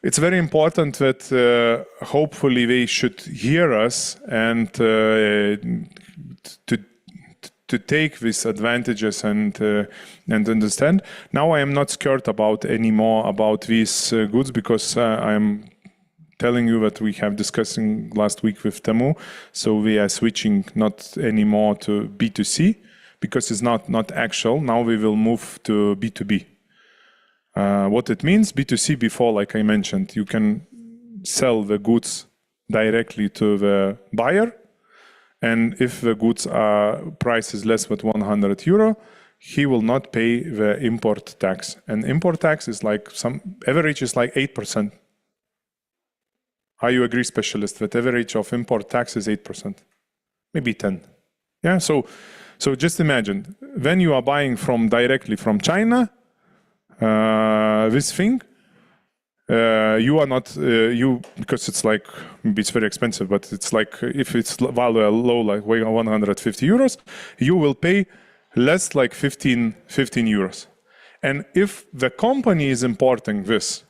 it's very important that hopefully they should hear us and to take these advantages and understand. Now I am not scared anymore about these goods, because I'm telling you that we have discussing last week with Temu, so we are switching not anymore to B2C, because it's not actual. Now we will move to B2B. What it means, B2C before, like I mentioned, you can sell the goods directly to the buyer, and if the goods price is less than 100 euro, he will not pay the import tax. And import tax is like average is like 8%. Are you agree, specialist, that average of import tax is 8%? Maybe 10. Yeah, so just imagine, when you are buying directly from China, this thing, you are not, because it's like, maybe it's very expensive, but it's like, if it's value low, like 150 euros, you will pay less, like 15 euros. And if the company is importing this,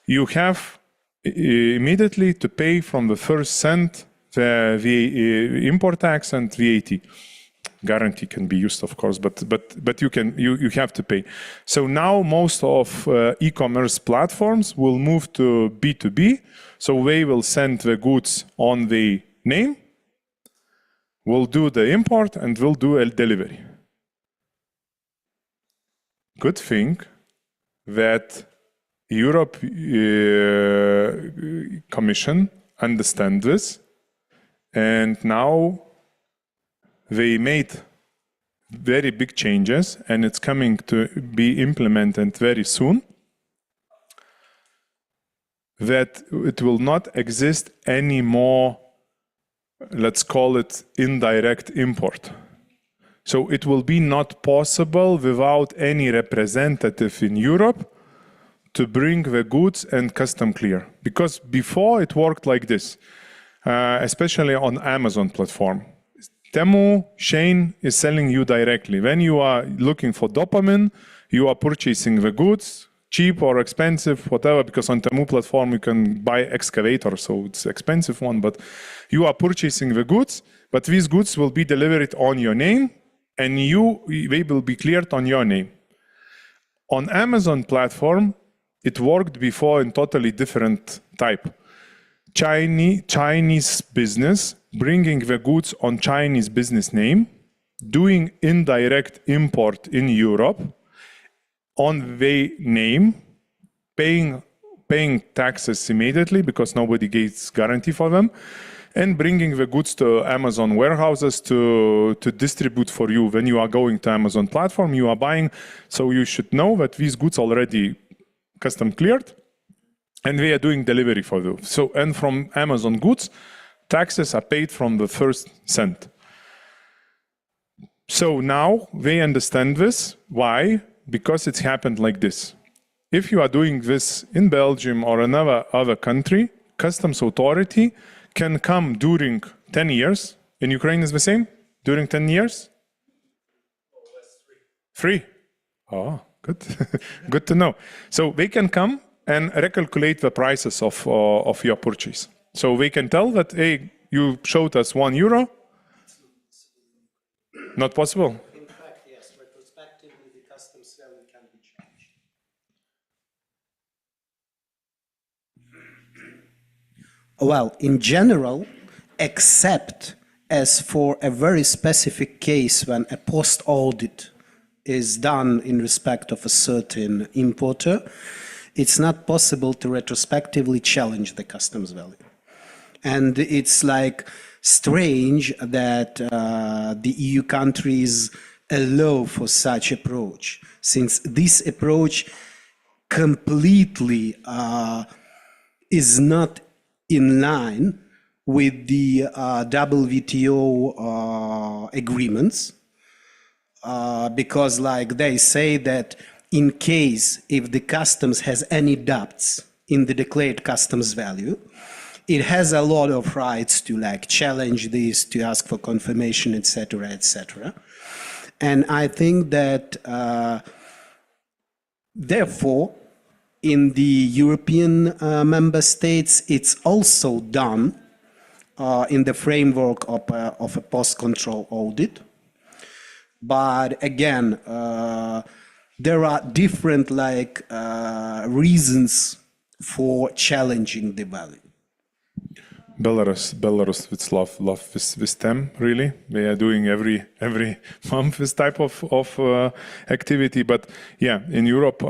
you have immediately to pay from the first cent the import tax and VAT. Guarantee can be used, of course, but you have to pay. So now most of e-commerce platforms will move to B2B. So they will send the goods on the name, will do the import, and will do a delivery. Good thing that Europe Commission understand this, and now they made very big changes, and it's coming to be implemented very soon. that it will not exist any more, let's call it indirect import. So it will be not possible without any representative in Europe to bring the goods and custom clear. Because before it worked like this, especially on Amazon platform. Temu, Shein is selling you directly. When you are looking for dopamine, you are purchasing the goods, cheap or expensive, whatever, because on Temu platform you can buy excavator, so it's expensive one, but you are purchasing the goods, but these goods will be delivered on your name, and they will be cleared on your name. On Amazon platform, it worked before in totally different type. Chinese business bringing the goods on Chinese business name, doing indirect import in Europe on their name, paying taxes immediately because nobody gets guarantee for them, and bringing the goods to Amazon warehouses to distribute for you. When you are going to Amazon platform, you are buying, so you should know that these goods already custom cleared, and they are doing delivery for you. So, and from Amazon goods, taxes are paid from the first cent. So now they understand this. Why? Because it's happened like this. If you are doing this in Belgium or another other country, customs authority can come during 10 years. In Ukraine is the same? During 10 years? Free. Oh, good. Good to know. So they can come and recalculate the prices of your purchase. So they can tell that, hey, you showed us €1. Not possible? In fact, yes, retrospectively, the customs value can be changed. Well, in general, except as for a very specific case when a post-audit is done in respect of a certain importer, it's not possible to retrospectively challenge the customs value. And it's like strange that the EU countries allow for such approach, since this approach completely is not in line with the WTO agreements, because like they say that in case if the customs has any doubts in the declared customs value, it has a lot of rights to like challenge this, to ask for confirmation, etc., etc. And I think that therefore, in the European member states, it's also done in the framework of a post-control audit. But again, there are different reasons for challenging the value. Belarus, it's love with them, really. They are doing every month this type of activity. But yeah, in Europe,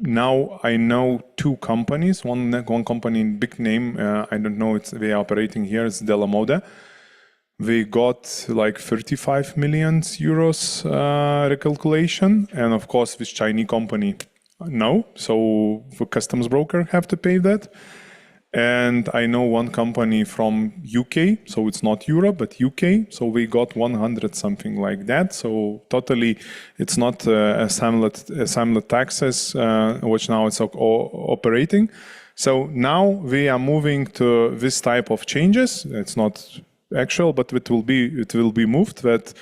now I know two companies, one company, big name, I don't know, they are operating here, it's Della Moda. They got like 35 million euros recalculation. And of course, this Chinese company, no. So the customs broker have to pay that. And I know one company from UK, so it's not Europe, but UK. So we got 100 something like that. So totally, it's not assembled taxes, which now it's operating. So now we are moving to this type of changes. It's not actual, but it will be moved. That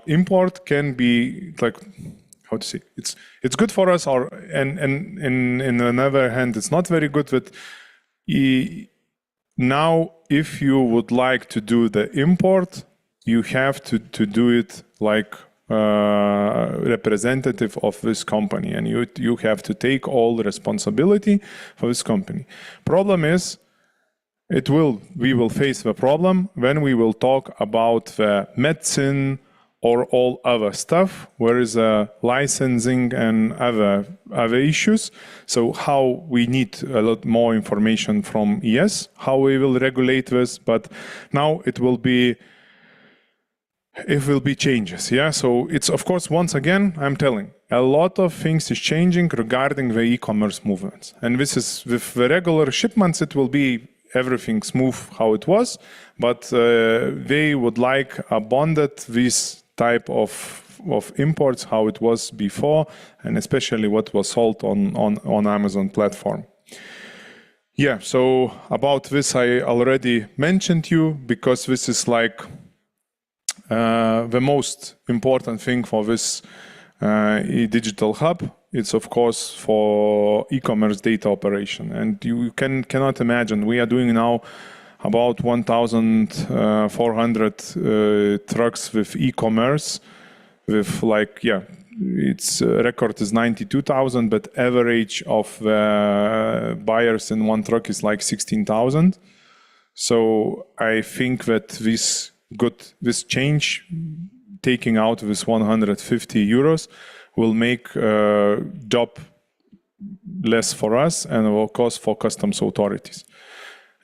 import can be like, how to say? It's good for us, and in another hand, it's not very good. That now, if you would like to do the import, you have to do it like representative of this company, and you have to take all the responsibility for this company. Problem is, we will face the problem when we will talk about the medicine or all other stuff, where is licensing and other issues. So how we need a lot more information from ES, how we will regulate this, but now it will be if will be changes. Yeah, so it's of course, once again, I'm telling, a lot of things is changing regarding the e-commerce movements. And this is with the regular shipments, it will be everything smooth how it was, but they would like abandon this type of imports how it was before, and especially what was sold on Amazon platform. Yeah, so about this I already mentioned you, because this is like the most important thing for this digital hub. It's of course for e-commerce data operation, and you cannot imagine, we are doing now about 1,400 trucks with e-commerce, with like, yeah, its record is 92,000, but average of buyers in one truck is like 16,000. So I think that this change, taking out this 150 euros, will make job less for us and will cost for customs authorities.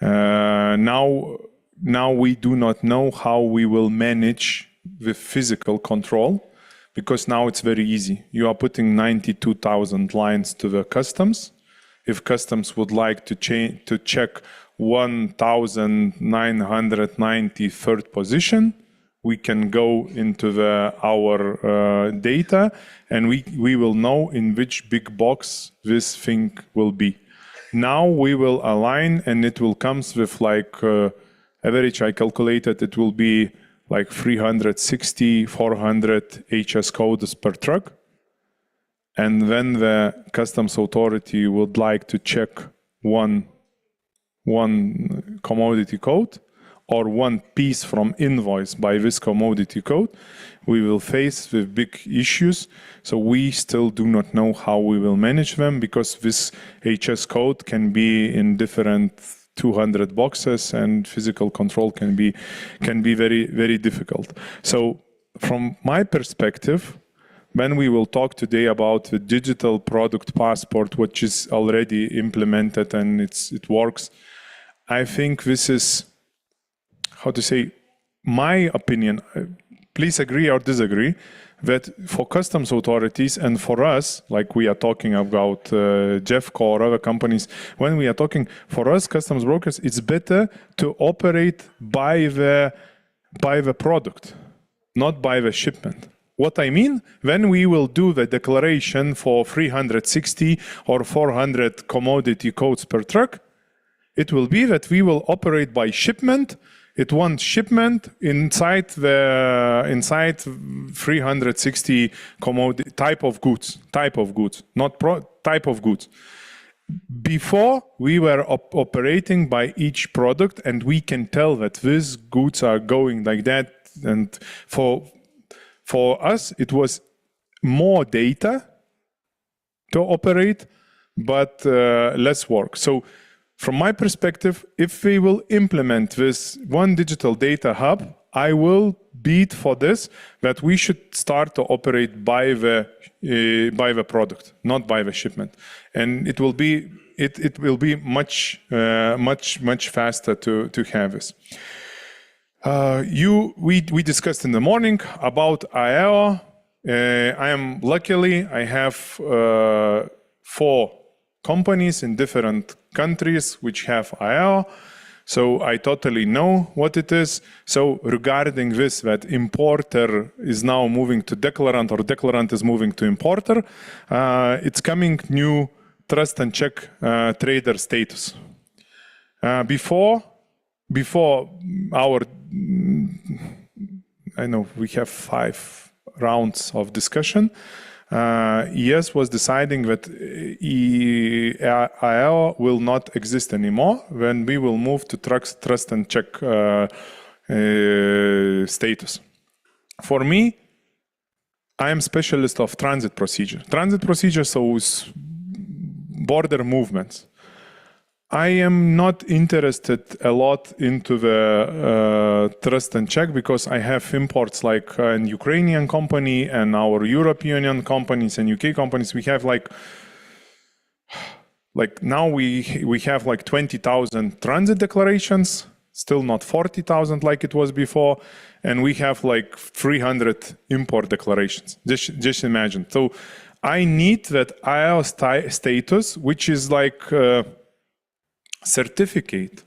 Now we do not know how we will manage the physical control, because now it's very easy. You are putting 92,000 lines to the customs. If customs would like to check 1,993rd position, we can go into our data, and we will know in which big box this thing will be. Now we will align, and it will come with like average, I calculated it will be like 360, 400 HS codes per truck. And when the customs authority would like to check one commodity code or one piece from invoice by this commodity code, we will face with big issues. So we still do not know how we will manage them, because this HS code can be in different 200 boxes, and physical control can be very, very difficult. So from my perspective, when we will talk today about the digital product passport, which is already implemented and it works, I think this is, how to say, my opinion, please agree or disagree, that for customs authorities and for us, like we are talking about Jeffco or other companies, when we are talking, for us customs brokers, it's better to operate by the product, not by the shipment. What I mean, when we will do the declaration for 360 or 400 commodity codes per truck, it will be that we will operate by shipment. It wants shipment inside 360 commodity type of goods, not type of goods. Before we were operating by each product, and we can tell that these goods are going like that. And for us, it was more data to operate, but less work. So from my perspective, if we will implement this one digital data hub, I will beat for this, that we should start to operate by the product, not by the shipment. And it will be much faster to have this. We discussed in the morning about IAO. I have 4 companies in different countries which have IAO. So I totally know what it is. So regarding this, that importer is now moving to declarant, or declarant is moving to importer, it's coming new trust and check trader status. Before our, I know we have 5 rounds of discussion. ES was deciding that IAO will not exist anymore when we will move to trust and check status. For me, I am specialist of transit procedure. Transit procedure, so is border movements. I am not interested a lot into the trust and check, because I have imports like an Ukrainian company and our European Union companies and UK companies. We have like now we have like 20,000 transit declarations, still not 40,000 like it was before. and we have like 300 import declarations. Just imagine. So I need that IAO status, which is like a certificate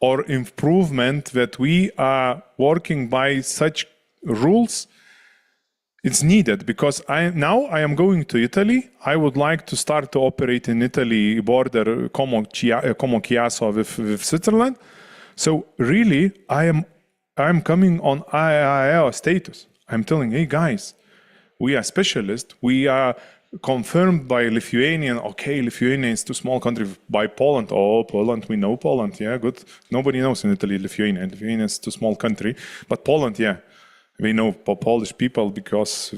or improvement that we are working by such rules. It's needed because now I am going to Italy. I would like to start to operate in Italy border Como Chiasso with Switzerland. So really, I am coming on IAO status. I'm telling, hey guys, we are specialists. We are confirmed by Lithuanian. Okay, Lithuania is too small country. By Poland. Oh, Poland, we know Poland. Yeah, good. Nobody knows in Italy Lithuania. Lithuania is too small country. But Poland, yeah. We know Polish people because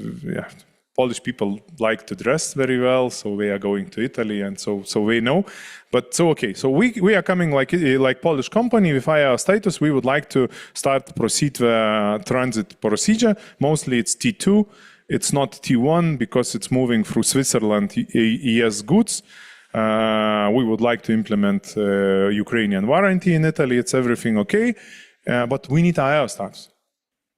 Polish people like to dress very well, so we are going to Italy, and so we know. But so we are coming like Polish company with IAO status. We would like to proceed the transit procedure. Mostly it's T2. It's not T1 because it's moving through Switzerland ES goods. We would like to implement Ukrainian warranty in Italy. It's everything okay, but we need IAO status.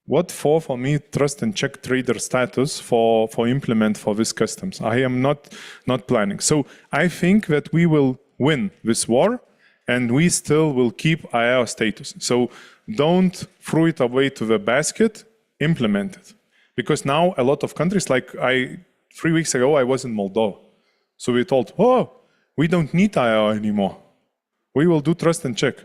What for me, trust and check trader status for implement for this customs? I am not planning. So I think that we will win this war and we still will keep IAO status. So don't throw it away to the basket, implement it. Because now a lot of countries, like 3 weeks ago, I was in Moldova. So we told, oh, we don't need IAO anymore. We will do trust and check.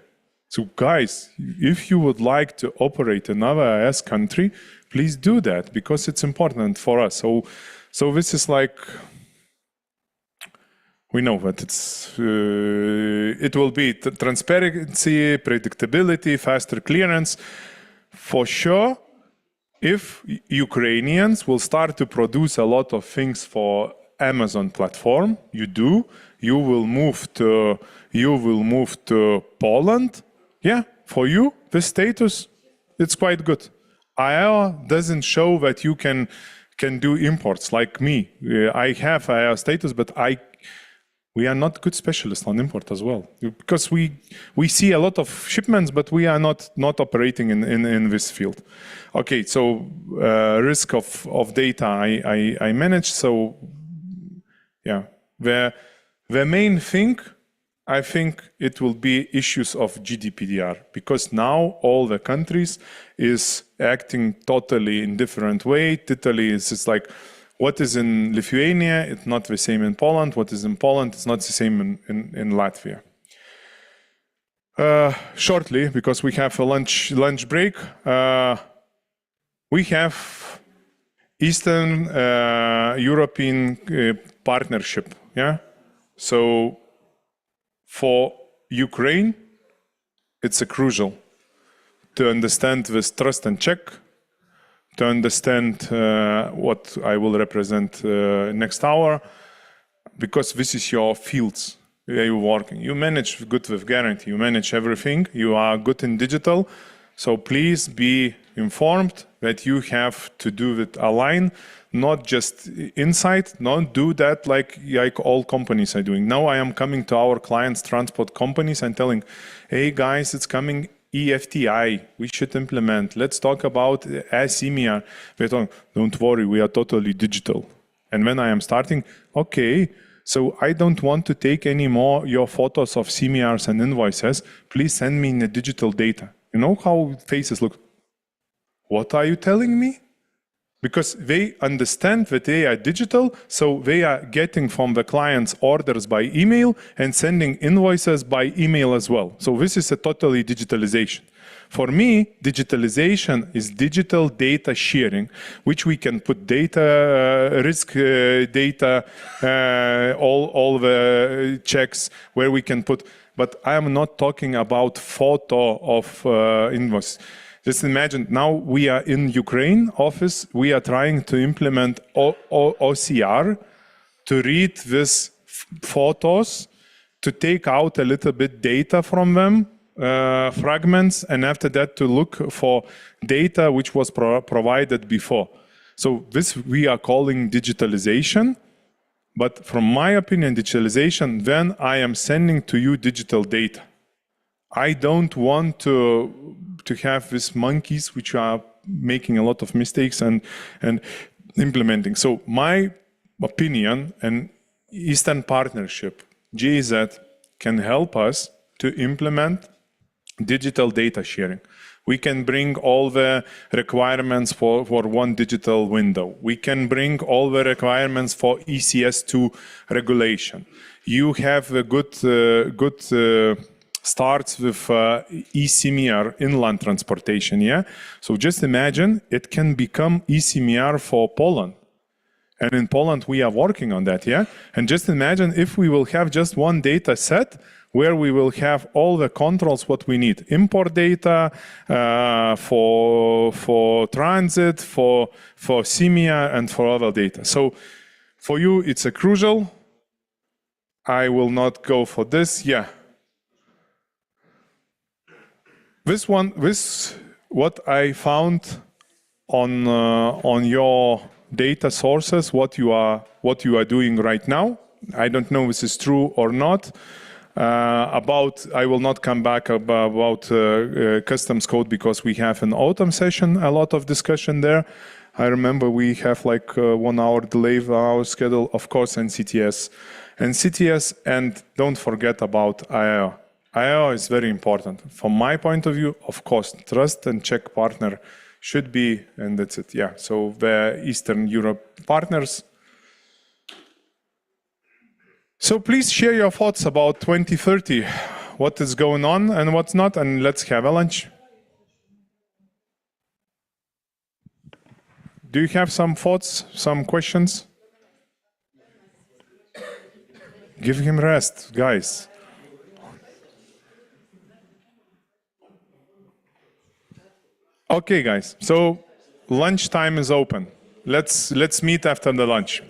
So guys, if you would like to operate another IS country, please do that because it's important for us. So this is like, we know that it will be transparency, predictability, faster clearance. For sure, if Ukrainians will start to produce a lot of things for Amazon platform, you will move to Poland. Yeah, for you, this status, it's quite good. IAO doesn't show that you can do imports like me. I have IAO status, but we are not good specialists on import as well. Because we see a lot of shipments, but we are not operating in this field. Okay, so risk of data I manage. So yeah, the main thing, I think it will be issues of GDPR because now all the countries is acting totally in different way. Italy is just like what is in Lithuania, it's not the same in Poland. What is in Poland, it's not the same in Latvia. Shortly, because we have a lunch break, we have Eastern European partnership. Yeah, so. For Ukraine, it's crucial to understand this trust and check, to understand what I will represent next hour, because this is your fields where you're working. You manage good with guarantee, you manage everything, you are good in digital, so please be informed that you have to do it align, not just inside, not do that like all companies are doing. Now I am coming to our clients, transport companies, and telling, hey guys, it's coming EFTI, we should implement. Let's talk about ASIMIA. They're talking, don't worry, we are totally digital. And when I am starting, okay, so I don't want to take any more your photos of CMRs and invoices. Please send me the digital data. You know how faces look? What are you telling me? Because they understand that they are digital, so they are getting from the clients orders by email and sending invoices by email as well. So this is a totally digitalization. For me, digitalization is digital data sharing, which we can put data, risk data, all the checks where we can put, but I am not talking about photo of invoice. Just imagine, now we are in Ukraine office, we are trying to implement OCR to read these photos, to take out a little bit data from them, fragments, and after that to look for data which was provided before. So this we are calling digitalization, but from my opinion, digitalization, then I am sending to you digital data. I don't want to have these monkeys which are making a lot of mistakes and implementing. So my opinion, and Eastern Partnership, GZ, can help us to implement digital data sharing. We can bring all the requirements for one digital window. We can bring all the requirements for ECS2 regulation. You have a good starts with eCMR, inland transportation, yeah? So just imagine it can become eCMR for Poland. And in Poland, we are working on that, yeah? And just imagine if we will have just one data set where we will have all the controls what we need. Import data, for transit, for CMIA, and for other data. So for you, it's a crucial. I will not go for this, yeah. This what I found on your data sources, what you are doing right now. I don't know if this is true or not. I will not come back about customs code because we have an autumn session, a lot of discussion there. I remember we have like 1 hour delay of our schedule, of course, and CTS. And don't forget about IAO. IAO is very important. From my point of view, of course, trust and check partner should be, and that's it, yeah. So the Eastern Europe partners. So please share your thoughts about 2030, what is going on and what's not, and let's have a lunch. Do you have some thoughts, some questions? Give him rest, guys. Okay, guys, so lunchtime is open. Let's meet after the lunch.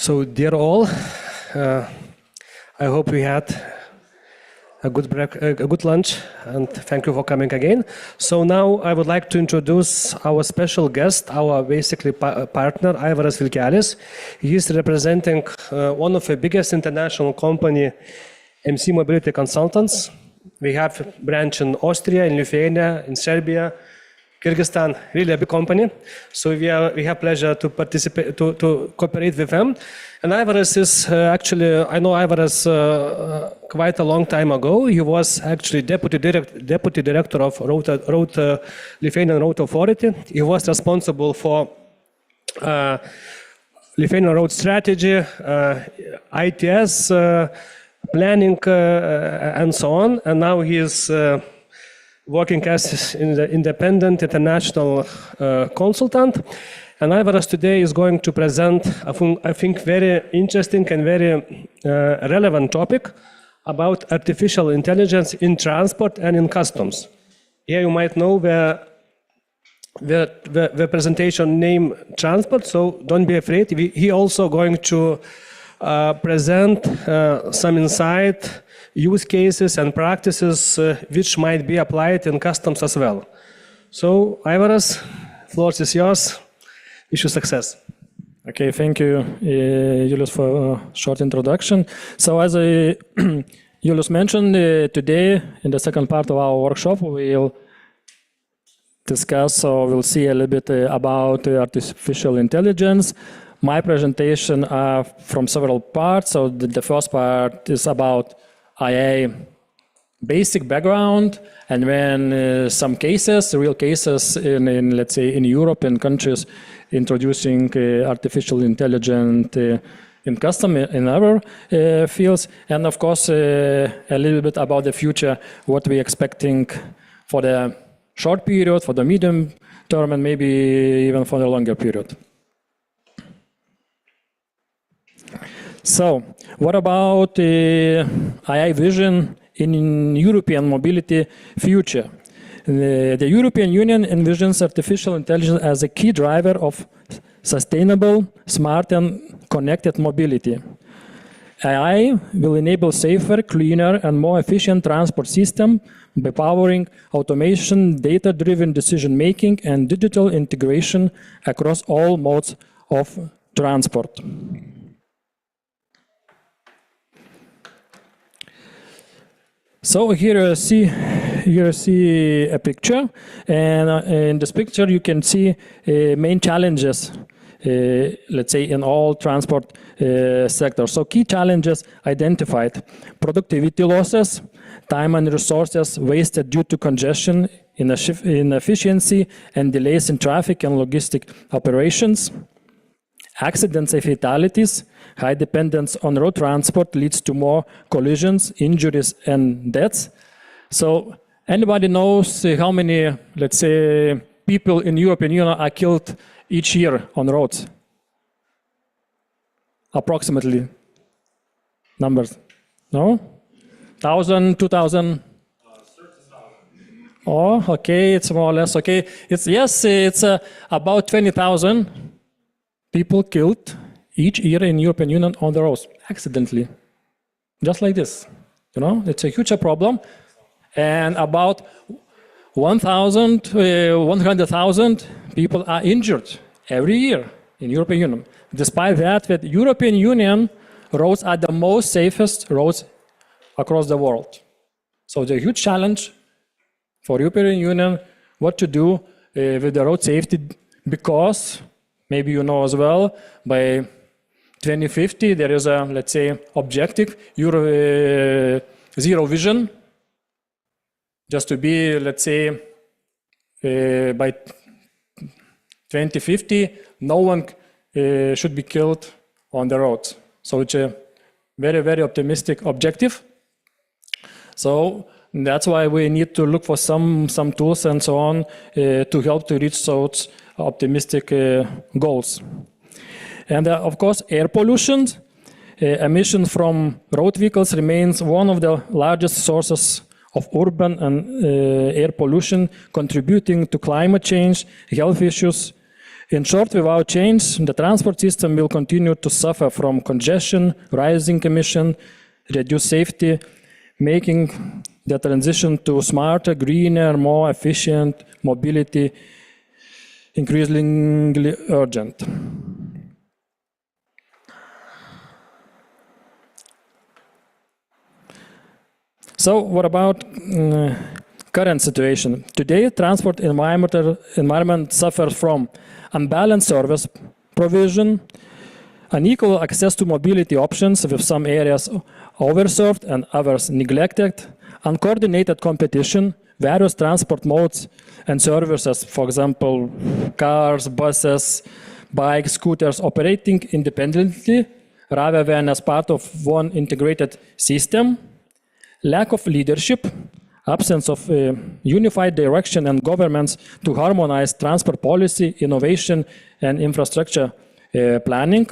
So, dear all, I hope we had a good lunch, and thank you for coming again. So now I would like to introduce our special guest, our basically partner, Aivaras Vilkelis. He is representing one of the biggest international company, MC Mobility Consultants. We have a branch in Austria, in Lithuania, in Serbia, Kyrgyzstan, really a big company. So we have pleasure to participate, to cooperate with them. And Aivaras is actually, I know Aivaras quite a long time ago. He was actually deputy director of Lithuanian Road Authority. He was responsible for Lithuanian road strategy, ITS, planning, and so on. And now he is working as an independent international consultant. And Aivaras today is going to present, I think, very interesting and very relevant topic about artificial intelligence in transport and in customs. Here you might know the presentation name transport, so don't be afraid. He also going to present some insight, use cases and practices which might be applied in customs as well. So, Aivaras, floor is yours. Wish you success. Okay, thank you, Julius, for a short introduction. So, as Julius mentioned, today, in the second part of our workshop, we'll discuss or we'll see a little bit about artificial intelligence. My presentation are from several parts. So, the first part is about IA basic background, and then some cases, real cases in let's say in Europe and countries introducing artificial intelligence in custom in other fields, and of course a little bit about the future, what we're expecting for the short period, for the medium term, and maybe even for the longer period. So, what about AI vision in European mobility future? The European Union envisions artificial intelligence as a key driver of sustainable, smart and connected mobility. AI will enable safer, cleaner and more efficient transport system by powering automation, data-driven decision-making and digital integration across all modes of transport. So here you see a picture, and in this picture you can see main challenges, let's say in all transport sectors. So key challenges identified: productivity losses, time and resources wasted due to congestion, inefficiency and delays in traffic and logistic operations, accidents and fatalities. High dependence on road transport leads to more collisions, injuries, and deaths. So, anybody knows how many, let's say, people in European Union are killed each year on roads? Approximately. Numbers? No? 1,000, 2,000? Oh, okay, it's more or less okay. It's about 20,000 people killed each year in European Union on the roads, accidentally. Just like this, it's a huge problem. And about 100,000 people are injured every year in European Union. Despite that, European Union roads are the most safest roads across the world. So it's a huge challenge for European Union what to do with the road safety, because maybe you know as well, by 2050, there is a, let's say, objective, zero vision, just to be, let's say, by 2050, no one should be killed on the roads. So it's a very, very optimistic objective. So that's why we need to look for some tools and so on to help to reach those optimistic goals. And of course, air pollution, emission from road vehicles remains one of the largest sources of urban and air pollution, contributing to climate change, health issues, In short, without change, the transport system will continue to suffer from congestion, rising emission, reduced safety, making the transition to smarter, greener, more efficient mobility increasingly urgent. So what about current situation? Today, transport environment suffers from unbalanced service provision, unequal access to mobility options with some areas overserved and others neglected, uncoordinated competition, various transport modes and services, for example, cars, buses, bikes, scooters operating independently rather than as part of one integrated system, lack of leadership, absence of unified direction and governments to harmonize transport policy, innovation, and infrastructure planning.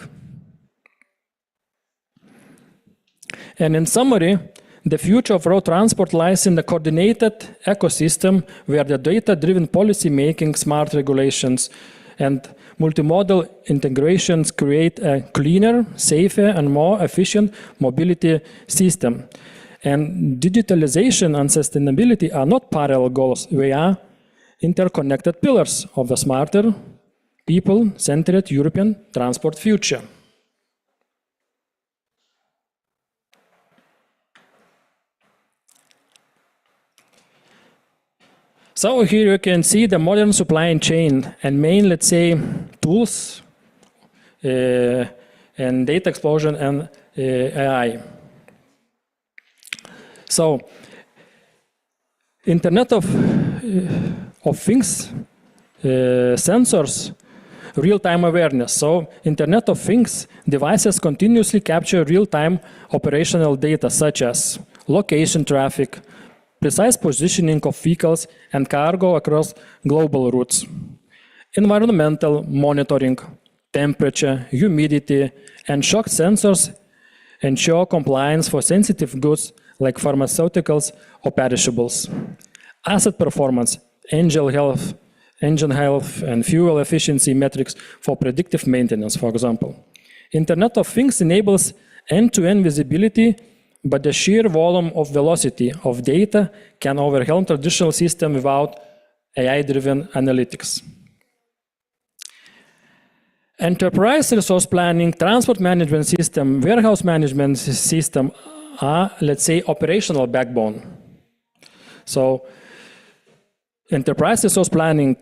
And in summary, the future of road transport lies in the coordinated ecosystem where the data-driven policy making, smart regulations, and multimodal integrations create a cleaner, safer, and more efficient mobility system. And digitalization and sustainability are not parallel goals. They are interconnected pillars of the smarter, people-centered European transport future. So here you can see the modern supply chain and main, let's say, tools and data explosion and AI. So, Internet of Things, sensors, real-time awareness. So, Internet of Things devices continuously capture real-time operational data such as location traffic, precise positioning of vehicles and cargo across global routes, environmental monitoring, temperature, humidity, and shock sensors ensure compliance for sensitive goods like pharmaceuticals or perishables. Asset performance, engine health, and fuel efficiency metrics for predictive maintenance, for example. Internet of Things enables end-to-end visibility, but the sheer volume of velocity of data can overwhelm traditional systems without AI-driven analytics. Enterprise resource planning, transport management system, warehouse management system are, let's say, operational backbone. So, enterprise resource planning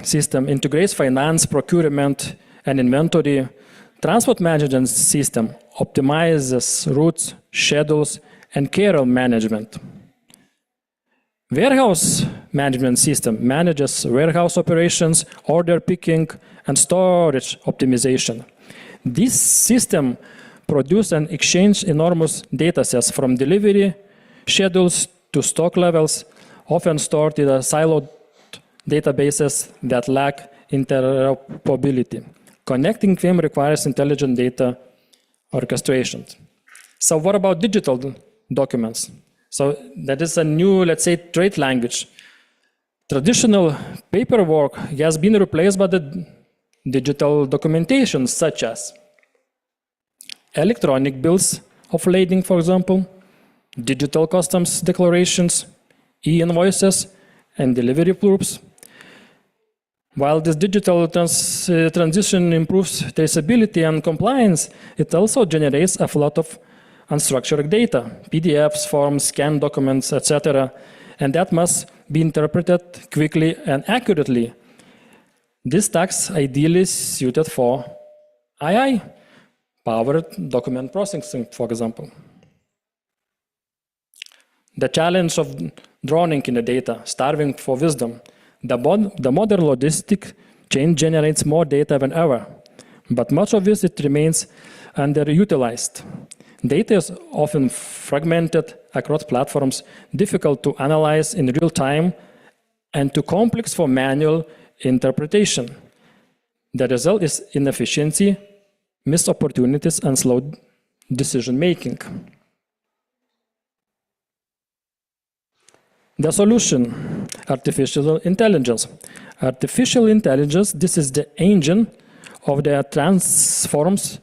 system integrates finance, procurement, and inventory. Transport management system optimizes routes, schedules, and carrier management. Warehouse management system manages warehouse operations, order picking, and storage optimization. This system produce and exchange enormous data sets from delivery schedules to stock levels, often stored in siloed databases that lack interoperability. Connecting them requires intelligent data orchestration. So what about digital documents? So that is a new, let's say, trade language. Traditional paperwork has been replaced by the digital documentation, such as electronic bills of lading, for example, digital customs declarations, e-invoices, and delivery proofs. While this digital transition improves traceability and compliance, it also generates a flood of unstructured data, PDFs, forms, scanned documents, etc., and that must be interpreted quickly and accurately. This task ideally suited for AI-powered document processing, for example. The challenge of drowning in the data, starving for wisdom. The modern logistic chain generates more data than ever, but much of it remains underutilized. Data is often fragmented across platforms, difficult to analyze in real time, and too complex for manual interpretation. The result is inefficiency, missed opportunities, and slow decision making. The solution, artificial intelligence. Artificial intelligence, this is the engine of that transforms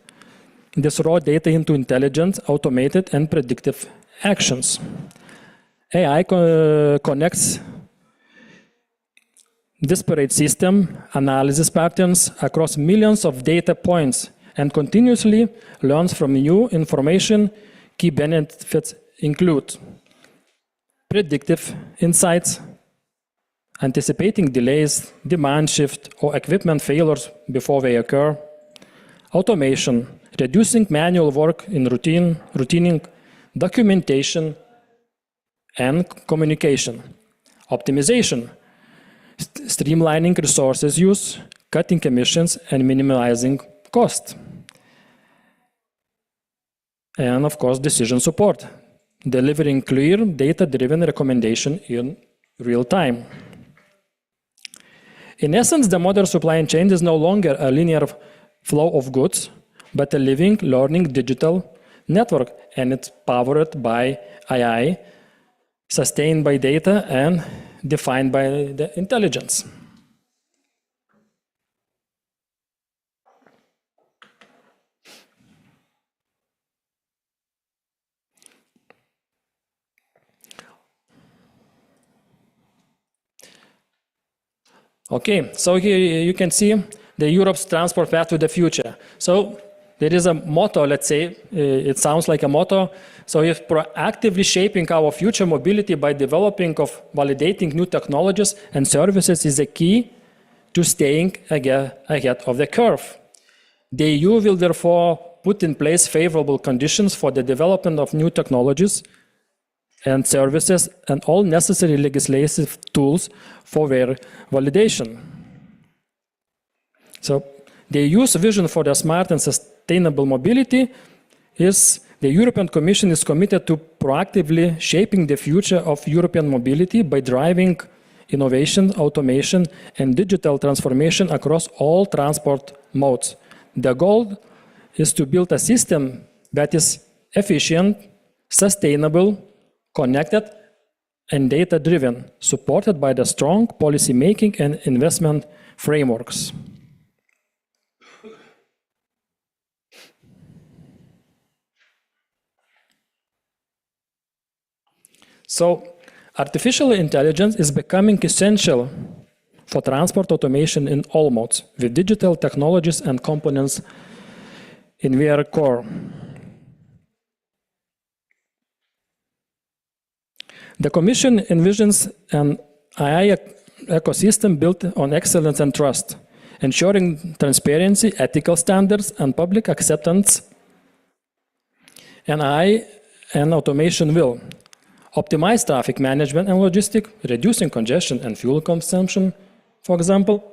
this raw data into intelligent, automated, and predictive actions. AI connects disparate system analysis patterns across millions of data points and continuously learns from new information. Key benefits include predictive insights, anticipating delays, demand shift, or equipment failures before they occur, automation, reducing manual work in routining, documentation, and communication, optimization, streamlining resources use, cutting emissions, and minimizing cost. And of course, decision support, delivering clear data-driven recommendation in real time. In essence, the modern supply chain is no longer a linear flow of goods, but a living, learning digital network, and it's powered by AI, sustained by data, and defined by the intelligence. Okay, so here you can see the Europe's transport path to the future. So there is a motto, let's say, it sounds like a motto. So if proactively shaping our future mobility by developing of validating new technologies and services is a key to staying ahead of the curve. The EU will therefore put in place favorable conditions for the development of new technologies and services and all necessary legislative tools for their validation. So the EU's vision for the smart and sustainable mobility is the European Commission is committed to proactively shaping the future of European mobility by driving innovation, automation, and digital transformation across all transport modes. The goal is to build a system that is efficient, sustainable, connected, and data-driven, supported by the strong policy-making and investment frameworks. So, artificial intelligence is becoming essential for transport automation in all modes, with digital technologies and components in their core. The Commission envisions an AI ecosystem built on excellence and trust, ensuring transparency, ethical standards, and public acceptance. And AI and automation will optimize traffic management and logistics, reducing congestion and fuel consumption, for example,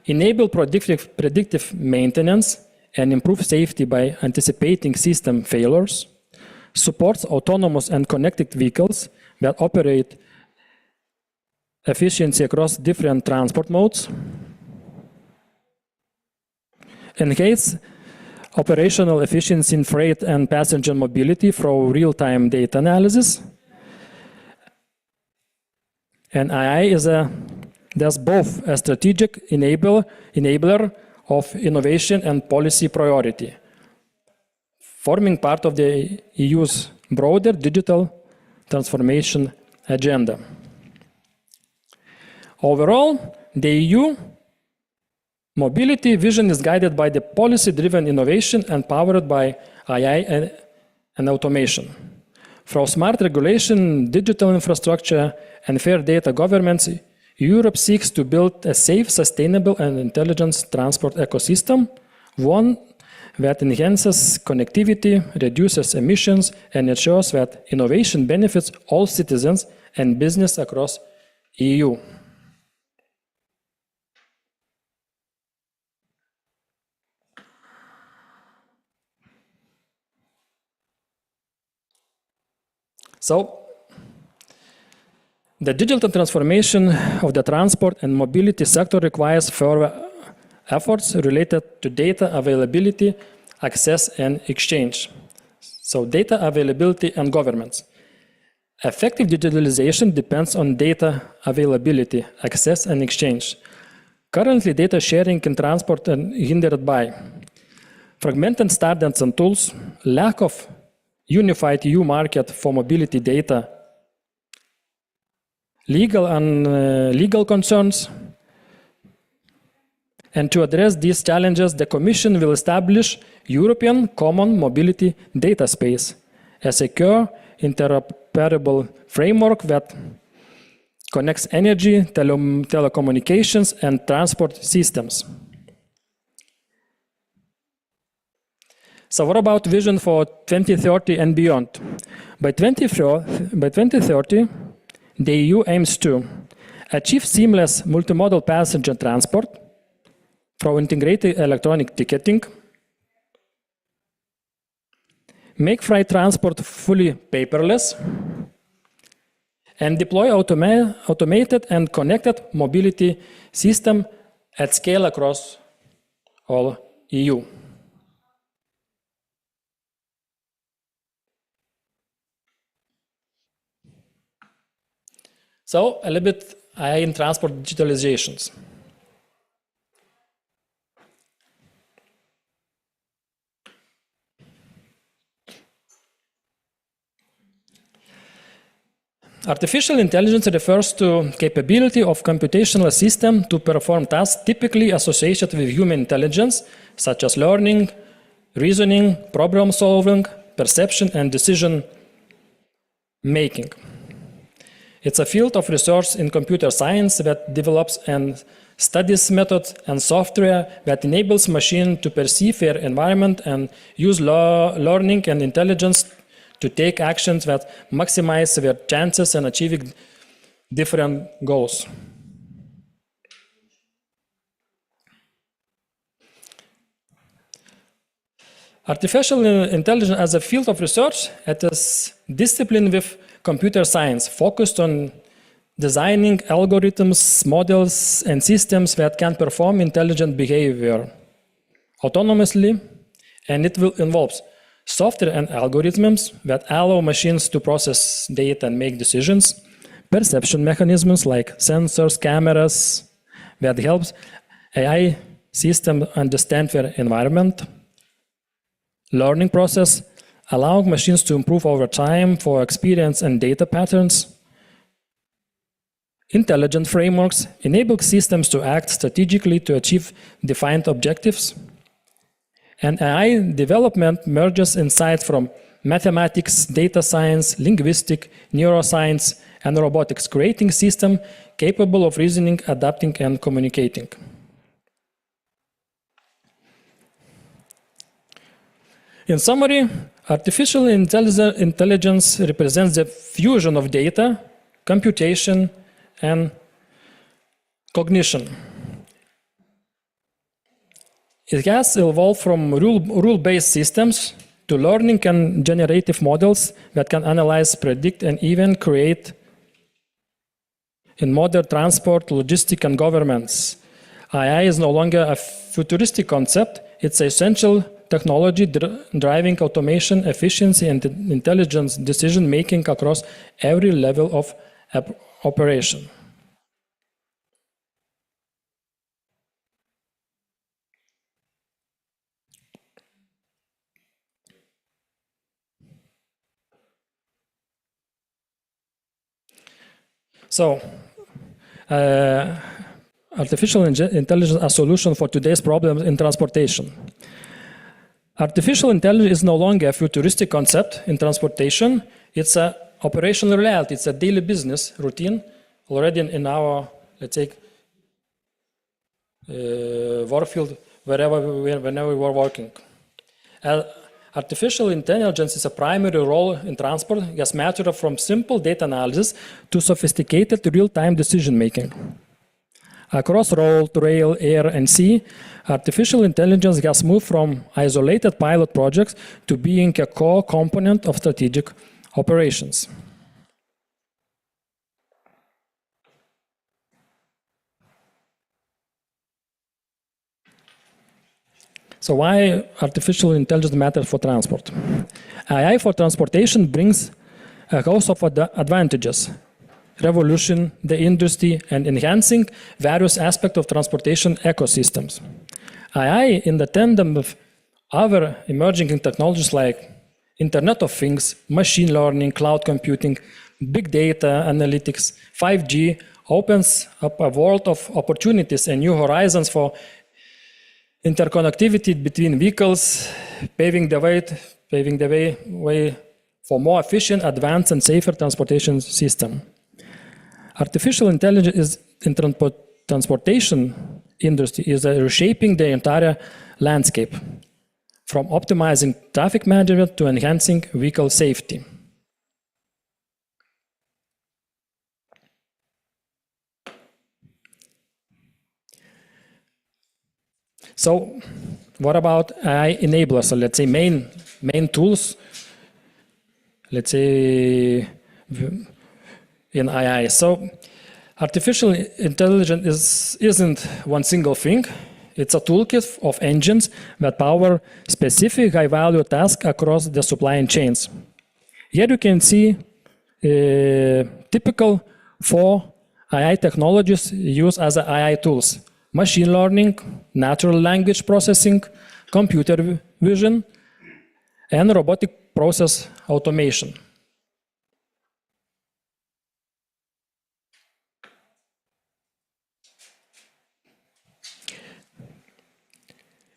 enable predictive maintenance and improve safety by anticipating system failures, supports autonomous and connected vehicles that operate efficiency across different transport modes, enhance operational efficiency in freight and passenger mobility through real-time data analysis. And AI is there's both a strategic enabler of innovation and policy priority, forming part of the EU's broader digital transformation agenda. Overall, the EU mobility vision is guided by the policy-driven innovation and powered by AI and automation. Through smart regulation, digital infrastructure, and fair data governance, Europe seeks to build a safe, sustainable, and intelligent transport ecosystem, one that enhances connectivity, reduces emissions, and ensures that innovation benefits all citizens and business across EU. So, the digital transformation of the transport and mobility sector requires further efforts related to data availability, access, and exchange. So, data availability and governance. Effective digitalization depends on data availability, access, and exchange. Currently, data sharing in transport is hindered by fragmented standards and tools, lack of unified EU market for mobility data, legal concerns. And to address these challenges, the Commission will establish European Common Mobility Data Space, a secure, interoperable framework that connects energy, telecommunications, and transport systems. So what about vision for 2030 and beyond? By 2030, the EU aims to achieve seamless multimodal passenger transport through integrated electronic ticketing, make freight transport fully paperless, and deploy automated and connected mobility system at scale across all EU. So a little bit AI in transport digitalizations. Artificial intelligence refers to capability of computational system to perform tasks typically associated with human intelligence, such as learning, reasoning, problem solving, perception, and decision making. It's a field of research in computer science that develops and studies methods and software that enables machines to perceive their environment and use learning and intelligence to take actions that maximize their chances in achieving different goals. Artificial intelligence as a field of research, it is discipline with computer science focused on designing algorithms, models, and systems that can perform intelligent behavior autonomously, and it will involve software and algorithms that allow machines to process data and make decisions, perception mechanisms like sensors, cameras, that helps AI system understand their environment, learning process, allowing machines to improve over time for experience and data patterns. Intelligent frameworks enable systems to act strategically to achieve defined objectives. And AI development merges insights from mathematics, data science, linguistics, neuroscience, and robotics, creating systems capable of reasoning, adapting, and communicating. In summary, artificial intelligence represents the fusion of data, computation, and cognition. It has evolved from rule-based systems to learning and generative models that can analyze, predict, and even create in modern transport, logistics, and governments. AI is no longer a futuristic concept. It's essential technology driving automation, efficiency, and intelligence decision-making across every level of operation. So, artificial intelligence a solution for today's problems in transportation. Artificial intelligence is no longer a futuristic concept in transportation. It's an operational reality. It's a daily business routine already in our, let's say, work field, whenever we were working. Artificial intelligence is a primary role in transport as matter from simple data analysis to sophisticated real-time decision-making. Across road, rail, air, and sea, artificial intelligence has moved from isolated pilot projects to being a core component of strategic operations. So why artificial intelligence matters for transport? AI for transportation brings a host of advantages, revolution the industry and enhancing various aspects of transportation ecosystems. AI, in the tandem with other emerging technologies like Internet of Things, machine learning, cloud computing, big data analytics, 5G, opens up a world of opportunities and new horizons for interconnectivity between vehicles, paving the way for more efficient, advanced, and safer transportation system. Artificial intelligence in transportation industry is reshaping the entire landscape, from optimizing traffic management to enhancing vehicle safety. So, what about AI enablers? So let's say main tools, let's say in AI. So artificial intelligence isn't one single thing. It's a toolkit of engines that power specific high-value tasks across the supply chains. Here you can see typical 4 AI technologies used as AI tools: machine learning, natural language processing, computer vision, and robotic process automation.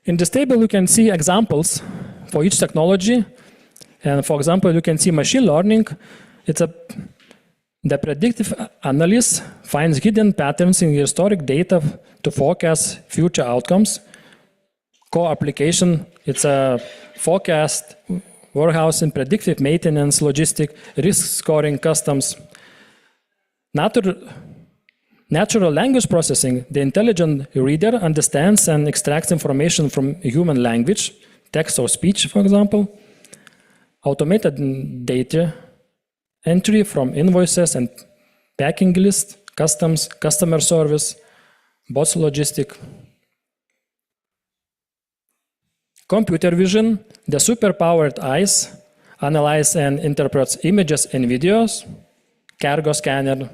In this table, you can see examples for each technology. And for example, you can see machine learning. The predictive analyst finds hidden patterns in historic data to forecast future outcomes. Core application, it's a forecast, warehouse and predictive maintenance, logistic, risk scoring, customs. Natural language processing, the intelligent reader understands and extracts information from human language, text or speech, for example. Automated data entry from invoices and packing list, customs, customer service, bots logistic. Computer vision, the superpowered eyes analyze and interprets images and videos, cargo scanner,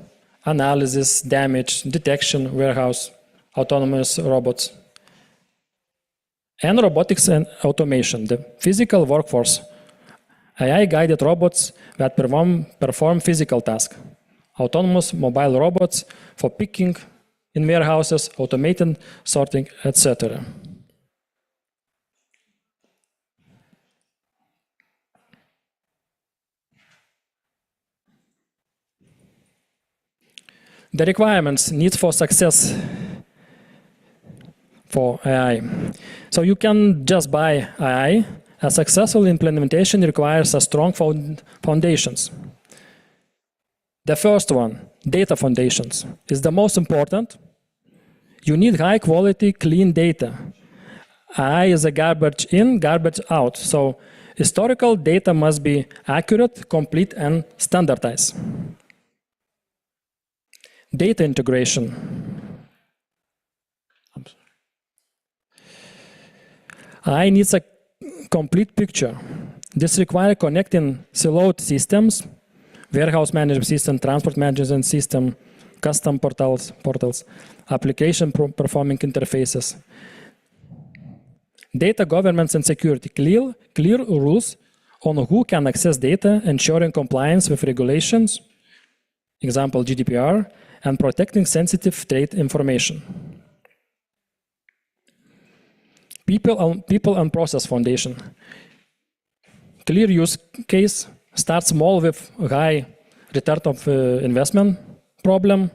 analysis, damage, detection, warehouse, autonomous robots. And robotics and automation, the physical workforce, AI-guided robots that perform physical tasks, autonomous mobile robots for picking in warehouses, automated sorting, etc. The requirements, needs for success for AI. So you can just buy AI. A successful implementation requires a strong foundations. The first one, data foundations, is the most important. You need high quality, clean data. AI is a garbage in, garbage out. So historical data must be accurate, complete, and standardized. Data integration. AI needs a complete picture. This requires connecting siloed systems, warehouse management system, transport management system, custom portals, application performing interfaces. Data governance and security, clear rules on who can access data, ensuring compliance with regulations, example GDPR, and protecting sensitive trade information. People and process foundation. Clear use case, start small with high return of investment problem,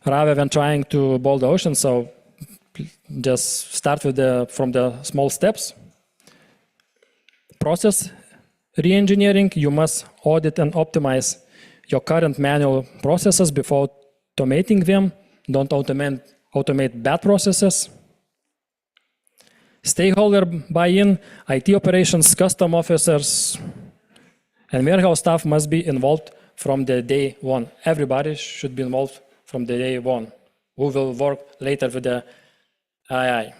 rather than trying to boil the ocean. So just start with from the small steps. Process re-engineering, you must audit and optimize your current manual processes before automating them. Don't automate bad processes. Stakeholder buy-in, IT operations, custom officers, and warehouse staff must be involved from the day one. Everybody should be involved from the day one, who will work later with the AI.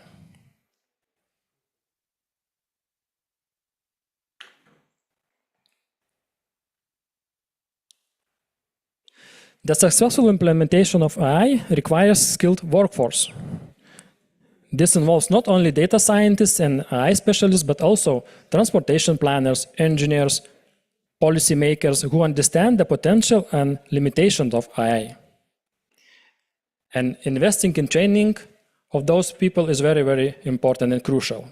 The successful implementation of AI requires skilled workforce. This involves not only data scientists and AI specialists, but also transportation planners, engineers, policymakers who understand the potential and limitations of AI. And investing in training of those people is very, very important and crucial.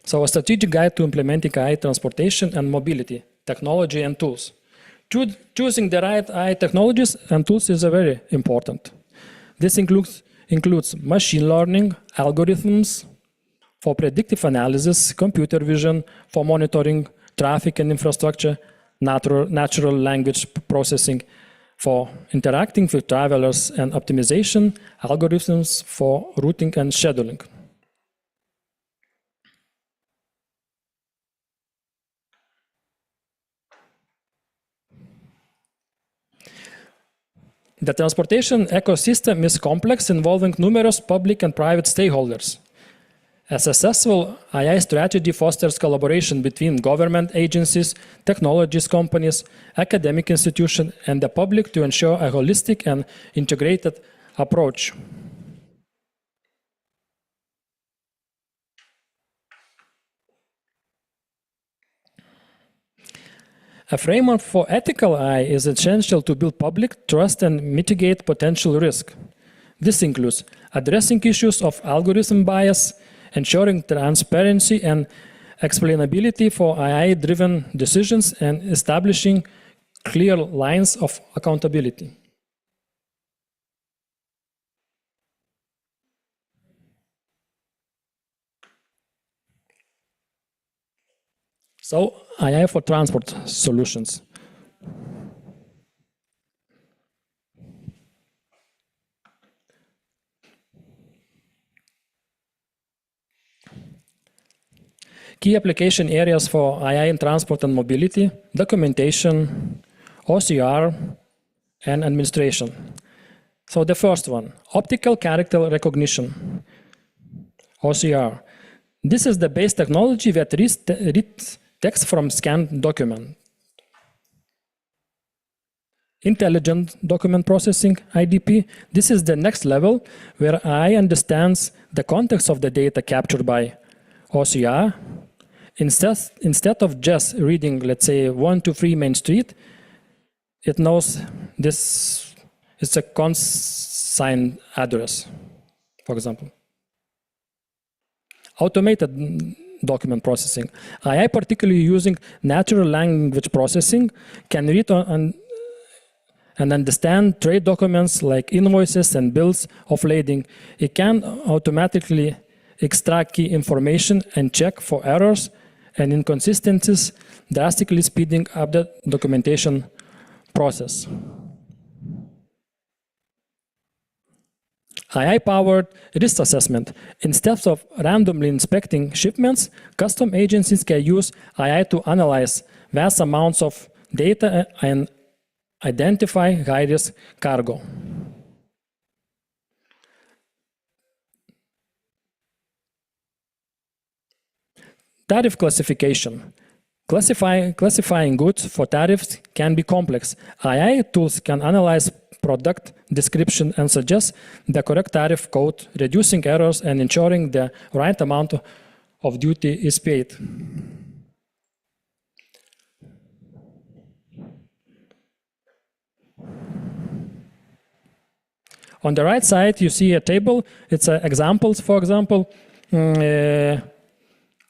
So a strategic guide to implementing AI transportation and mobility, technology and tools. Choosing the right AI technologies and tools is very important. This includes machine learning, algorithms for predictive analysis, computer vision for monitoring traffic and infrastructure, natural language processing for interacting with travelers, and optimization algorithms for routing and scheduling. The transportation ecosystem is complex, involving numerous public and private stakeholders. A successful AI strategy fosters collaboration between government agencies, technologies companies, academic institutions, and the public to ensure a holistic and integrated approach. A framework for ethical AI is essential to build public trust and mitigate potential risk. This includes addressing issues of algorithm bias, ensuring transparency and explainability for AI-driven decisions, and establishing clear lines of accountability. So, AI for transport solutions. Key application areas for AI in transport and mobility: documentation, OCR, and administration. So the first one, optical character recognition, OCR. This is the base technology that reads text from scanned document. Intelligent document processing, IDP. This is the next level where AI understands the context of the data captured by OCR. Instead of just reading, let's say, 1 to 3 Main Street, it knows this is a consigned address, for example. Automated document processing. AI, particularly using natural language processing, can read and understand trade documents like invoices and bills of lading. It can automatically extract key information and check for errors and inconsistencies, drastically speeding up the documentation process. AI-powered risk assessment. Instead of randomly inspecting shipments, custom agencies can use AI to analyze vast amounts of data and identify high-risk cargo. Tariff classification. Classifying goods for tariffs can be complex. AI tools can analyze product description and suggest the correct tariff code, reducing errors and ensuring the right amount of duty is paid. On the right side, you see a table. It's examples, for example.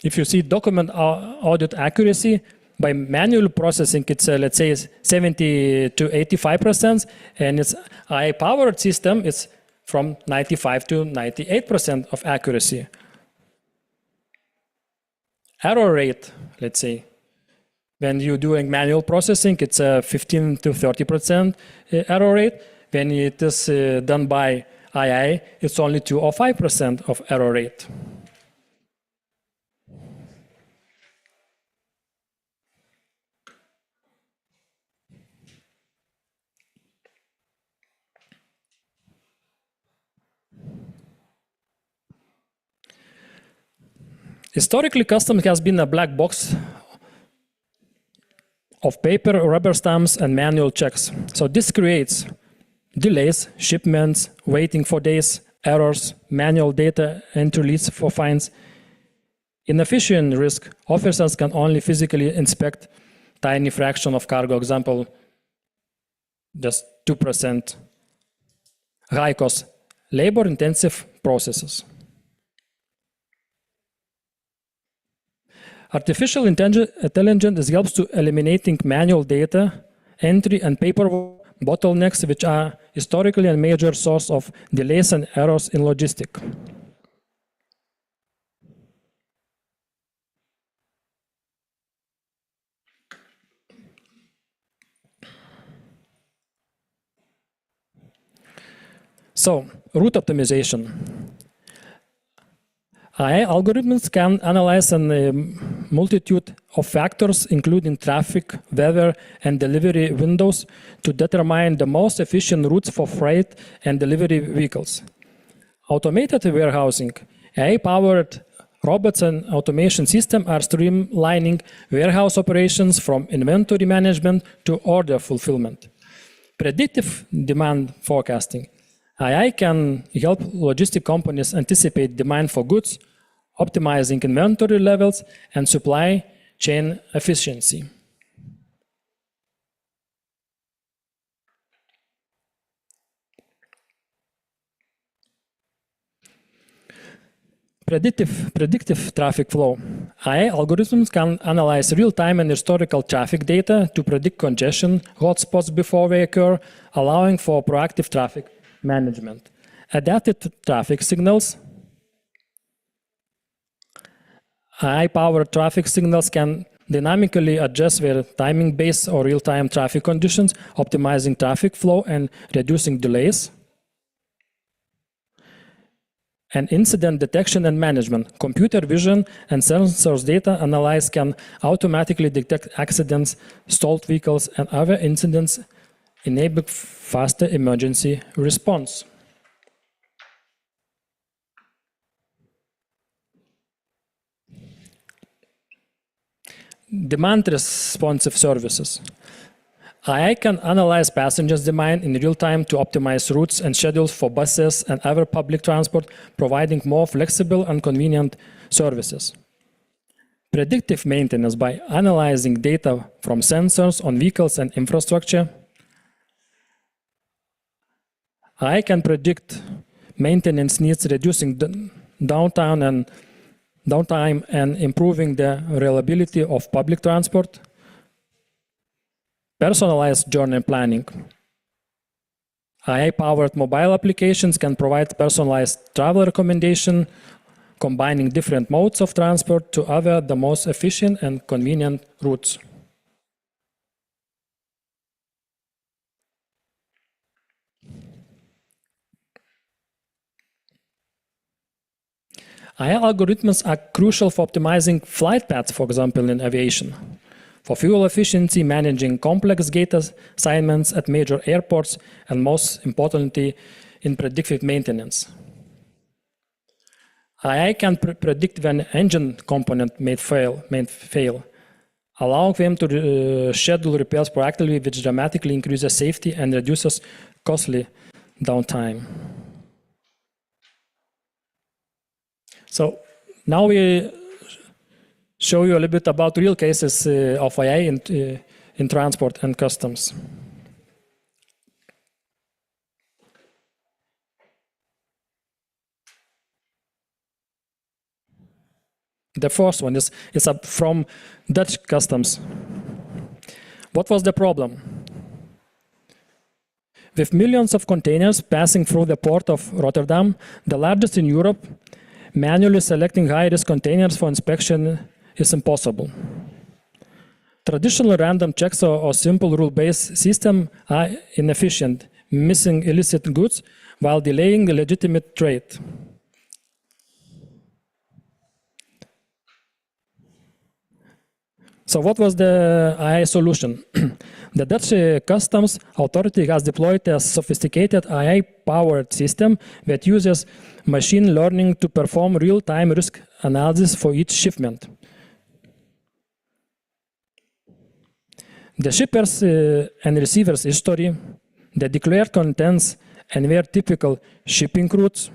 If you see document audit accuracy, by manual processing, it's let's say 70 to 85%, and it's AI-powered system, it's from 95 to 98% of accuracy. Error rate, let's say, when you're doing manual processing, it's 15 to 30% error rate. When it is done by AI, it's only 2 or 5% of error rate. Historically, customs has been a black box of paper, rubber stamps, and manual checks. So this creates delays, shipments, waiting for days, errors, manual data entry leads for fines. Inefficient risk, officers can only physically inspect tiny fraction of cargo, example, just 2%. High cost, labor-intensive processes. Artificial intelligence helps to eliminating manual data entry and paperwork bottlenecks, which are historically a major source of delays and errors in logistics. So, route optimization. AI algorithms can analyze a multitude of factors, including traffic, weather, and delivery windows, to determine the most efficient routes for freight and delivery vehicles. Automated warehousing. AI-powered robots and automation systems are streamlining warehouse operations from inventory management to order fulfillment. Predictive demand forecasting. AI can help logistic companies anticipate demand for goods, optimizing inventory levels and supply chain efficiency. Predictive traffic flow. AI algorithms can analyze real-time and historical traffic data to predict congestion hotspots before they occur, allowing for proactive traffic management. Adapted traffic signals. AI-powered traffic signals can dynamically adjust their timing-based or real-time traffic conditions, optimizing traffic flow and reducing delays. And incident detection and management. Computer vision and sensors data analysis can automatically detect accidents, stalled vehicles, and other incidents, enabling faster emergency response. Demand responsive services. AI can analyze passengers' demand in real time to optimize routes and schedules for buses and other public transport, providing more flexible and convenient services. Predictive maintenance by analyzing data from sensors on vehicles and infrastructure. AI can predict maintenance needs, reducing downtime and improving the reliability of public transport. Personalized journey planning. AI-powered mobile applications can provide personalized travel recommendation, combining different modes of transport to offer the most efficient and convenient routes. AI algorithms are crucial for optimizing flight paths, for example, in aviation. For fuel efficiency, managing complex gate assignments at major airports, and most importantly, in predictive maintenance. AI can predict when engine component may fail, allowing them to schedule repairs proactively, which dramatically increases safety and reduces costly downtime. So now we show you a little bit about real cases of AI in transport and customs. The first one is from Dutch customs. What was the problem? With millions of containers passing through the port of Rotterdam, the largest in Europe, manually selecting high-risk containers for inspection is impossible. Traditional random checks or simple rule-based systems are inefficient, missing illicit goods while delaying the legitimate trade. So what was the AI solution? The Dutch Customs Authority has deployed a sophisticated AI-powered system that uses machine learning to perform real-time risk analysis for each shipment. The shippers and receivers history, the declared contents and their typical shipping routes,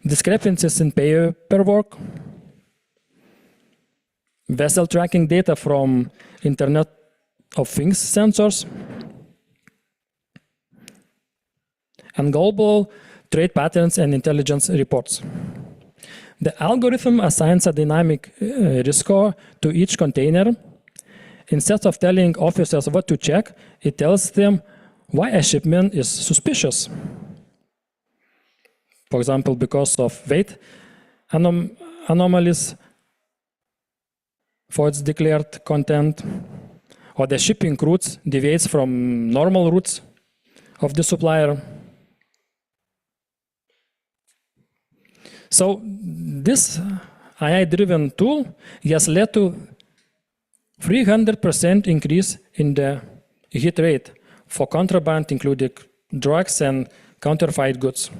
discrepancies in paperwork, vessel tracking data from Internet of Things sensors, and global trade patterns and intelligence reports. The algorithm assigns a dynamic risk score to each container. Instead of telling officers what to check, it tells them why a shipment is suspicious. For example, because of weight anomalies for its declared content, or the shipping routes deviates from normal routes of the supplier. So this AI-driven tool has led to 300% increase in the hit rate for contraband, including drugs and counterfeit goods.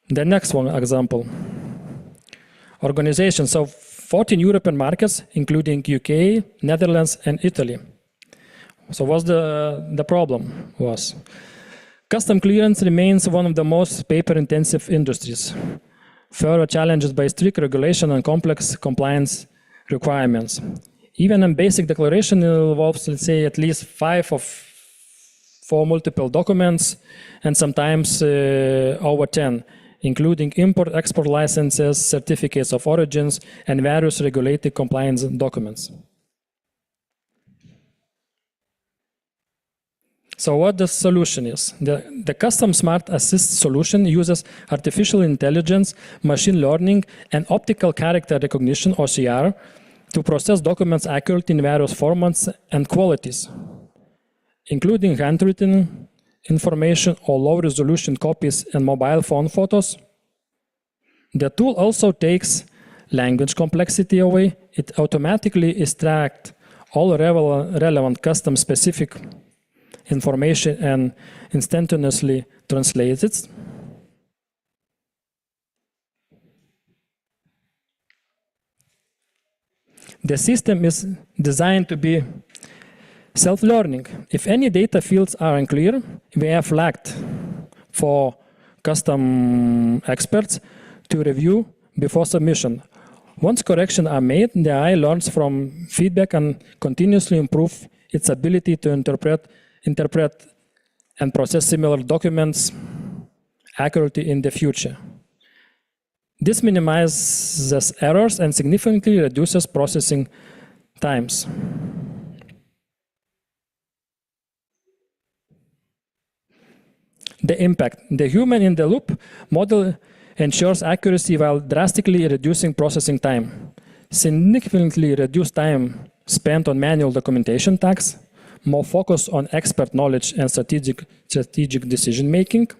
The next one example. Organization. So 14 European markets, including UK, Netherlands, and Italy. So what's the problem was? Custom clearance remains one of the most paper-intensive industries, further challenged by strict regulation and complex compliance requirements. Even a basic declaration involves, let's say, at least 4 multiple documents, and sometimes over 10, including import-export licenses, certificates of origins, and various regulated compliance documents. So what the solution is? The Custom Smart Assist solution uses artificial intelligence, machine learning, and optical character recognition, OCR, to process documents accurately in various formats and qualities, including handwritten information or low-resolution copies and mobile phone photos. The tool also takes language complexity away. It automatically extracts all relevant custom-specific information and instantaneously translates it. The system is designed to be self-learning. If any data fields are unclear, we are flagged for custom experts to review before submission. Once corrections are made, the AI learns from feedback and continuously improves its ability to interpret and process similar documents accurately in the future. This minimizes errors and significantly reduces processing times. The impact. The human-in-the-loop model ensures accuracy while drastically reducing processing time. Significantly reduced time spent on manual documentation tasks, more focus on expert knowledge and strategic decision-making.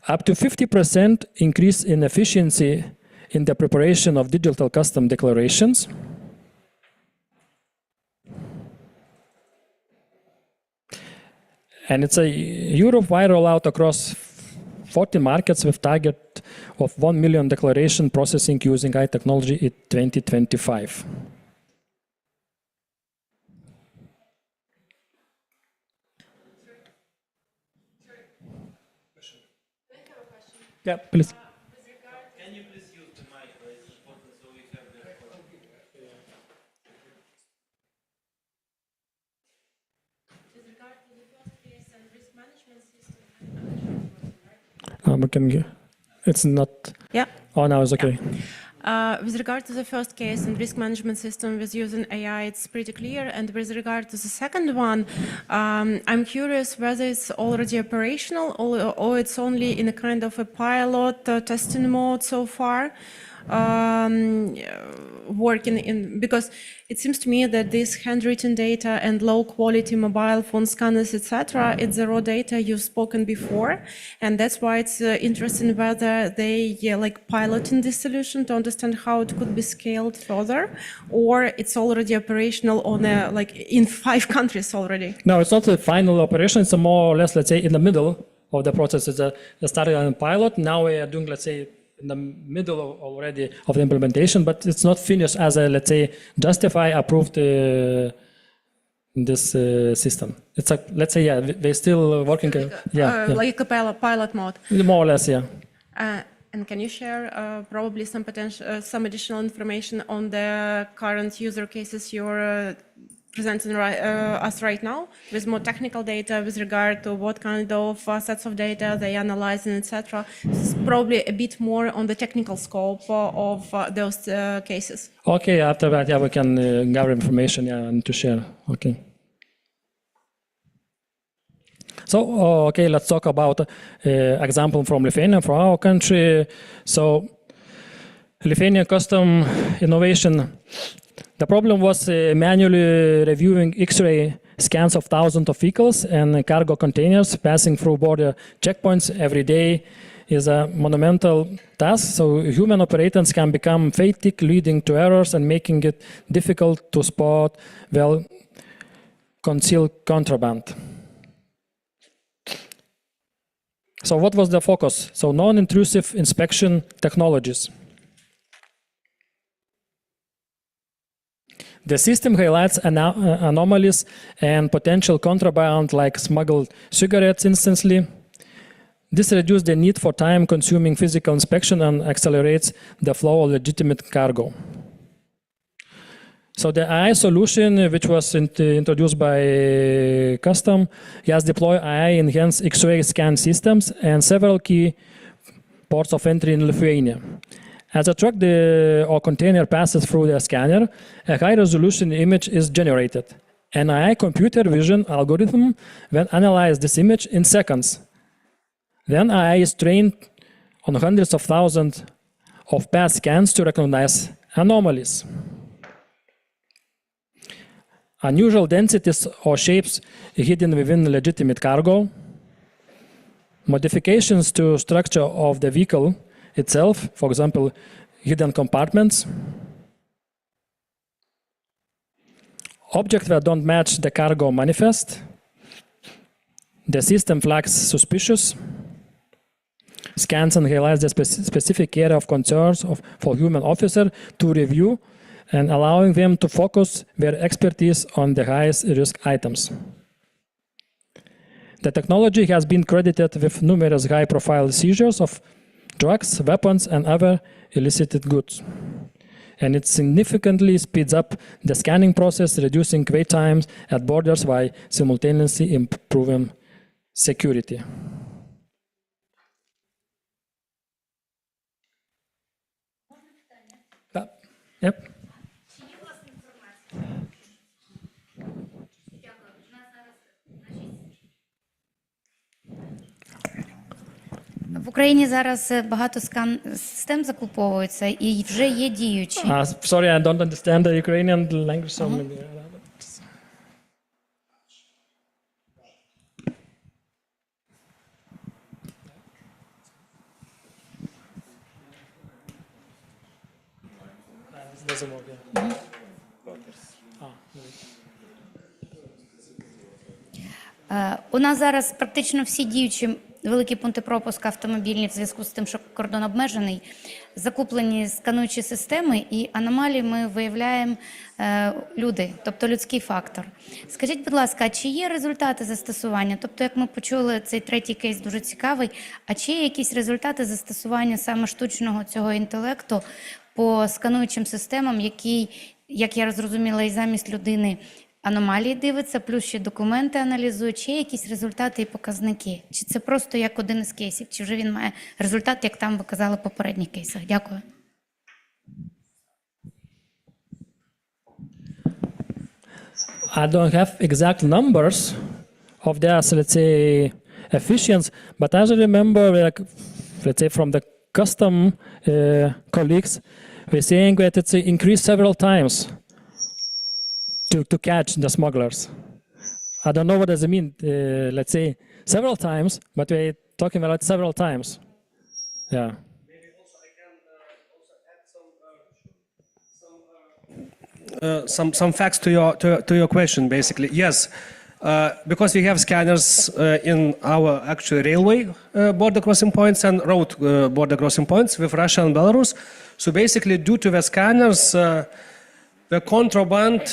Up to 50% increase in efficiency in the preparation of digital custom declarations. And it's a Europe-wide rollout across 40 markets with target of 1 million declaration processing using AI technology in 2025. Yeah, please. Can you please use the mic so we have the With regard to the first case and risk management system, We can. It's not. Yeah. Oh, now it's okay. With regard to the first case and risk management system with using AI, it's pretty clear. And with regard to the second one, I'm curious whether it's already operational or it's only in a kind of a pilot testing mode so far. working in, because it seems to me that this handwritten data and low quality mobile phone scanners, etc., it's the raw data you've spoken before, and that's why it's interesting whether they like piloting this solution to understand how it could be scaled further, or it's already operational on like in 5 countries already. No, it's not the final operation. It's a more or less, let's say, in the middle of the process. It's started on a pilot. Now we are doing, let's say, in the middle already of the implementation, but it's not finished as a, let's say, justify approved this system. It's like, let's say, yeah, they're still working. Like a pilot mode. More or less, yeah. And can you share probably some some additional information on the current user cases you're presenting us right now, with more technical data with regard to what kind of sets of data they analyze, and etc. Probably a bit more on the technical scope of those cases. Okay, after that, yeah, we can gather information, yeah, and to share. Okay. So, okay, let's talk about example from Lithuania, from our country. So, Lithuania custom innovation. The problem was manually reviewing X-ray scans of thousands of vehicles and cargo containers passing through border checkpoints every day is a monumental task. So human operators can become fatigued, leading to errors and making it difficult to spot well-concealed contraband. So what was the focus? So non-intrusive inspection technologies. The system highlights anomalies and potential contraband like smuggled cigarettes instantly. This reduces the need for time-consuming physical inspection and accelerates the flow of legitimate cargo. So the AI solution, which was introduced by Custom, has deployed AI-enhanced X-ray scan systems and several key ports of entry in Lithuania. As a truck or container passes through the scanner, a high-resolution image is generated. An AI computer vision algorithm will analyze this image in seconds. Then AI is trained on hundreds of thousands of past scans to recognize anomalies. Unusual densities or shapes hidden within legitimate cargo. Modifications to structure of the vehicle itself, for example, hidden compartments. Objects that don't match the cargo manifest. The system flags suspicious. Scans and highlights the specific area of concerns for human officer to review and allowing them to focus their expertise on the highest risk items. The technology has been credited with numerous high-profile seizures of drugs, weapons, and other illicit goods. And it significantly speeds up the scanning process, reducing wait times at borders while simultaneously improving security. Yep. В Україні зараз багато скан-систем закуповуються і вже є діючі. Sorry, I don't understand the Ukrainian language. So У нас зараз практично всі діючі великі пункти пропуску автомобільні в зв'язку з тим, що кордон обмежений, закуплені скануючі системи, і аномалії ми виявляємо люди, тобто людський фактор. Скажіть, будь ласка, а чи є результати застосування? Тобто, як ми почули, цей третій кейс дуже цікавий, а чи є якісь результати застосування саме штучного цього інтелекту по скануючим системам, який, як я зрозуміла, і замість людини аномалії дивиться, плюс ще документи аналізує, чи є якісь результати і показники? Чи це просто як один із кейсів? Чи вже він має результат, як там ви казали в попередніх кейсах? Дякую. I don't have exact numbers of their, let's say, efficiency, but as I remember, like, let's say from the custom colleagues were saying that it's increased several times to catch the smugglers. I don't know what does it mean, let's say several times, but we're talking about several times. Yeah. Some facts to your question, basically. Yes, because we have scanners in our actual railway border crossing points and road border crossing points with Russia and Belarus. So basically, due to the scanners, the contraband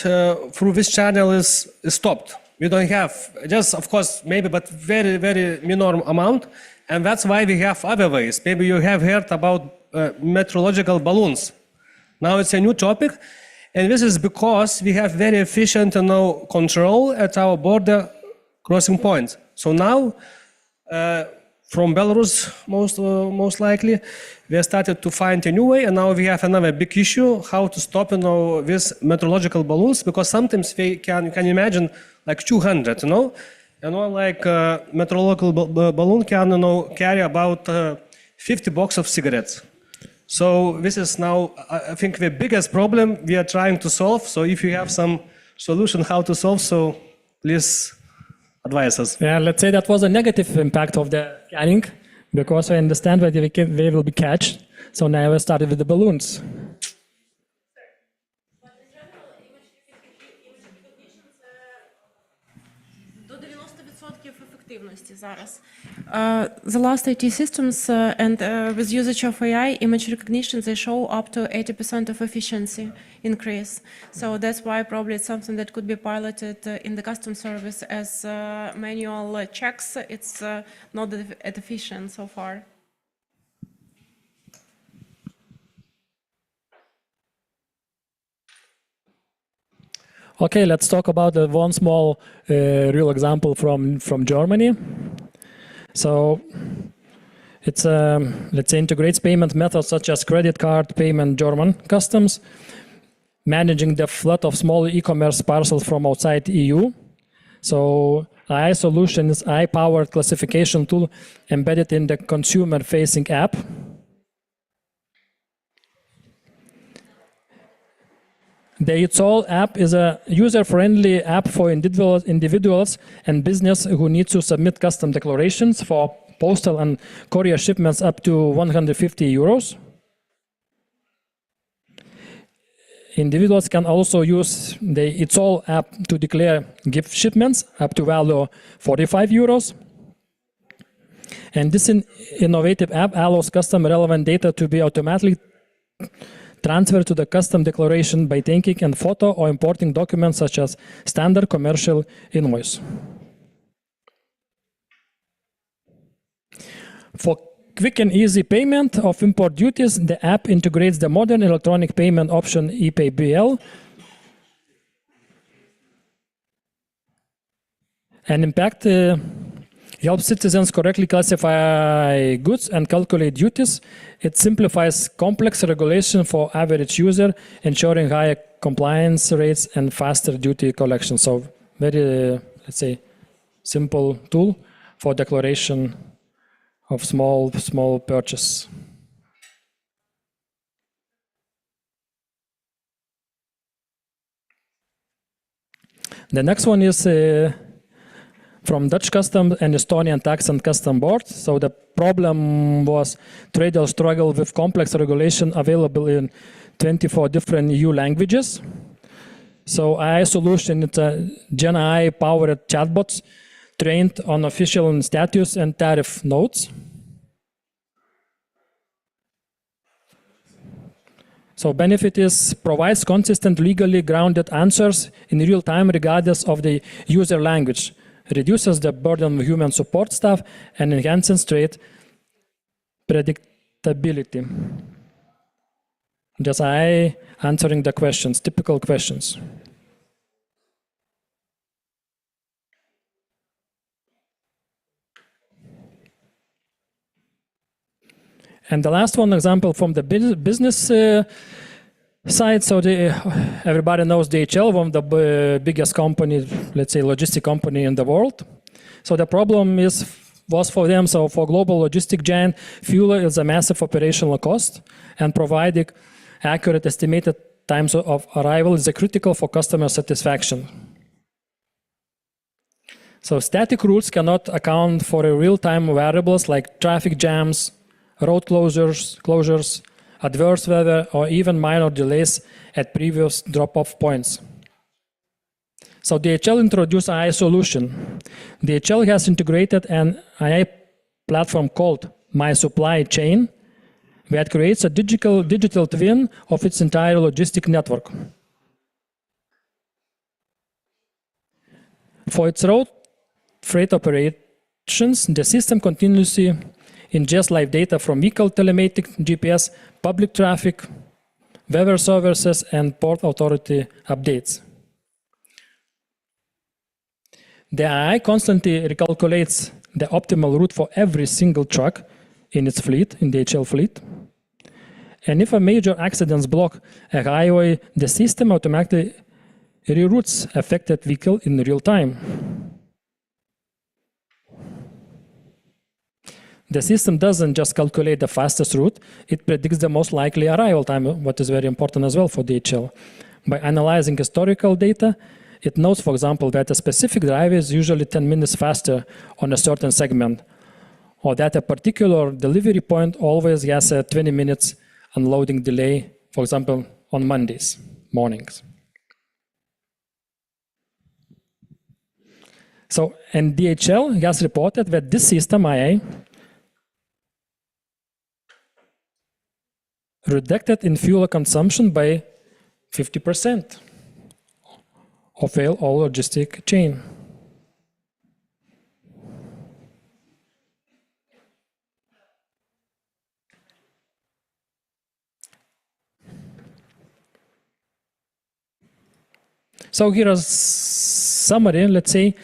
through this channel is stopped. We don't have, just of course, maybe, but very, very minor amount. And that's why we have other ways. Maybe you have heard about meteorological balloons. Now it's a new topic. And this is because we have very efficient control at our border crossing points. So now, from Belarus, most likely, we have started to find a new way, and now we have another big issue: how to stop, these meteorological balloons, because sometimes they can imagine like 200, like meteorological balloon can carry about 50 boxes of cigarettes. So this is now, I think, the biggest problem we are trying to solve. So if you have some solution how to solve, so please advise us. Yeah, let's say that was a negative impact of the scanning, because I understand that they will be catched. So now I started with the balloons. Ефективності зараз. The last IT systems and with usage of AI, image recognition, they show up to 80% of efficiency increase. So that's why probably it's something that could be piloted in the custom service as manual checks. It's not that efficient so far. Okay, let's talk about one small real example from Germany. So it's let's say integrates payment methods such as credit card payment, German customs, managing the flood of small e-commerce parcels from outside EU. So AI solutions, AI-powered classification tool embedded in the consumer-facing app. The It's All app is a user-friendly app for individuals and business who need to submit custom declarations for postal and courier shipments up to 150 euros. Individuals can also use the It's All app to declare gift shipments up to value 45 euros. And this innovative app allows custom relevant data to be automatically transferred to the custom declaration by taking a photo or importing documents such as standard commercial invoice. For quick and easy payment of import duties, the app integrates the modern electronic payment option ePayBL. And in fact, helps citizens correctly classify goods and calculate duties. It simplifies complex regulation for average user, ensuring higher compliance rates and faster duty collection. So very, let's say, simple tool for declaration of small purchase. The next one is from Dutch Customs and Estonian Tax and Custom Board. So the problem was traders struggle with complex regulation available in 24 different EU languages. So AI solution, it's a Gen AI powered chatbots trained on official status and tariff notes. So benefit is provides consistent, legally grounded answers in real time regardless of the user language, reduces the burden of human support staff, and enhances trade predictability. Just AI answering the questions, typical questions. And the last one example from the business side. So everybody knows DHL, one of the biggest companies, let's say logistic company in the world. So the problem is was for them, so for global logistic giant, fuel is a massive operational cost, and providing accurate estimated times of arrival is critical for customer satisfaction. So static rules cannot account for real-time variables like traffic jams, road closures, adverse weather, or even minor delays at previous drop-off points. So DHL introduced AI solution. DHL has integrated an AI platform called My Supply Chain that creates a digital twin of its entire logistic network. For its road freight operations, the system continuously ingests live data from vehicle telematics, GPS, public traffic, weather services, and port authority updates. The AI constantly recalculates the optimal route for every single truck in its fleet, in the DHL fleet. And if a major accident blocks a highway, the system automatically reroutes affected vehicle in real time. The system doesn't just calculate the fastest route, it predicts the most likely arrival time, what is very important as well for DHL. By analyzing historical data, it knows, for example, that a specific driver is usually 10 minutes faster on a certain segment, or that a particular delivery point always has a 20 minutes unloading delay, for example, on Mondays mornings. So, and DHL has reported that this system, AI, reduced in fuel consumption by 50% of all logistic chain. So here is a summary, let's say,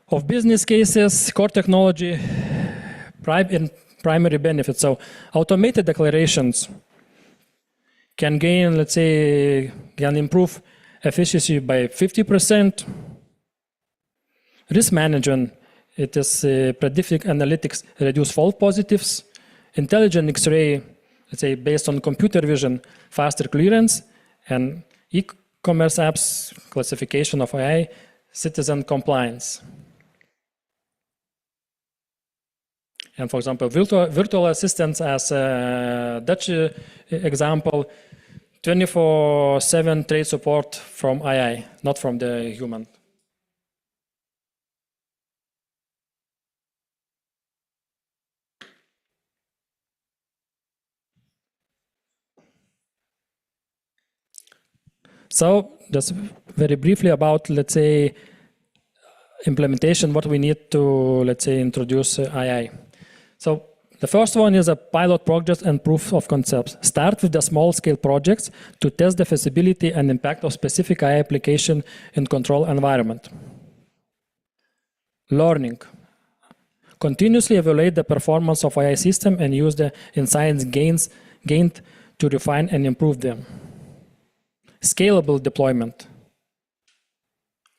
of business cases, core technology, primary benefits. So automated declarations can gain, let's say, can improve efficiency by 50%. Risk management, it is predictive analytics, reduce false positives. Intelligent X-ray, let's say, based on computer vision, faster clearance. And e-commerce apps, classification of AI, citizen compliance. And for example, virtual assistants as a Dutch example, 24/7 trade support from AI, not from the human. So just very briefly about, let's say, implementation, what we need to, let's say, introduce AI. So the first one is a pilot project and proof of concepts. Start with the small-scale projects to test the feasibility and impact of specific AI application in control environment. Learning. Continuously evaluate the performance of AI system and use the insights gained to refine and improve them. Scalable deployment.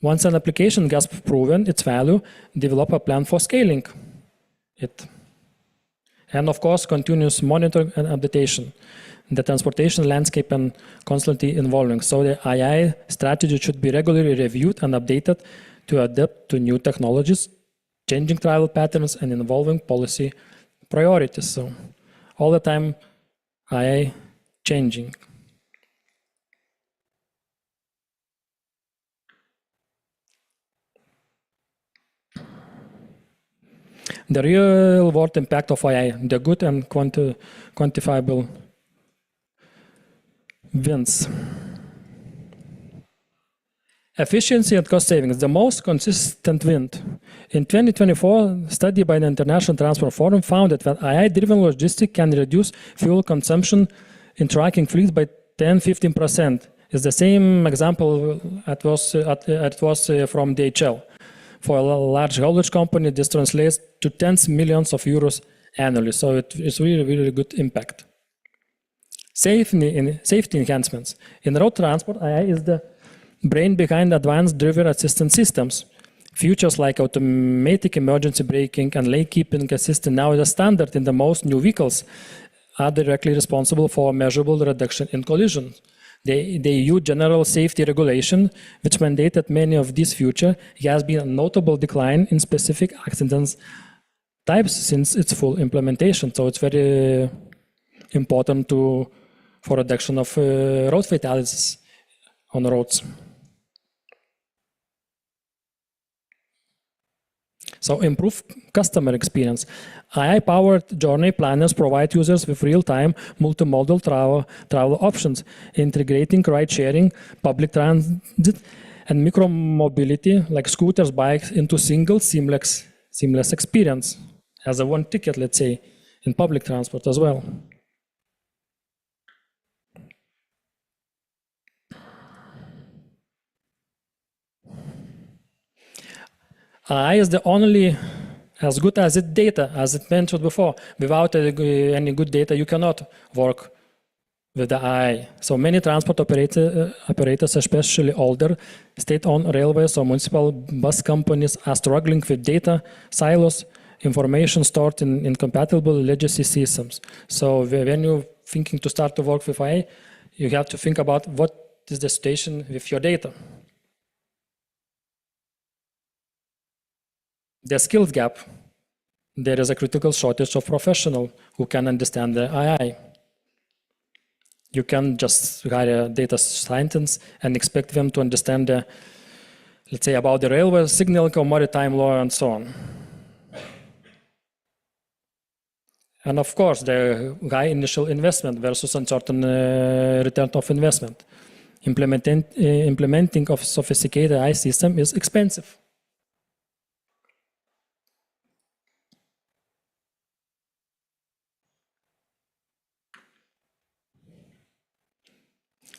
Once an application has proven its value, develop a plan for scaling it. And of course, continuous monitoring and updatation. The transportation landscape and constantly evolving. So the AI strategy should be regularly reviewed and updated to adapt to new technologies, changing travel patterns and evolving policy priorities. So all the time, AI changing. The real-world impact of AI, the good and quantifiable wins. Efficiency and cost savings, the most consistent win. In 2024, a study by the International Transport Forum found that AI-driven logistics can reduce fuel consumption in trucking fleets by 10–15%. It's the same example it was from DHL. For a large haulage company, this translates to tens of millions of euros annually. So it's really, really good impact. Safety enhancements. In road transport, AI is the brain behind advanced driver assistance systems. Features like automatic emergency braking and lane keeping assistant, now the standard in the most new vehicles, are directly responsible for a measurable reduction in collisions. The EU General Safety Regulation, which mandated many of these features, has been a notable decline in specific accidents types since its full implementation. So it's very important for reduction of road fatalities on roads. So improve customer experience. AI-powered journey planners provide users with real-time multimodal travel options, integrating ride-sharing, public transit, and micro-mobility like scooters, bikes into single seamless experience as a one ticket, let's say, in public transport as well. AI is the only as good as its data, as it mentioned before. Without any good data, you cannot work with the AI. So many transport operators, especially older state-owned railways or municipal bus companies, are struggling with data silos, information stored in incompatible legacy systems. So when you're thinking to start to work with AI, you have to think about what is the situation with your data. The skills gap. There is a critical shortage of professionals who can understand the AI. You can't just hire a data scientist and expect them to understand the, let's say, about the railway signal or maritime law and so on. And of course, the high initial investment versus uncertain return of investment. Implementing of sophisticated AI system is expensive.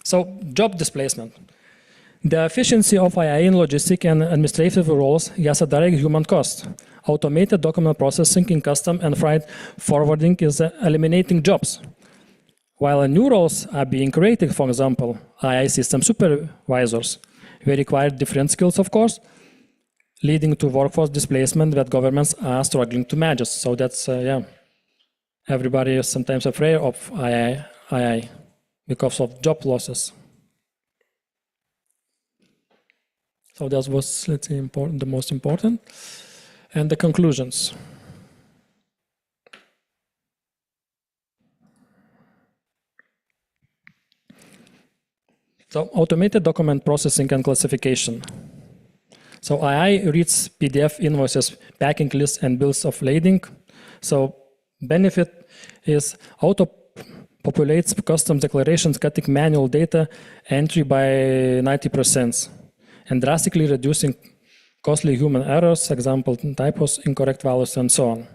So, job displacement. The efficiency of AI in logistic and administrative roles has a direct human cost. Automated document processing in custom and freight forwarding is eliminating jobs. While new roles are being created, for example, AI system supervisors, they require different skills, of course, leading to workforce displacement that governments are struggling to manage. So that's, everybody is sometimes afraid of AI because of job losses. So that was, let's say, the most important. And the conclusions. So automated document processing and classification. So AI reads PDF invoices, packing lists, and bills of lading. So benefit is auto-populates customs declarations, cutting manual data entry by 90%, and drastically reducing costly human errors, example, typos, incorrect values, and so on.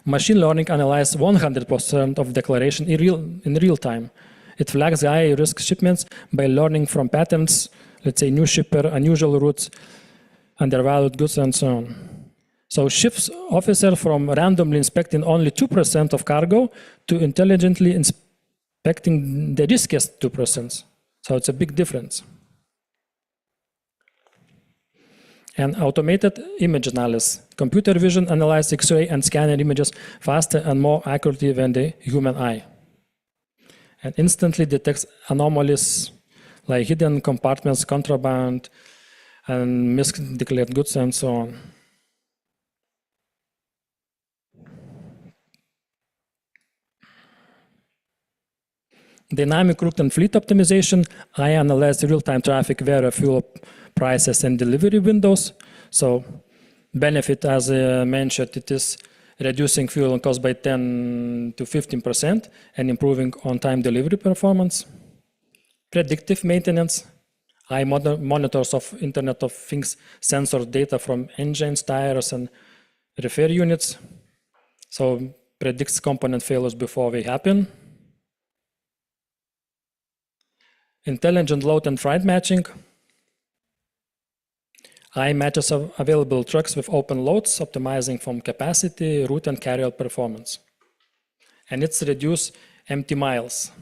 Machine learning analyzes 100% of declaration in real time. It flags high-risk shipments by learning from patterns, let's say new shipper, unusual routes, undervalued goods, and so on. So shifts officer from randomly inspecting only 2% of cargo to intelligently inspecting the riskiest 2%. So it's a big difference. And automated image analysis. Computer vision analyzes X-ray and scanner images faster and more accurately than the human eye. And instantly detects anomalies like hidden compartments, contraband, and misdeclared goods, and so on. Dynamic route and fleet optimization. I analyze real-time traffic, vary fuel prices and delivery windows. So benefit, as I mentioned, it is reducing fuel cost by 10 to 15% and improving on-time delivery performance. Predictive maintenance. I monitors of Internet of Things sensor data from engines, tires, and repair units. So predicts component failures before they happen. Intelligent load and freight matching. I matches available trucks with open loads, optimizing from capacity, route, and carrier performance. And it's reduce empty miles.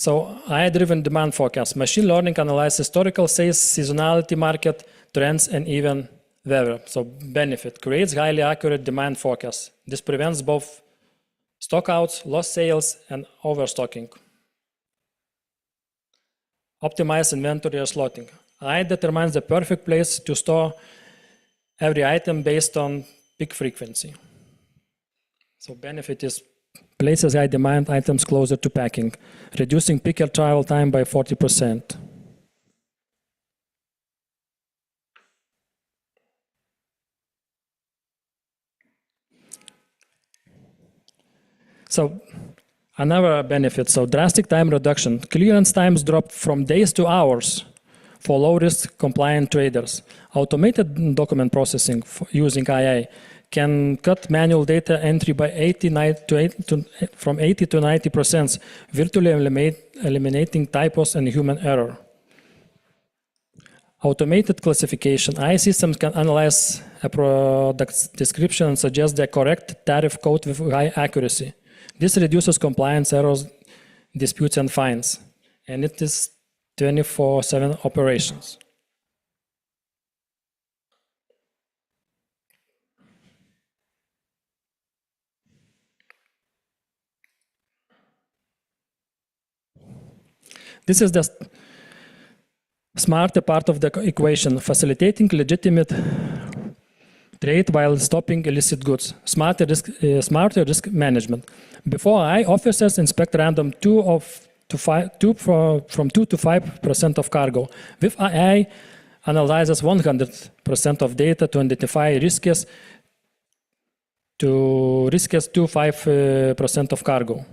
So AI-driven demand forecast. Machine learning analyzes historical sales, seasonality, market trends, and even weather. So benefit creates highly accurate demand forecasts. This prevents both stockouts, lost sales, and overstocking. Optimize inventory or slotting. AI determines the perfect place to store every item based on peak frequency. So benefit is places high demand items closer to packing, reducing picker travel time by 40%. So another benefit, so drastic time reduction. Clearance times drop from days to hours for low-risk compliant traders. Automated document processing using AI can cut manual data entry by from 80 to 90%, virtually eliminating typos and human error. Automated classification. AI systems can analyze a product's description and suggest the correct tariff code with high accuracy. This reduces compliance errors, disputes, and fines, and it is 24/7 operations. This is the smarter part of the equation, facilitating legitimate trade while stopping illicit goods. Smarter risk management. Before AI, officers inspect random 2 to 5% of cargo. With AI, analyzes 100% of data to identify risks to 5% of cargo.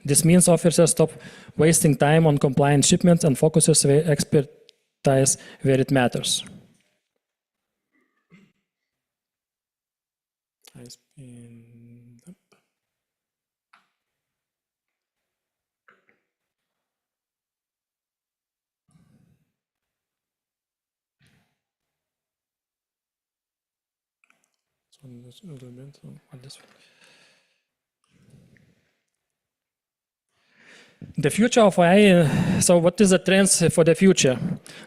This means officers stop wasting time on compliant shipments and focuses their expertise where it matters. The future of AI, so what is the trends for the future?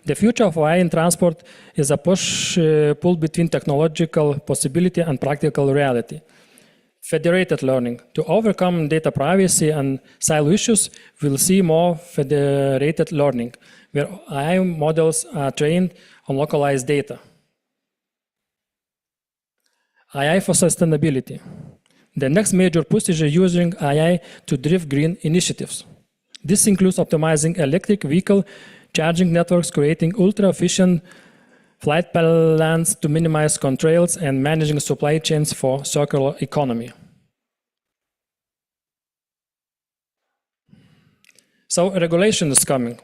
The future of AI in transport is a push-pull between technological possibility and practical reality. Federated learning. To overcome data privacy and silo issues, we'll see more federated learning, where AI models are trained on localized data. AI for sustainability. The next major push is using AI to drive green initiatives. This includes optimizing electric vehicle charging networks, creating ultra-efficient flight plans to minimize contrails, and managing supply chains for circular economy. So regulation is coming.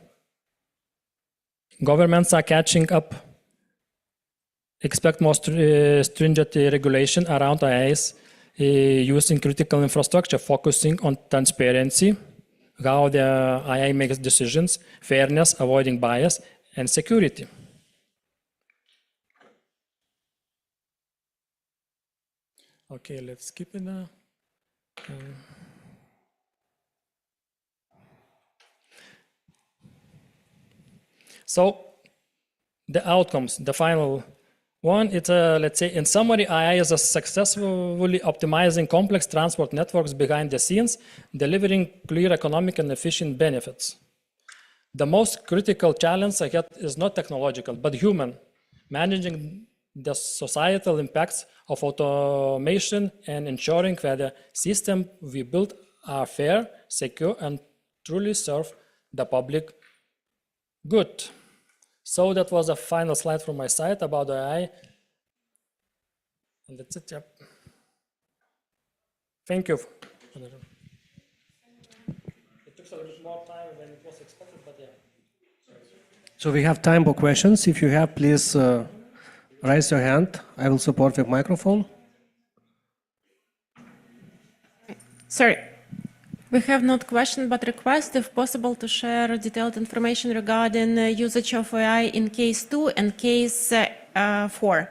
Governments are catching up. Expect more stringent regulation around AI's use in critical infrastructure, focusing on transparency, how the AI makes decisions, fairness, avoiding bias, and security. Okay, let's skip it now. So the outcomes, the final one, it's let's say in summary, AI is successfully optimizing complex transport networks behind the scenes, delivering clear economic and efficient benefits. The most critical challenge ahead is not technological, but human, managing the societal impacts of automation and ensuring that the system we build are fair, secure, and truly serve the public good. So that was a final slide from my side about AI. And that's it, yep. Thank you. It took a little bit more time than it was expected, but yeah. So we have time for questions. If you have, please raise your hand. I will support with microphone. Sorry. We have not question, but request, if possible, to share detailed information regarding usage of AI in case 2 and case 4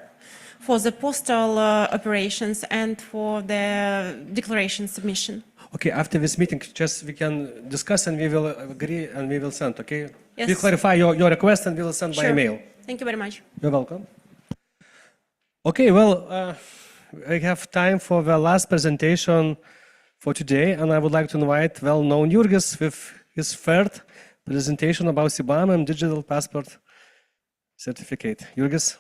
for the postal operations and for the declaration submission. Okay, after this meeting, just we can discuss and we will agree and we will send, okay? Yes. We clarify your request and we will send by email. Thank you very much. You're welcome. Okay, well, I have time for the last presentation for today, and I would like to invite well-known Jurgis with his third presentation about CBAM and digital passport certificate. Jurgis.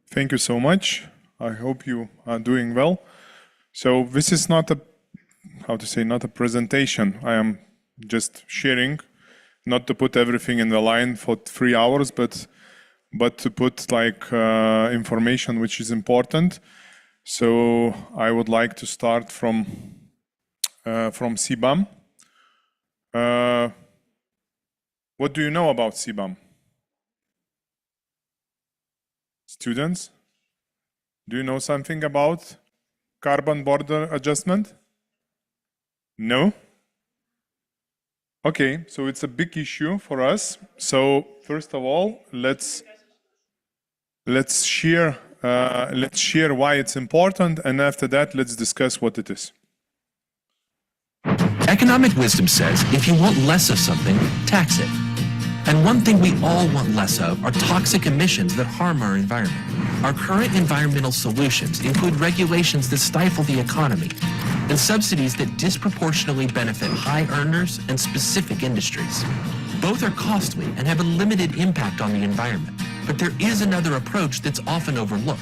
Thank you so much. I hope you are doing well. So this is not a, not a presentation. I am just sharing, not to put everything in the line for 3 hours, but to put like information which is important. So I would like to start from CBAM. What do you know about CBAM? Students, do you know something about carbon border adjustment? No? Okay, so it's a big issue for us. So first of all, let's share why it's important, and after that, let's discuss what it is. Economic wisdom says if you want less of something, tax it. And one thing we all want less of are toxic emissions that harm our environment. Our current environmental solutions include regulations that stifle the economy and subsidies that disproportionately benefit high earners and specific industries. Both are costly and have a limited impact on the environment. But there is another approach that's often overlooked,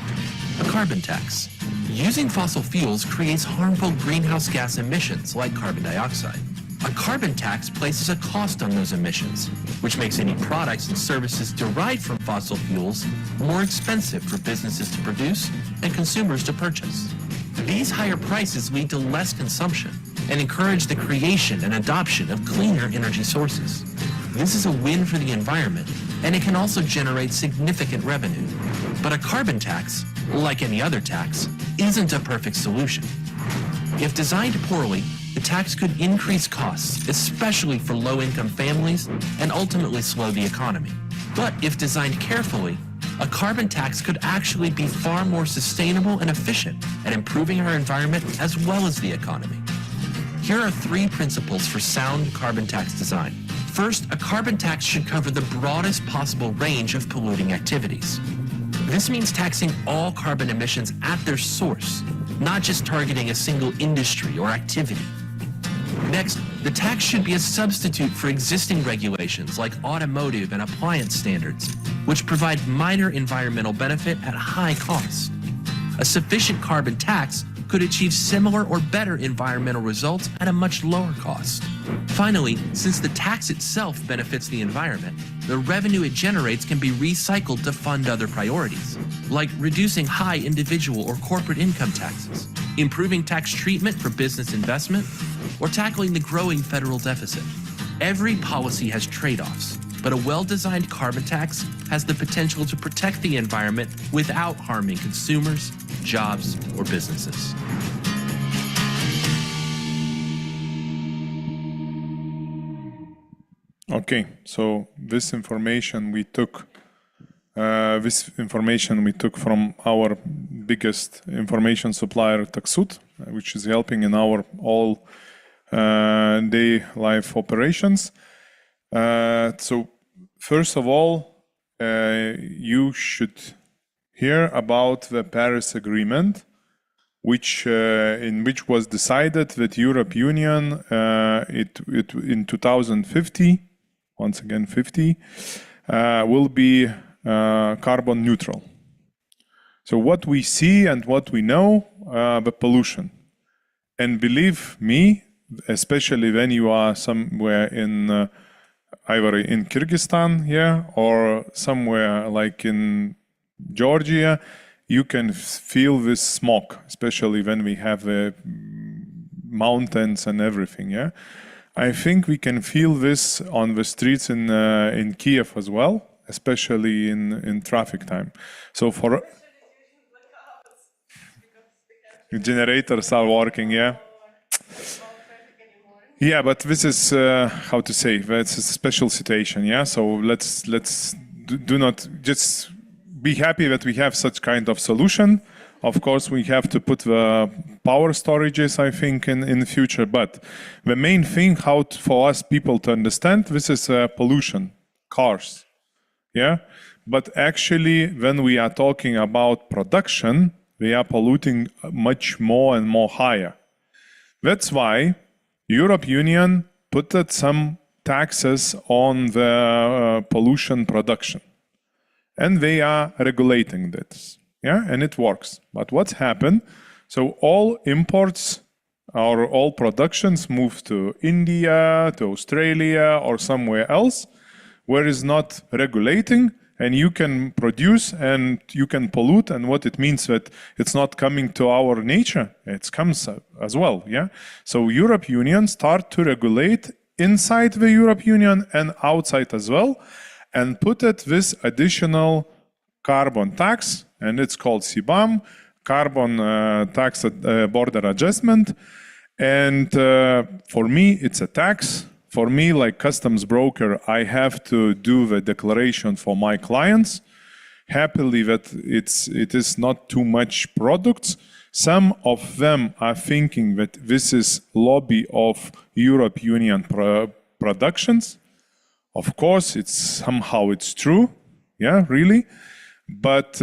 a carbon tax. Using fossil fuels creates harmful greenhouse gas emissions like carbon dioxide. A carbon tax places a cost on those emissions, which makes any products and services derived from fossil fuels more expensive for businesses to produce and consumers to purchase. These higher prices lead to less consumption and encourage the creation and adoption of cleaner energy sources. This is a win for the environment, and it can also generate significant revenue. But a carbon tax, like any other tax, isn't a perfect solution. If designed poorly, the tax could increase costs, especially for low-income families, and ultimately slow the economy. But if designed carefully, a carbon tax could actually be far more sustainable and efficient at improving our environment as well as the economy. Here are 3 principles for sound carbon tax design. First, a carbon tax should cover the broadest possible range of polluting activities. This means taxing all carbon emissions at their source, not just targeting a single industry or activity. Next, the tax should be a substitute for existing regulations like automotive and appliance standards, which provide minor environmental benefit at high cost. A sufficient carbon tax could achieve similar or better environmental results at a much lower cost. Finally, since the tax itself benefits the environment, the revenue it generates can be recycled to fund other priorities, like reducing high individual or corporate income taxes, improving tax treatment for business investment, or tackling the growing federal deficit. Every policy has trade-offs, but a well-designed carbon tax has the potential to protect the environment without harming consumers, jobs, or businesses. Okay, so this information we took from our biggest information supplier, Taxud, which is helping in our all day life operations. So first of all, you should hear about the Paris Agreement, in which was decided that Europe Union in 2050, once again 50, will be carbon neutral. So what we see and what we know, the pollution. And believe me, especially when you are somewhere in either in Kyrgyzstan here or somewhere like in Georgia, you can feel this smog, especially when we have mountains and everything. Yeah, I think we can feel this on the streets in Kiev as well, especially in traffic time. So for generators are working, yeah. Yeah, but this is how to say, it's a special situation, yeah. So let's do not just be happy that we have such kind of solution. Of course, we have to put the power storages, I think, in the future. But the main thing for us people to understand, this is pollution, cars. Yeah. But actually, when we are talking about production, we are polluting much more and more higher. That's why European Union put some taxes on the pollution production. And they are regulating this. Yeah, and it works. But what's happened? So all imports or all productions move to India, to Australia, or somewhere else, where it's not regulating, and you can produce and you can pollute. And what it means that it's not coming to our nature, it comes as well. Yeah. So European Union start to regulate inside the European Union and outside as well, and put it this additional carbon tax, and it's called CBAM, carbon tax border adjustment. And for me, it's a tax. For me, like customs broker, I have to do the declaration for my clients. Happily that it is not too much products. Some of them are thinking that this is lobby of European Union productions. Of course, somehow it's true. Yeah, really. But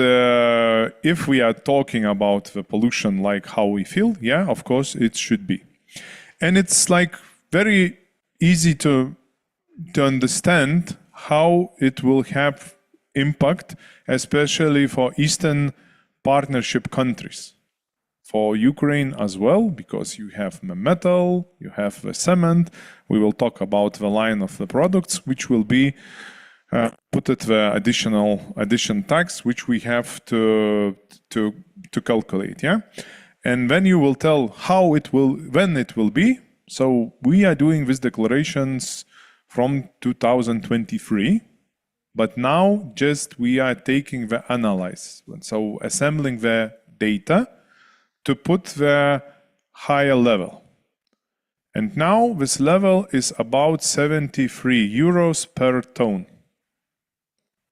if we are talking about the pollution, like how we feel, yeah, of course it should be. And it's like very easy to understand how it will have impact, especially for Eastern Partnership countries. For Ukraine as well, because you have the metal, you have the cement. We will talk about the line of the products, which will be put at the addition tax, which we have to calculate. Yeah, and then you will tell when it will be. So we are doing these declarations from 2023, but now just we are taking the analysis, so assembling the data to put the higher level. And now this level is about 73 euros per ton.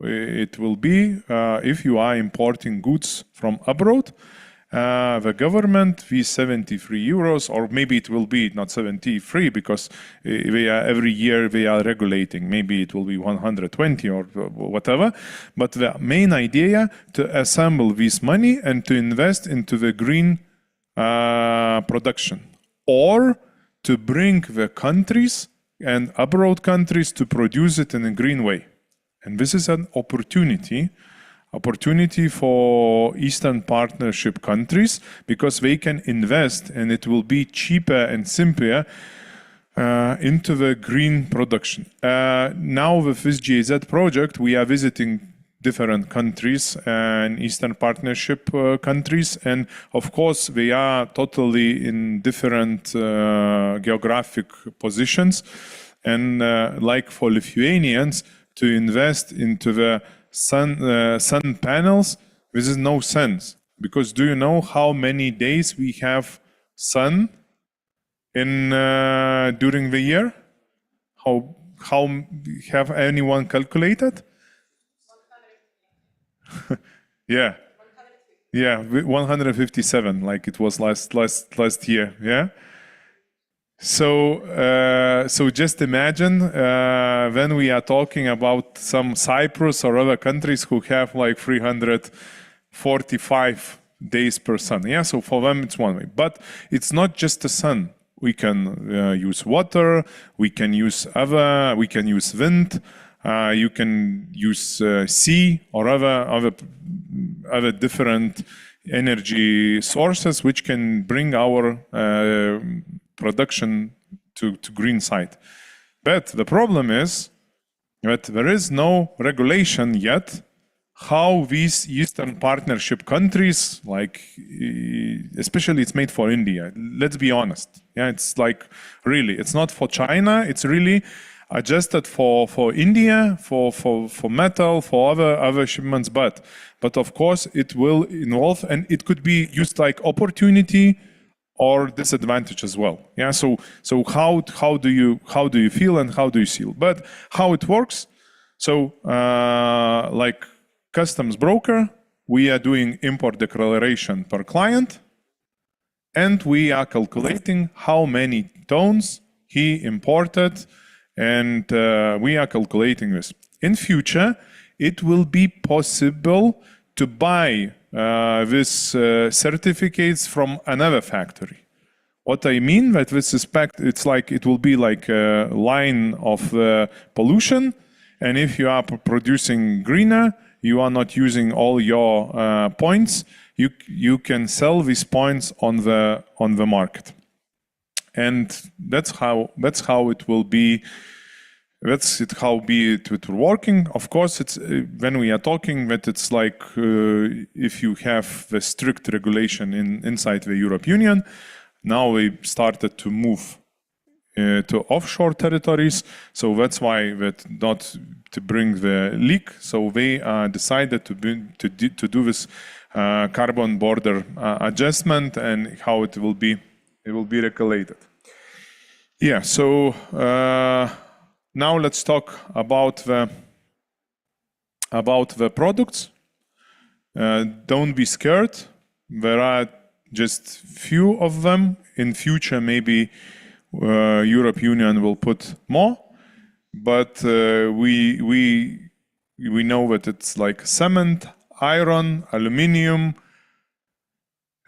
It will be if you are importing goods from abroad, the government, these 73 euros, or maybe it will be not 73 because every year they are regulating. Maybe it will be 120 or whatever. But the main idea to assemble this money and to invest into the green production, or to bring the countries and abroad countries to produce it in a green way. And this is an opportunity for Eastern Partnership countries, because they can invest and it will be cheaper and simpler into the green production. Now with this GIZ project, we are visiting different countries and Eastern Partnership countries, and of course they are totally in different geographic positions. And like for Lithuanians, to invest into the sun panels, this is no sense, because do you know how many days we have sun in during the year? How have anyone calculated? Yeah, 157, like it was last year. Yeah. So just imagine when we are talking about some Cyprus or other countries who have like 345 days per sun. Yeah, so for them it's one way. But it's not just the sun. We can use water. We can use wind. You can use sea or other different energy sources which can bring our production to green side. But the problem is that there is no regulation yet how these Eastern Partnership countries, like especially it's made for India. Let's be honest. Yeah, it's like really, it's not for China. It's really adjusted for India, for metal, for other shipments. But of course it will involve, and it could be used like opportunity or disadvantage as well. Yeah. So how do you feel and how do you see? But how it works? So like customs broker, we are doing import declaration per client, and we are calculating how many tons he imported, and we are calculating this. In future, it will be possible to buy these certificates from another factory. What I mean that with respect, it's like it will be like a line of pollution, and if you are producing greener, you are not using all your points. You can sell these points on the market, and that's how it will be. That's it. How be it working? Of course, it's when we are talking that it's like if you have the strict regulation inside the European Union. Now we started to move to offshore territories, so that's why that not to bring the leak. So they decided to do this carbon border adjustment, and how it will be regulated. Yeah. So now let's talk about the products. Don't be scared. There are just few of them. In future, maybe European Union will put more, but we know that it's like cement, iron, aluminium,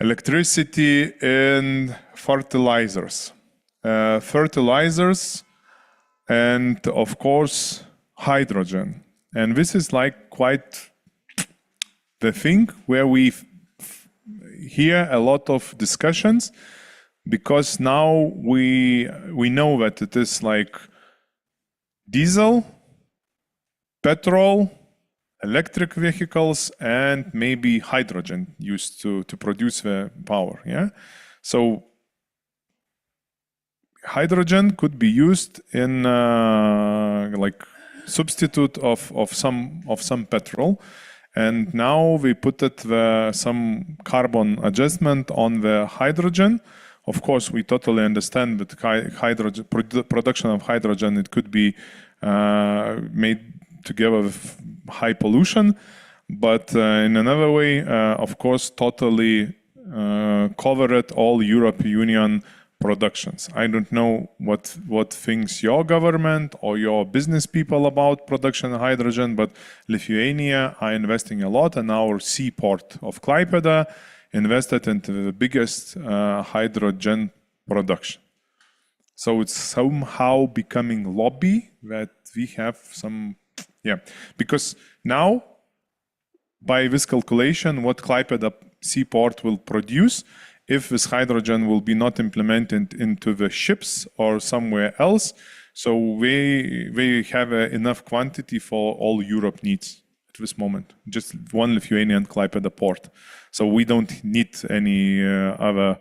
electricity, and fertilizers. And of course hydrogen. And this is like quite the thing where we hear a lot of discussions, because now we know that it is like diesel, petrol, electric vehicles, and maybe hydrogen used to produce the power. Yeah, so hydrogen could be used in like substitute of some petrol. And now we put some carbon adjustment on the hydrogen. Of course, we totally understand that hydrogen production of hydrogen, it could be made together with high pollution, but in another way, of course, totally covered all European Union productions. I don't know what thinks your government or your business people about production of hydrogen, but Lithuania are investing a lot, and our seaport of Klaipėda invested into the biggest hydrogen production. So it's somehow becoming lobby that we have some, yeah, because now by this calculation, what Klaipėda seaport will produce, if this hydrogen will be not implemented into the ships or somewhere else, so we have enough quantity for all Europe needs at this moment. Just one Lithuanian Klaipėda port. So we don't need any other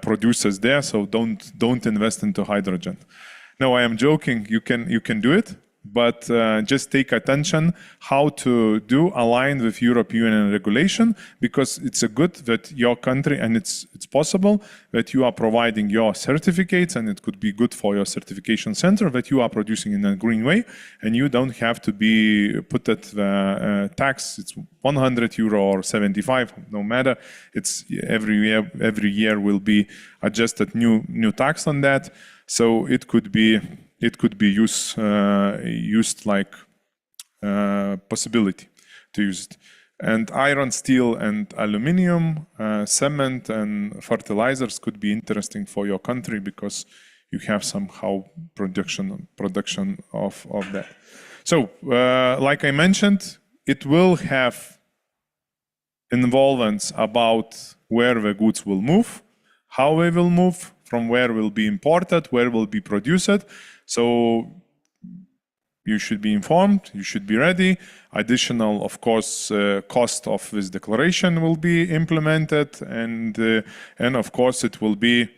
producers there. So don't invest into hydrogen. No, I am joking. You can do it. But just take attention how to align with European Union regulation, because it's a good that your country, and it's possible that you are providing your certificates, and it could be good for your certification center that you are producing in a green way, and you don't have to be put at the tax. It's 100 euro or 75, no matter. It's every year will be adjusted new tax on that. So it could be used like possibility to use it. And iron, steel, and aluminium, cement, and fertilizers could be interesting for your country, because you have somehow production of that. So, like I mentioned, it will have involvements about where the goods will move, how they will move, from where will be imported, where will be produced. So you should be informed, you should be ready. Additional, of course, cost of this declaration will be implemented, and of course it will be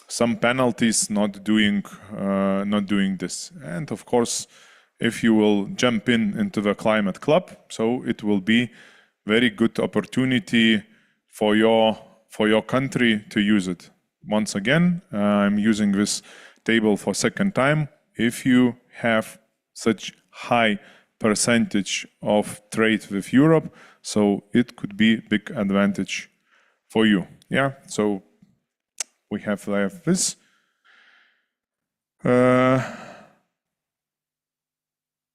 some penalties not doing this. And of course, if you will jump into the climate club, so it will be very good opportunity for your country to use it. Once again, I'm using this table for second time. If you have such high percentage of trade with Europe, So it could be a big advantage for you. Yeah, so we have this.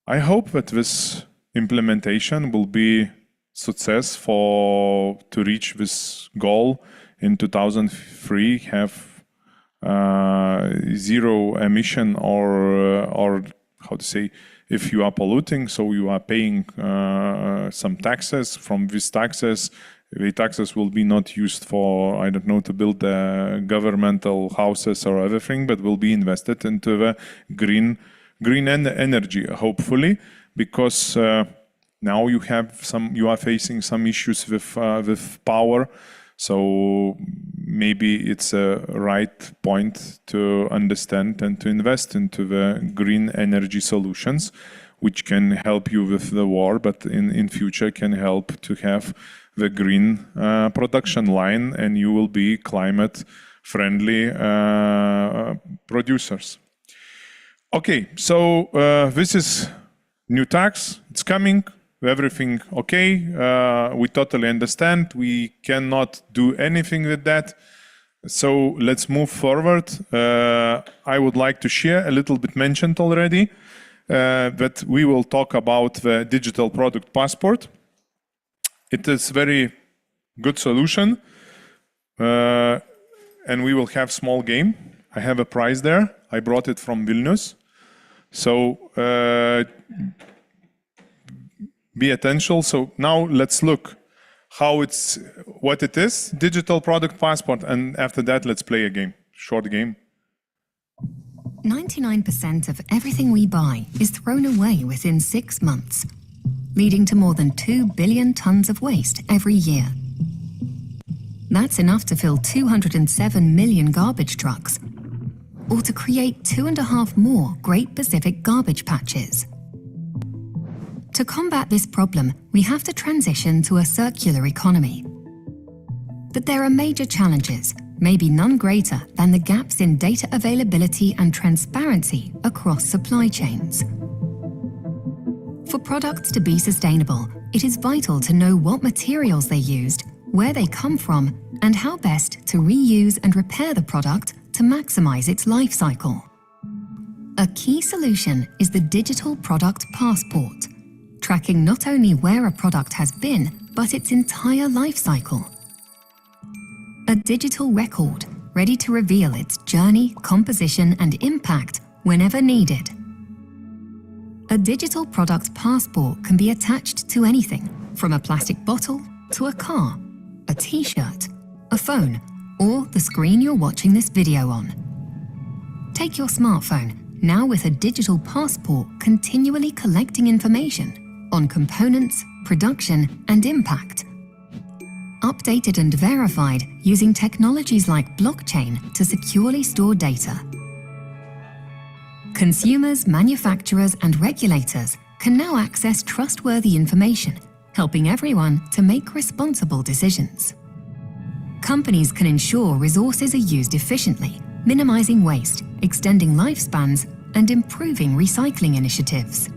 I hope that this implementation will be success to reach this goal in 2003, have zero emission or how to say, if you are polluting, so you are paying some taxes. From these taxes, the taxes will be not used for, I don't know, to build governmental houses or everything, but will be invested into the green energy, hopefully, because now you are facing some issues with power. So maybe it's a right point to understand and to invest into the green energy solutions, which can help you with the war, but in future can help to have the green production line, and you will be climate friendly producers. Okay, so this is new tax. It's coming. Everything okay. We totally understand. We cannot do anything with that. So let's move forward. I would like to share a little bit mentioned already that we will talk about the digital product passport. It is very good solution, and we will have small game. I have a prize there. I brought it from Vilnius. So be attention. So now let's look what it is, digital product passport, and after that let's play a game, short game. 99% of everything we buy is thrown away within 6 months, leading to more than 2 billion tons of waste every year. That's enough to fill 207 million garbage trucks, or to create 2.5 more Great Pacific garbage patches. To combat this problem, we have to transition to a circular economy. But there are major challenges, maybe none greater than the gaps in data availability and transparency across supply chains. For products to be sustainable, it is vital to know what materials they used, where they come from, and how best to reuse and repair the product to maximize its life cycle. A key solution is the digital product passport, tracking not only where a product has been, but its entire life cycle. A digital record ready to reveal its journey, composition, and impact whenever needed. A digital product passport can be attached to anything, from a plastic bottle to a car, a t-shirt, a phone, or the screen you're watching this video on. Take your smartphone, now with a digital passport continually collecting information on components, production, and impact. Updated and verified using technologies like blockchain to securely store data. Consumers, manufacturers, and regulators can now access trustworthy information, helping everyone to make responsible decisions. Companies can ensure resources are used efficiently, minimizing waste, extending lifespans, and improving recycling initiatives.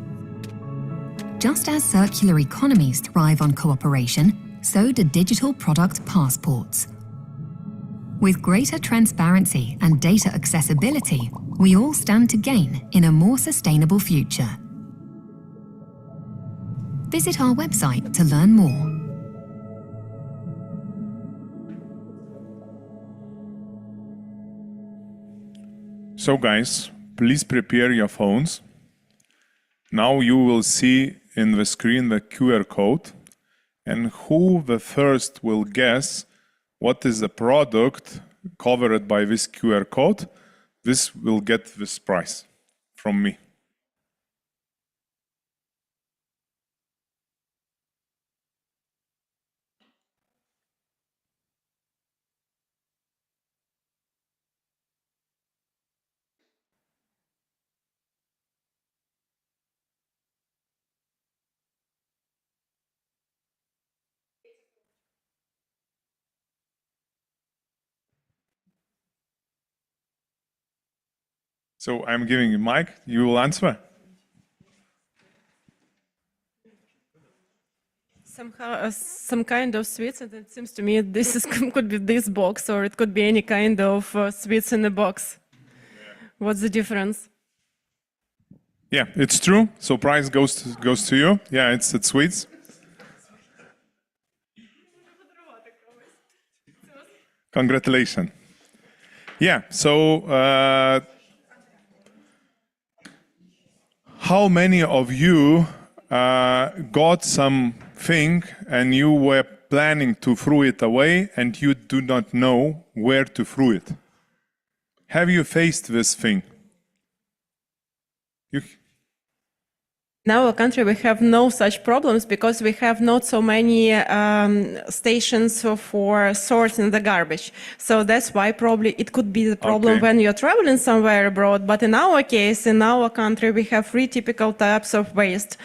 Just as circular economies thrive on cooperation, so do digital product passports. With greater transparency and data accessibility, we all stand to gain in a more sustainable future. Visit our website to learn more. So guys, please prepare your phones. Now you will see in the screen the QR code, and who the first will guess what is the product covered by this QR code, this will get this prize from me. So I'm giving you mic, you will answer. Somehow, some kind of sweets, and it seems to me this is could be this box, or it could be any kind of sweets in a box. What's the difference? Yeah, it's true. So prize goes to you. Yeah, it's sweets. Congratulations. Yeah. So how many of you got something and you were planning to throw it away and you do not know where to throw it? Have you faced this thing? In our country, we have no such problems because we have not so many stations for sorting the garbage. So that's why probably it could be the problem when you're traveling somewhere abroad. But in our case, in our country, we have three typical types of waste.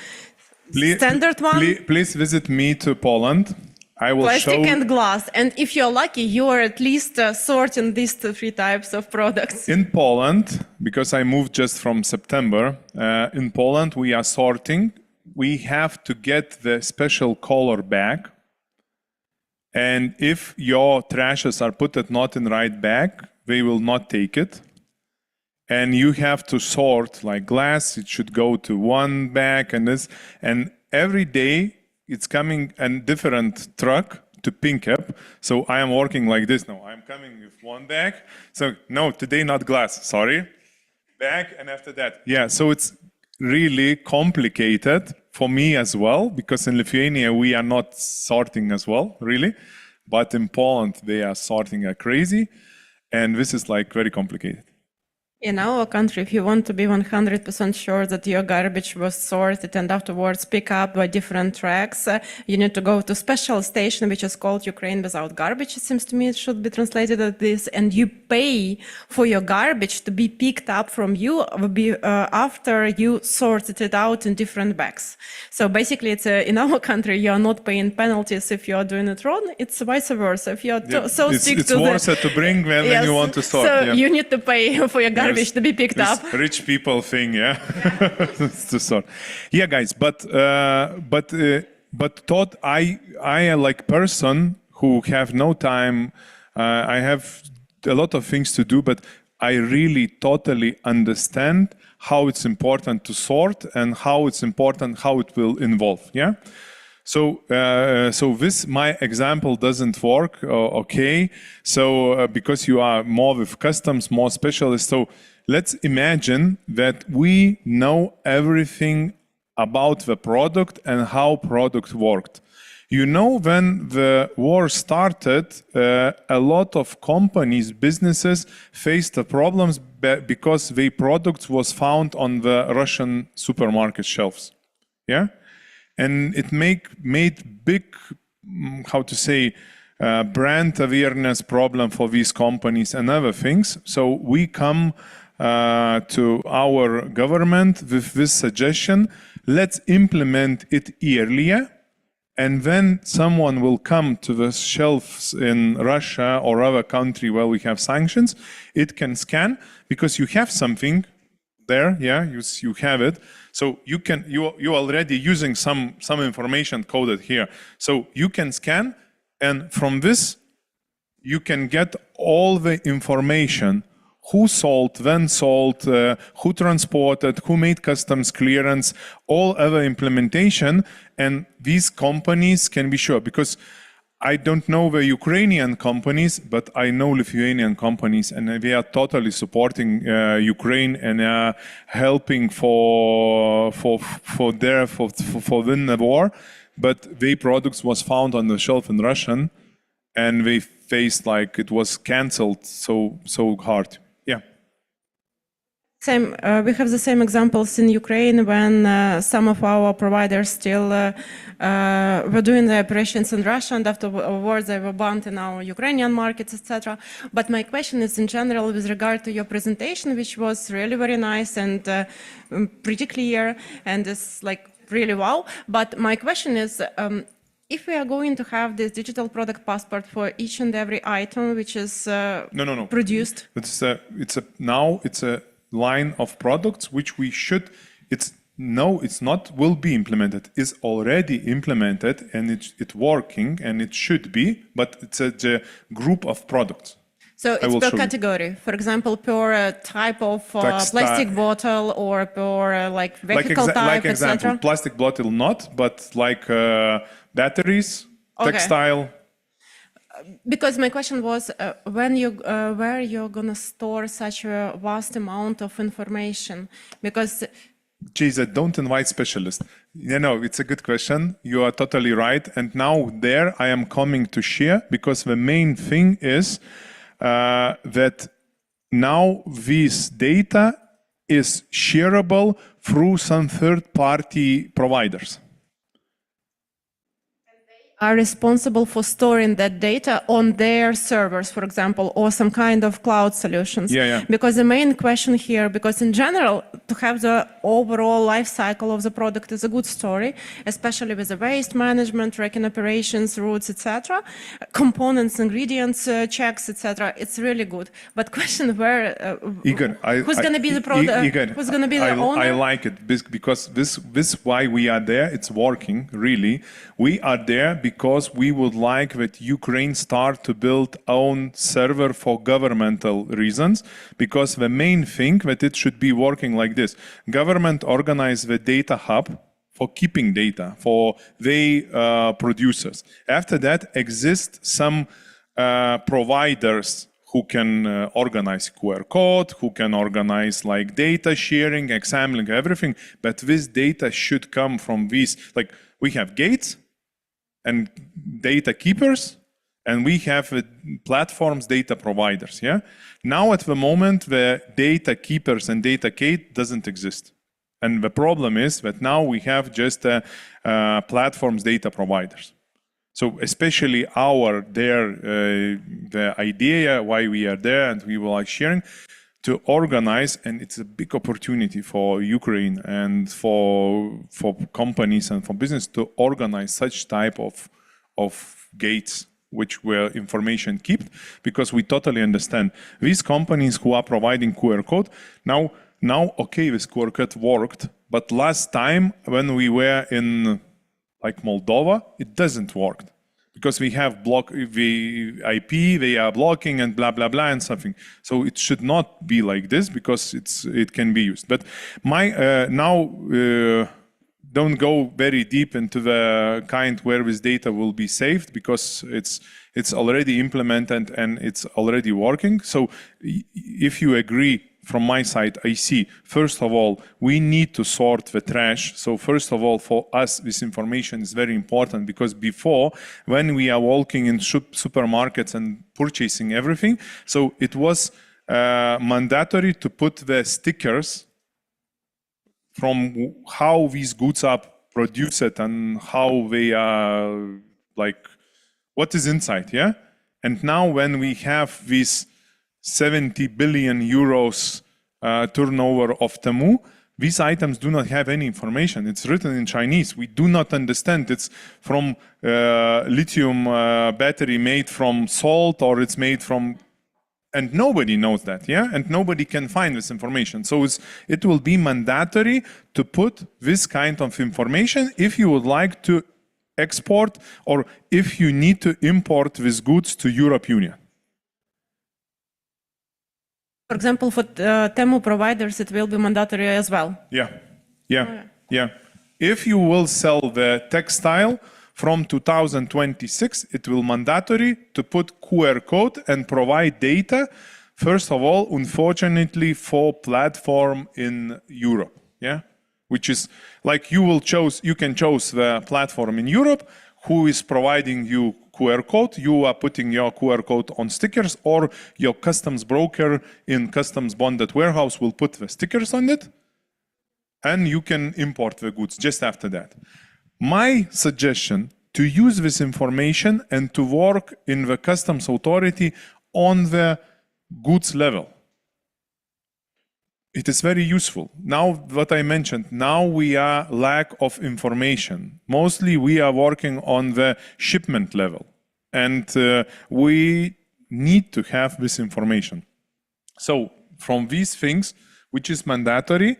Standard one. Please visit me to Poland. I will Plastic show. and glass. And if you're lucky, you are at least sorting these three types of products. In Poland, because I moved just from September, in Poland we are sorting. We have to get the special color bag. And if your trashes are put not in right bag, they will not take it. And you have to sort like glass. It should go to one bag and this. And every day, it's coming a different truck to pick up. So I am working like this now. I'm coming with one bag. So no, today not glass, sorry. Bag, and after that. Yeah, so it's really complicated for me as well, because in Lithuania we are not sorting as well, really. But in Poland they are sorting like crazy. And this is like very complicated. In our country, if you want to be 100% sure that your garbage was sorted and afterwards pick up by different tracks, you need to go to special station, which is called Ukraine Without Garbage. It seems to me it should be translated as this. And you pay for your garbage to be picked up from you after you sorted it out in different bags. So basically, it's in our country, you are not paying penalties if you are doing it wrong. It's vice versa. If you are it's worse to bring when you want to sort. So you need to pay for your garbage to be picked up. Rich people thing, yeah. To sort. Yeah, guys, but Todd, I like person who have no time. I have a lot of things to do, but I really totally understand how it's important to sort and how it's important how it will involve. Yeah. So, this my example doesn't work. Okay. So because you are more with customs, more specialist. So let's imagine that we know everything about the product and how product worked. You know, when the war started, a lot of companies, businesses faced the problems because their products was found on the Russian supermarket shelves. Yeah. And it made big, how to say, brand awareness problem for these companies and other things. So we come to our government with this suggestion, let's implement it earlier. And then someone will come to the shelves in Russia or other country where we have sanctions, it can scan, because you have something there, yeah, you have it. So you're already using some information coded here. So you can scan, and from this, you can get all the information: who sold, when sold, who transported, who made customs clearance, all other implementation, and these companies can be sure, because I don't know the Ukrainian companies, but I know Lithuanian companies, and they are totally supporting Ukraine and helping for win the war. But their products was found on the shelf in Russian, and they faced like it was cancelled so hard. Yeah. Same. We have the same examples in Ukraine when some of our providers still were doing the operations in Russia, and afterwards they were banned in our Ukrainian markets, etc. But my question is in general with regard to your presentation, which was really very nice and pretty clear, and it's like really wow. But my question is, if we are going to have this digital product passport for each and every item which is produced, It's a line of products which we should. It's no, it's not will be implemented. It's already implemented and it's working and it should be, but it's a group of products. So it's per category. For example, per type of plastic bottle or per like vehicle type, example, etc. plastic bottle not, but like batteries, textile. Because my question was when where you're gonna store such a vast amount of information? Because Jesus, don't invite specialists. It's a good question. You are totally right. And now there I am coming to share because the main thing is that now this data is shareable through some third-party providers. Are responsible for storing that data on their servers, for example, or some kind of cloud solutions. Because the main question here, because in general, to have the overall life cycle of the product is a good story, especially with the waste management, tracking operations, routes, etc., components, ingredients, checks, etc. It's really good. But question where, who's going to be the product? Who's going to be the owner? I like it because this why we are there. It's working really. We are there because we would like that Ukraine start to build own server for governmental reasons, because the main thing that it should be working like this. Government organize the data hub for keeping data for the producers. After that exist some providers who can organize QR code, who can organize like data sharing, examining everything, but this data should come from these, like we have gates, and data keepers, and we have platforms, data providers. Now at the moment, the data keepers and data gate doesn't exist. And the problem is that now we have just platforms, data providers. So especially the idea why we are there and we will like sharing, to organize, and it's a big opportunity for Ukraine and for companies and for business to organize such type of gates where information kept, because we totally understand these companies who are providing QR code now okay, this QR code worked, but last time when we were in like Moldova, it doesn't work. Because we have the IP, they are blocking and blah, blah, blah and something. So it should not be like this because it can be used. But don't go very deep into the kind where this data will be saved, because it's already implemented and it's already working. So if you agree, from my side, I see, first of all, we need to sort the trash. So first of all, for us, this information is very important, because before, when we are walking in supermarkets and purchasing everything, so it was mandatory to put the stickers from how these goods are produced and how they are, like, what is inside, And now when we have this 70 billion euros turnover of Temu, these items do not have any information. It's written in Chinese. We do not understand. It's from lithium battery made from salt, or it's made from... And nobody knows that, And nobody can find this information. So it will be mandatory to put this kind of information if you would like to export, or if you need to import these goods to Europe Union. For example, for Temu providers, it will be mandatory as well. Yeah. If you will sell the textile from 2026, it will mandatory to put QR code and provide data. First of all, unfortunately, for platform in Europe, which is like you can choose the platform in Europe who is providing you QR code. You are putting your QR code on stickers, or your customs broker in customs bonded warehouse will put the stickers on it, and you can import the goods just after that. My suggestion to use this information and to work in the customs authority on the goods level. It is very useful. Now, what I mentioned, now we are lack of information. Mostly we are working on the shipment level, and we need to have this information. So from these things, which is mandatory,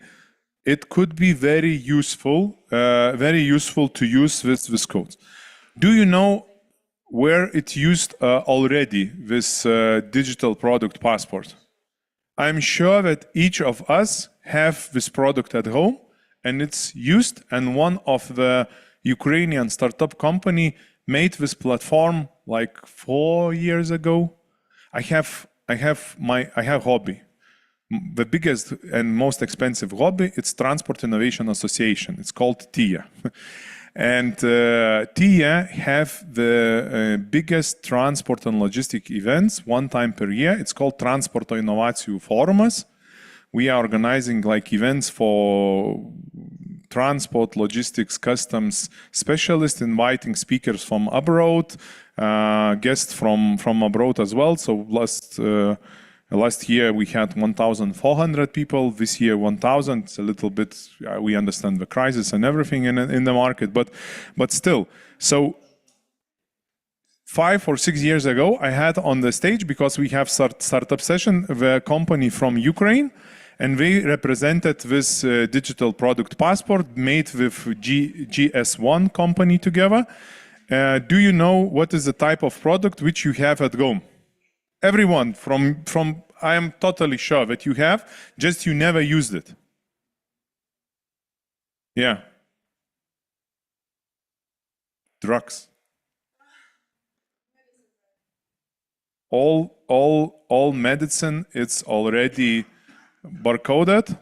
it could be very useful to use this code. Do you know where it's used already, this digital product passport? I'm sure that each of us have this product at home, and it's used, and one of the Ukrainian startup company made this platform like 4 years ago. I have hobby. The biggest and most expensive hobby, it's Transport Innovation Association. It's called TIA. And TIA have the biggest transport and logistic events one time per year. It's called Transporto Inovacijų Forumas. We are organizing like events for transport, logistics, customs specialists, inviting speakers from abroad, guests from abroad as well. So last year we had 1,400 people. This year 1,000. It's a little bit. We understand the crisis and everything in the market, but still. So 5 or 6 years ago, I had on the stage, because we have startup session, the company from Ukraine, and they represented this digital product passport made with GS1 company together. Do you know what is the type of product which you have at home? Everyone from I am totally sure that you have, just you never used it. Yeah. Drugs. All medicine, it's already barcoded.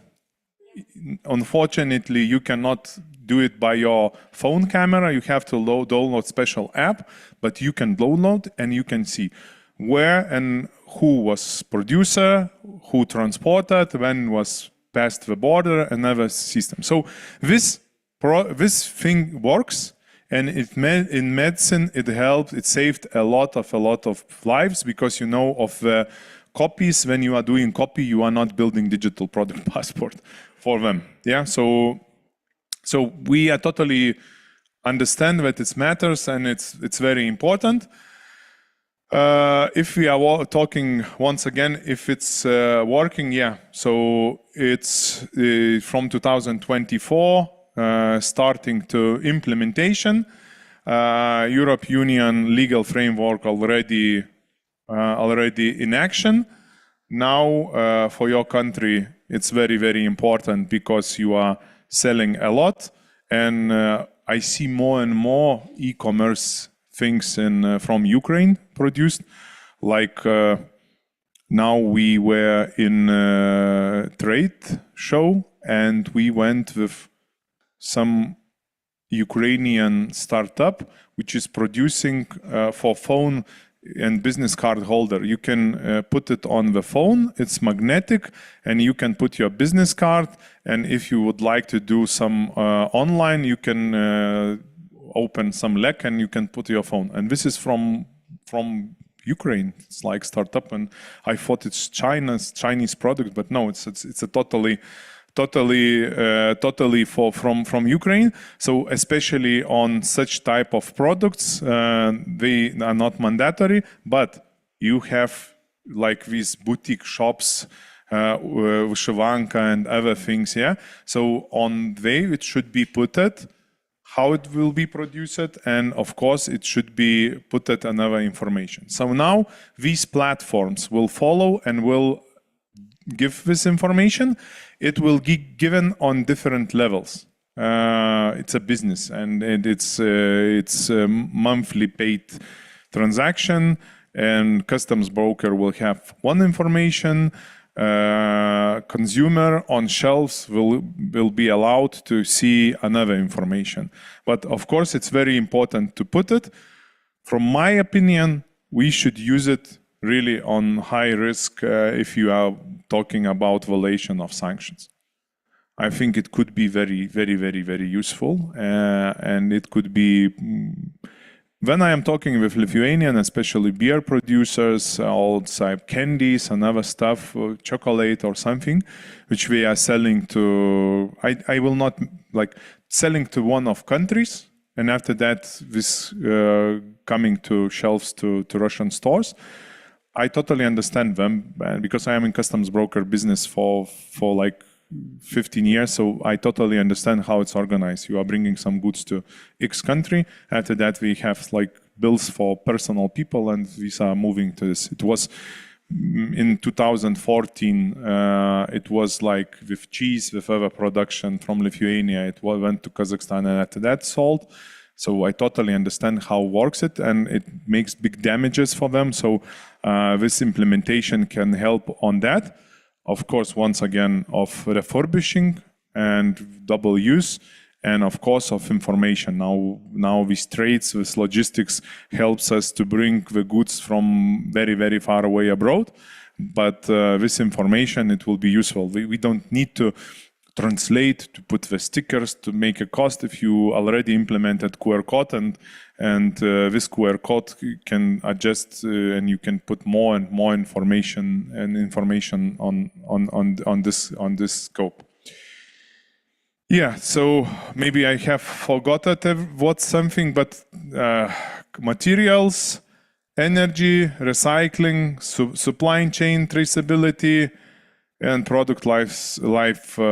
Unfortunately, you cannot do it by your phone camera. You have to download special app, but you can download and you can see where and who was producer, who transported, when was passed the border, another system. So this thing works, and in medicine it helped. It saved a lot of lives, because you know of the copies. When you are doing copy, you are not building digital product passport for them. Yeah. So we are totally understand that it matters, and it's very important. If we are talking once again, if it's working, yeah. So it's from 2024 starting to implementation. Europe Union legal framework already in action. Now for your country, it's very, very important, because you are selling a lot, and I see more and more e-commerce things from Ukraine produced. Like now we were in a trade show, and we went with some Ukrainian startup which is producing for phone and business card holder. You can put it on the phone, it's magnetic, and you can put your business card, and if you would like to do some online, you can open some link and you can put your phone. And this is from Ukraine. It's like startup, and I thought it's Chinese product, but no, it's a totally from Ukraine. So especially on such type of products, they are not mandatory, but you have like these boutique shops, Vyshivanka and other things, yeah. So on it should be put how it will be produced, and of course it should be put another information. So now these platforms will follow and will give this information. It will be given on different levels. It's a business, and it's a monthly paid transaction, and customs broker will have one information. Consumer on shelves will be allowed to see another information. But of course, it's very important to put it. From my opinion, we should use it really on high risk if you are talking about violation of sanctions. I think it could be very, very, very, very useful, and it could be. When I am talking with Lithuanian, especially beer producers, outside candies and other stuff, chocolate or something, which we are selling to, I will not like selling to one of countries, and after that, this coming to shelves to Russian stores. I totally understand them, because I am in customs broker business for like 15 years, so I totally understand how it's organized. You are bringing some goods to X country. After that, we have like bills for personal people, and these are moving to this. It was in 2014, it was like with cheese, with other production from Lithuania, it went to Kazakhstan, and after that sold. So I totally understand how it works and it makes big damages for them. So this implementation can help on that. Of course, once again, of refurbishing and double use, and of course of information. Now with trades, with logistics helps us to bring the goods from very, very far away abroad. But this information, it will be useful. We don't need to translate, to put the stickers, to make a cost if you already implemented QR code, and this QR code can adjust and you can put more and more information on this scope. Yeah, so maybe I have forgotten what something, but materials, energy, recycling, supply chain traceability, and product lifespan.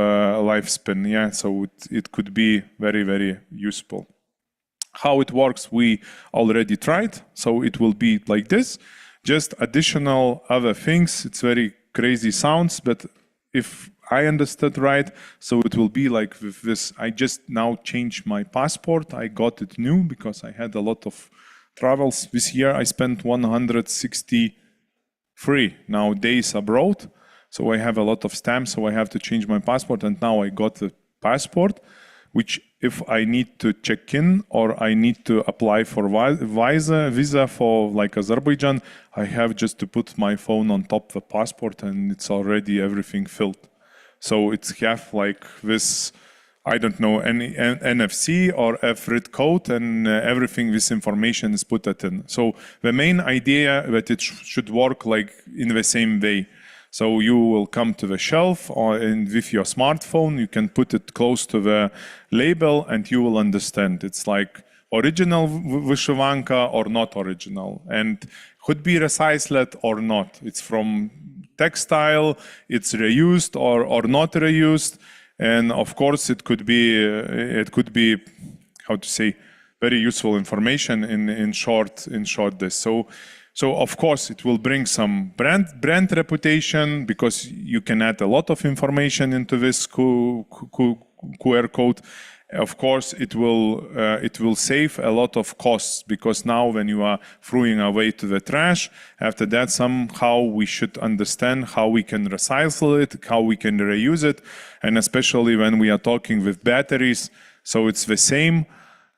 Yeah, so it could be very, very useful. How it works, we already tried, so it will be like this. Just additional other things. It's very crazy sounds, but if I understood right, so it will be like with this. I just now changed my passport. I got it new because I had a lot of travels. This year I spent 163 now days abroad. So I have a lot of stamps, so I have to change my passport. And now I got the passport, which if I need to check in or I need to apply for visa for like Azerbaijan, I have just to put my phone on top of the passport and it's already everything filled. So it's have like this, I don't know, any NFC or FRID code, and everything, this information is put in. So the main idea that it should work like in the same way. So you will come to the shelf and with your smartphone, you can put it close to the label and you will understand. It's like original vyshyvanka or not original, and could be recycled or not. It's from textile, it's reused or not reused. And of course, it could be how to say, very useful information in short this. So of course, it will bring some brand reputation because you can add a lot of information into this QR code. Of course, it will save a lot of costs because now when you are throwing away to the trash, after that somehow we should understand how we can recycle it, how we can reuse it, and especially when we are talking with batteries. So it's the same.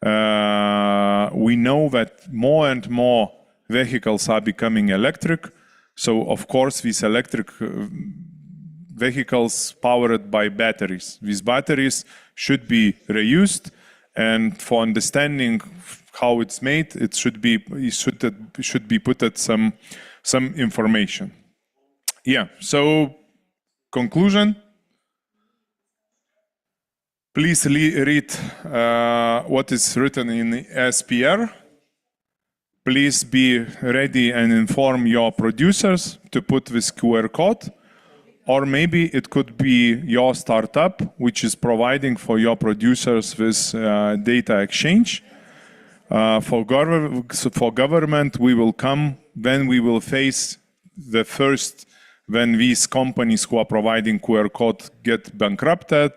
We know that more and more vehicles are becoming electric. So of course, these electric vehicles powered by batteries. These batteries should be reused, and for understanding how it's made, it should be put at some information. Yeah. So conclusion. Please read what is written in SPR. Please be ready and inform your producers to put this QR code. Or maybe it could be your startup, which is providing for your producers this data exchange. For government, we will come when we will face the first, when these companies who are providing QR code get bankrupted,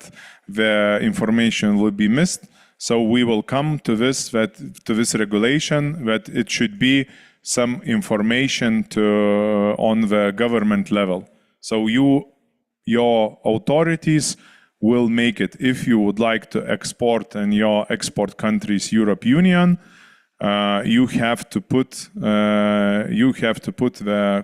the information will be missed. So we will come to this regulation that it should be some information on the government level. So your authorities will make it. If you would like to export and your export country is European Union, you have to put the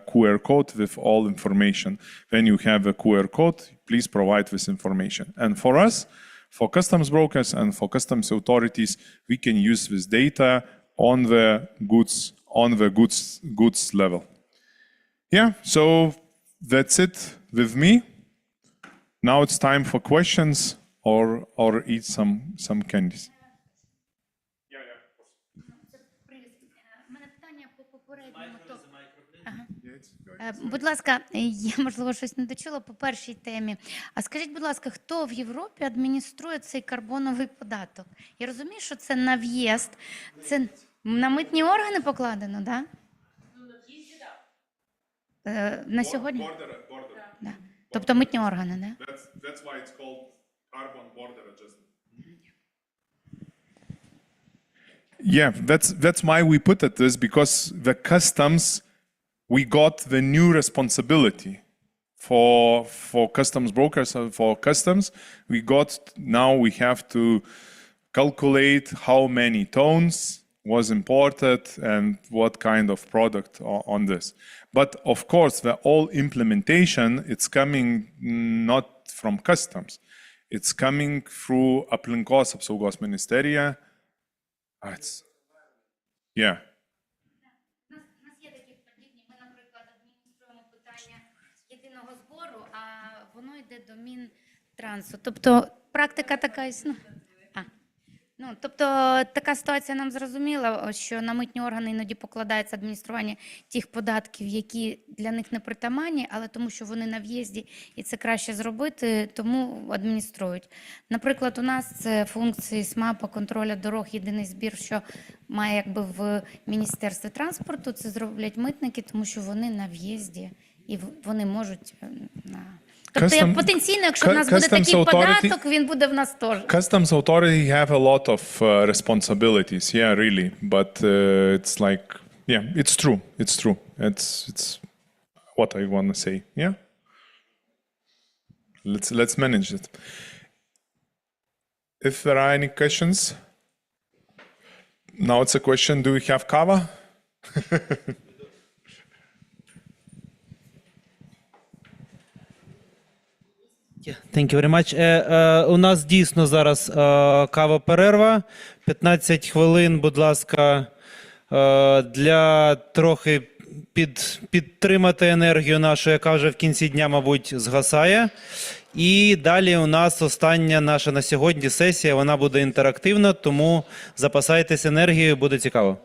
QR code with all information. When you have a QR code, please provide this information. And for us, for customs brokers and for customs authorities, we can use this data on the goods level. Yeah, so that's it with me. Now it's time for questions or eat some candies. Будь ласка, я, можливо, щось не дочула по першій темі. А скажіть, будь ласка, хто в Європі адмініструє цей карбоновий податок? Я розумію, що це на в'їзд. Це на митні органи покладено, да? На сьогодні? Да. Тобто митні органи, да? That's why it's called carbon border adjustment. Yeah, that's why we put it this, because the customs, we got the new responsibility for customs brokers and for customs. Now we have to calculate how many tons was imported and what kind of product on this. But of course, the whole implementation, it's coming not from customs. It's coming through Aplinkos apsaugos ministerija. Yeah. У нас є такі подібні. Ми, наприклад, адмініструємо питання єдиного збору, а воно йде до Мінтрансу. Тобто практика така існує. Тобто така ситуація нам зрозуміла, що на митні органи іноді покладається адміністрування тих податків, які для них не притаманні, але тому що вони на в'їзді і це краще зробити, тому адмініструють. Наприклад, у нас це функції СМАПа, контролю дорог, єдиний збір, що має якби в Міністерстві транспорту, це зроблять митники, тому що вони на в'їзді і вони можуть Тобто потенційно, якщо в нас буде такий податок, він буде в нас теж. Customs authority have a lot of responsibilities, yeah, really. But it's like, yeah, it's true. It's true. It's what I want to say. Yeah. Let's manage it. If there are any questions, now it's a question: do we have kava? Thank you very much. У нас дійсно зараз кава-перерва. 15 хвилин, будь ласка, для трохи підтримати енергію нашу, яка вже в кінці дня, мабуть, згасає. І далі у нас остання наша на сьогодні сесія, вона буде інтерактивна, тому запасайтесь енергією, буде цікаво.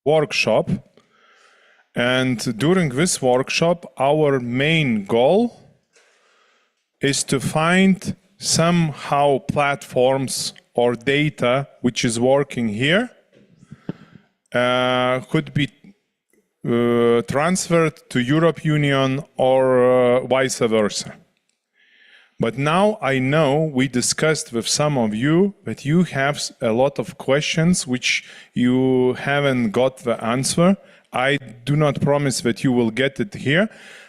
workshop. And during this workshop, our main goal is to find somehow platforms or data which is working here could be transferred to Europe Union or vice versa. But now I know we discussed with some of you that you have a lot of questions which you haven't got the answer. I do not promise that you will get it here,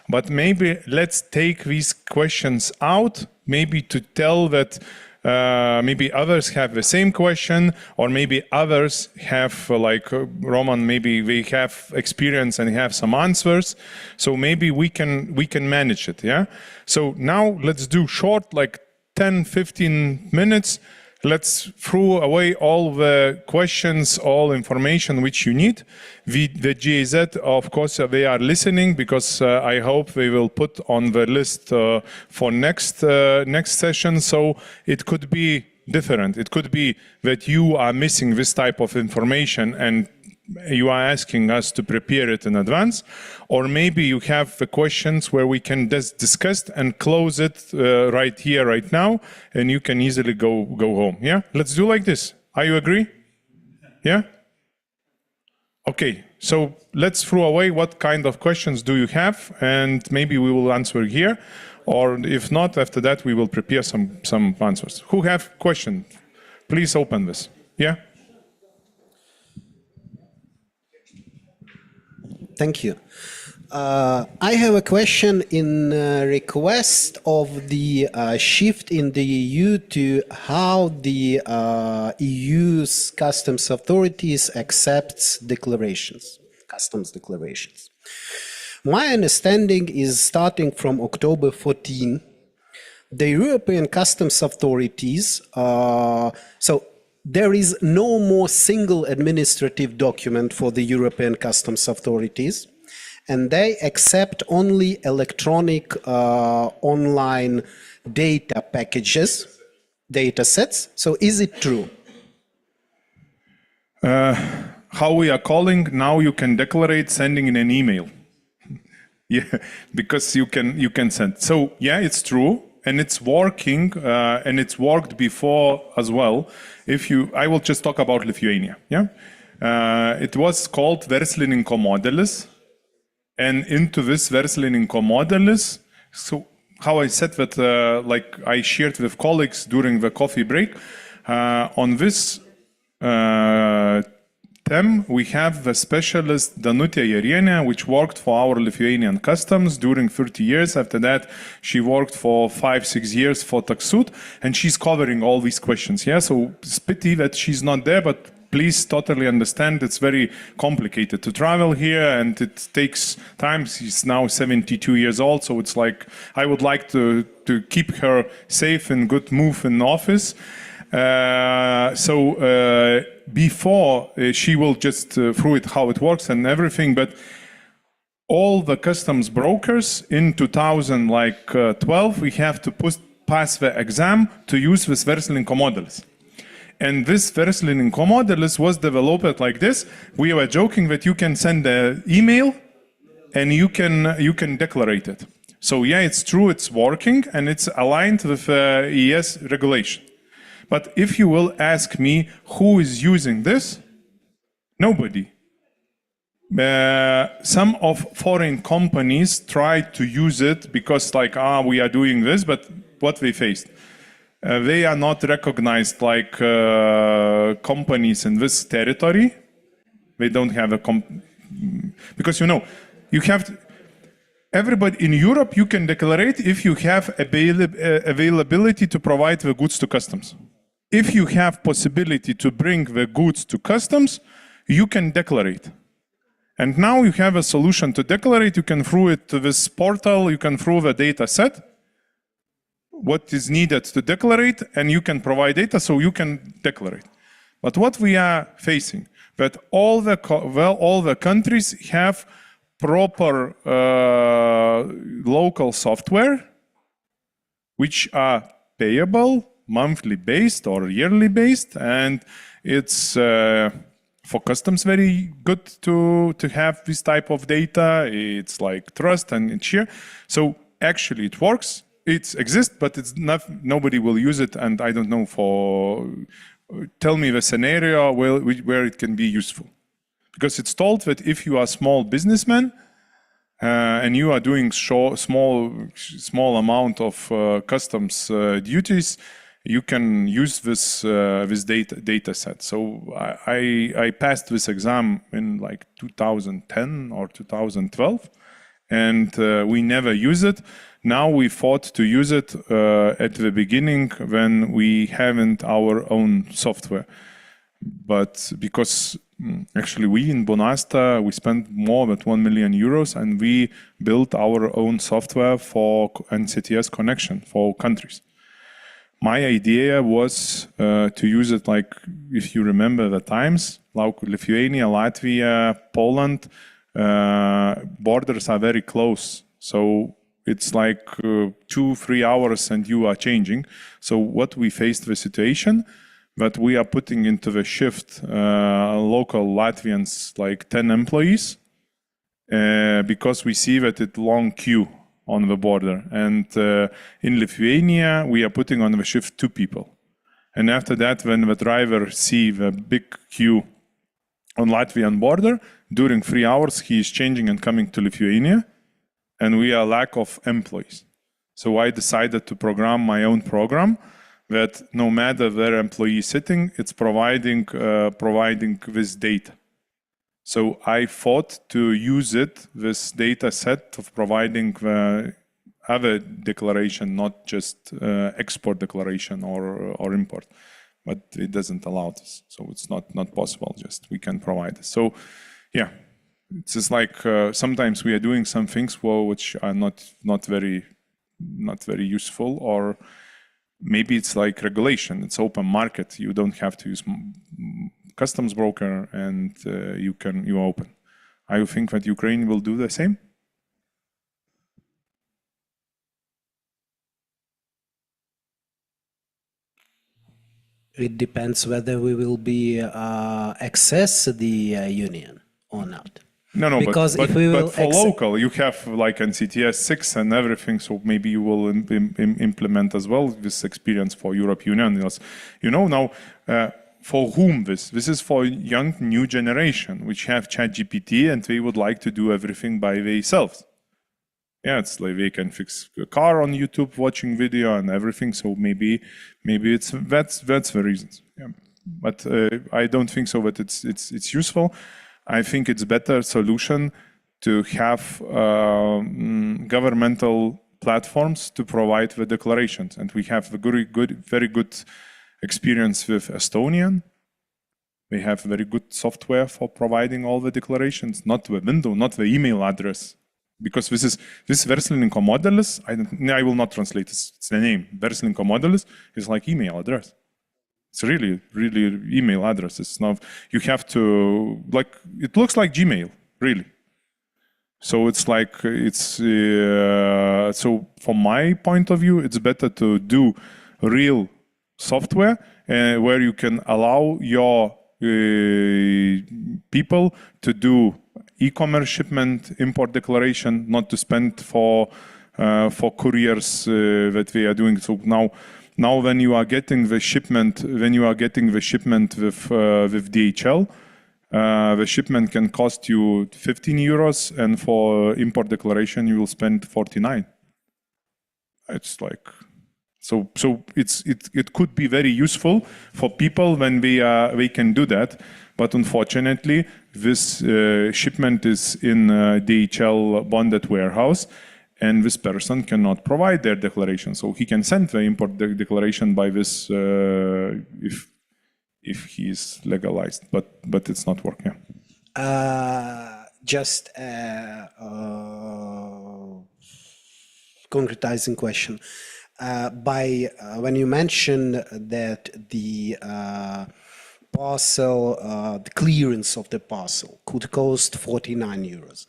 but maybe let's take these questions out, maybe to tell that maybe others have the same question, or maybe others have, like Roman, maybe they have experience and have some answers. So maybe we can manage it, yeah? So now let's do short, like 10-15 minutes. Let's throw away all the questions, all information which you need. The GIZ, of course, they are listening, because I hope they will put on the list for next session. So it could be different. It could be that you are missing this type of information and you are asking us to prepare it in advance, or maybe you have the questions where we can discuss and close it right here, right now, and you can easily go home. Yeah, let's do like this. Are you agree? Yeah. Okay, so let's throw away what kind of questions do you have, and maybe we will answer here, or if not, after that we will prepare some answers. Who have questions? Please open this. Yeah. Thank you. I have a question in request of the shift in the EU to how the EU's customs authorities accepts declarations, customs declarations. My understanding is starting from October 14, the European customs authorities, so there is no more single administrative document for the European customs authorities, and they accept only electronic online data packages, data sets. So is it true? How we are calling now, you can declarate sending in an email. Yeah, because you can send. So yeah, it's true. And it's working, and it's worked before as well. I will just talk about Lithuania. Yeah, it was called verslininko modelis, and into this verslininko modelis. So how I said that, like I shared with colleagues during the coffee break, on this we have the specialist Danutė Jarienė, which worked for our Lithuanian customs during 30 years. After that, she worked for 5-6 years for Taksut, and she's covering all these questions. Yeah, so it's pity that she's not there, but please totally understand it's very complicated to travel here, and it takes time. She's now 72 years old, so it's like I would like to keep her safe and good move in office. Before she will just through it how it works and everything, but all the customs brokers in 2012 we have to pass the exam to use this verslininko modelis. And this verslininko modelis was developed like this. We were joking that you can send an email and you can declarate it. So yeah, it's true, it's working, and it's aligned with ES regulation. But if you will ask me who is using this, nobody. Some of foreign companies tried to use it because like, we are doing this, but what they faced? They are not recognized like companies in this territory. They don't have a because you have everybody in Europe, you can declare if you have availability to provide the goods to customs. If you have possibility to bring the goods to customs, you can declare. And now you have a solution to declare. You can throw it to this portal, you can throw the data set, what is needed to declare, and you can provide data so you can declare. But what we are facing, that all the countries have proper local software, which are payable, monthly based or yearly based, and it's for customs very good to have this type of data. It's like trust and share. So actually it works. It exists, but it's not. Nobody will use it. And I don't know. Tell me the scenario where it can be useful, because it's told that if you are a small businessman and you are doing small amount of customs duties, you can use this data set. So I passed this exam in like 2010 or 2012, and we never use it. Now we thought to use it at the beginning when we haven't our own software. But because actually we in Bonasta, we spent more than 1 million euros and we built our own software for NCTS connection for countries. My idea was to use it like, if you remember the times, like Lithuania, Latvia, Poland, borders are very close. So it's like 2-3 hours and you are changing. So what we faced the situation that we are putting into the shift local Latvians, like 10 employees, because we see that it's long queue on the border. And in Lithuania, we are putting on the shift 2 people. And after that, when the driver see the big queue on Latvian border, during 3 hours, he is changing and coming to Lithuania. And we are lack of employees. So I decided to program my own program that no matter where employee is sitting, it's providing this data. So I thought to use it, this data set of providing the other declaration, not just export declaration or import, but it doesn't allow this. So it's not possible, just we can provide it. So yeah. It's just like sometimes we are doing some things which are not very useful, or maybe it's like regulation. It's open market. You don't have to use customs broker, and you open. I think that Ukraine will do the same. It depends whether we will be access the union or not. No, because but if we will for local, you have like NCTS 6 and everything, so maybe you will implement as well this experience for Europe Union. You know, now for whom this? This is for young new generation, which have ChatGPT and they would like to do everything by themselves. Yeah, it's like they can fix a car on YouTube, watching video and everything. So maybe that's the reasons. Yeah. But I don't think so that it's useful. I think it's better solution to have governmental platforms to provide the declarations. And we have a very good experience with Estonian. They have very good software for providing all the declarations, not the window, not the email address. Because this verslininko modelis, I will not translate this, it's the name. Verslininko modelis is like email address. It's really email address. It's not, you have to, like, it looks like Gmail, really. So it's like, so from my point of view, it's better to do real software where you can allow your people to do e-commerce shipment, import declaration, not to spend for couriers that we are doing. So now when you are getting the shipment, with DHL, the shipment can cost you 15 euros, and for import declaration you will spend 49. It's like, so it could be very useful for people when we can do that, but unfortunately this shipment is in DHL bonded warehouse, and this person cannot provide their declaration. So he can send the import declaration by this if he is legalized, but it's not working. Just concretizing question. When you mentioned that the parcel, the clearance of the parcel could cost 49 euros,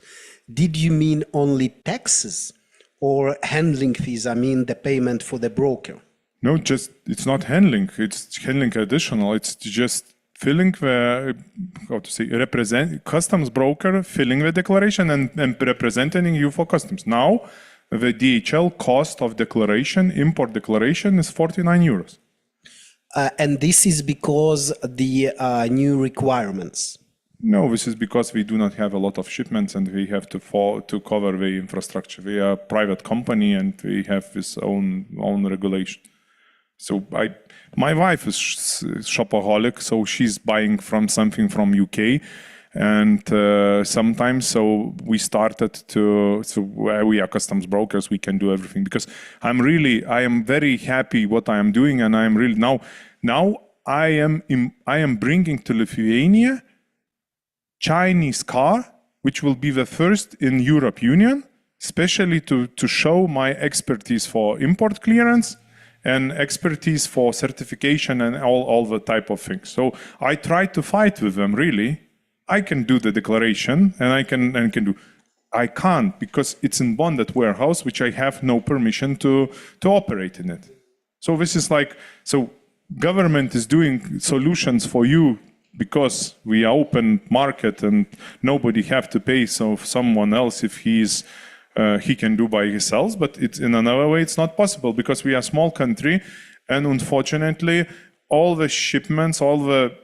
did you mean only taxes or handling fees? I mean the payment for the broker. No, it's not handling. It's handling additional. It's just filling the, customs broker filling the declaration and representing you for customs. Now, the DHL cost of declaration, import declaration, is 49 euros. And this is because the new requirements. No, this is because we do not have a lot of shipments and we have to cover the infrastructure. We are a private company and we have this own regulation. So my wife is shopaholic, so she's buying something from UK, and sometimes so we started to. So we are customs brokers, we can do everything because I am very happy what I am doing, and I am really now I am bringing to Lithuania Chinese car, which will be the first in Europe Union, especially to show my expertise for import clearance and expertise for certification and all the type of things. So I try to fight with them, really. I can do the declaration and I can do. I can't because it's in bonded warehouse, which I have no permission to operate in it. So this is government is doing solutions for you because we are open market and nobody have to pay someone else if he can do by himself, but it's in another way it's not possible because we are a small country, and unfortunately all the shipments, all the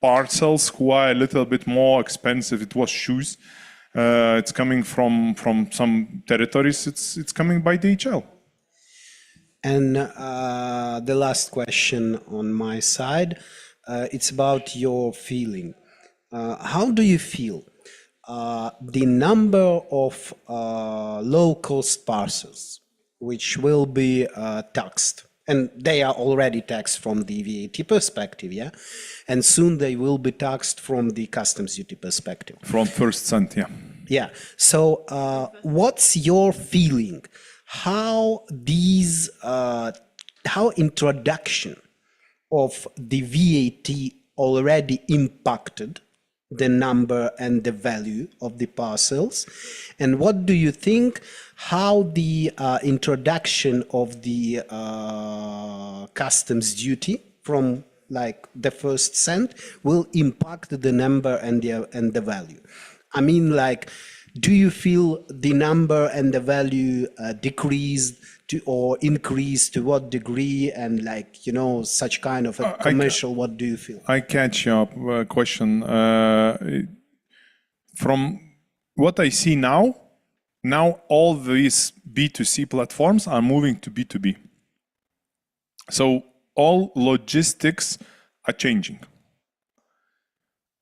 parcels who are a little bit more expensive, it was shoes, it's coming from some territories, it's coming by DHL. And the last question on my side, it's about your feeling. How do you feel? The number of low-cost parcels which will be taxed, and they are already taxed from the VAT perspective, yeah? And soon they will be taxed from the customs duty perspective. From first cent, yeah. Yeah, so what's your feeling? How introduction of the VAT already impacted the number and the value of the parcels, and what do you think how the introduction of the customs duty from the first cent will impact the number and the value? I mean, do you feel the number and the value decreased or increased to what degree, and such kind of a commercial, what do you feel? I catch your question. From what I see now all these B2C platforms are moving to B2B. So all logistics are changing.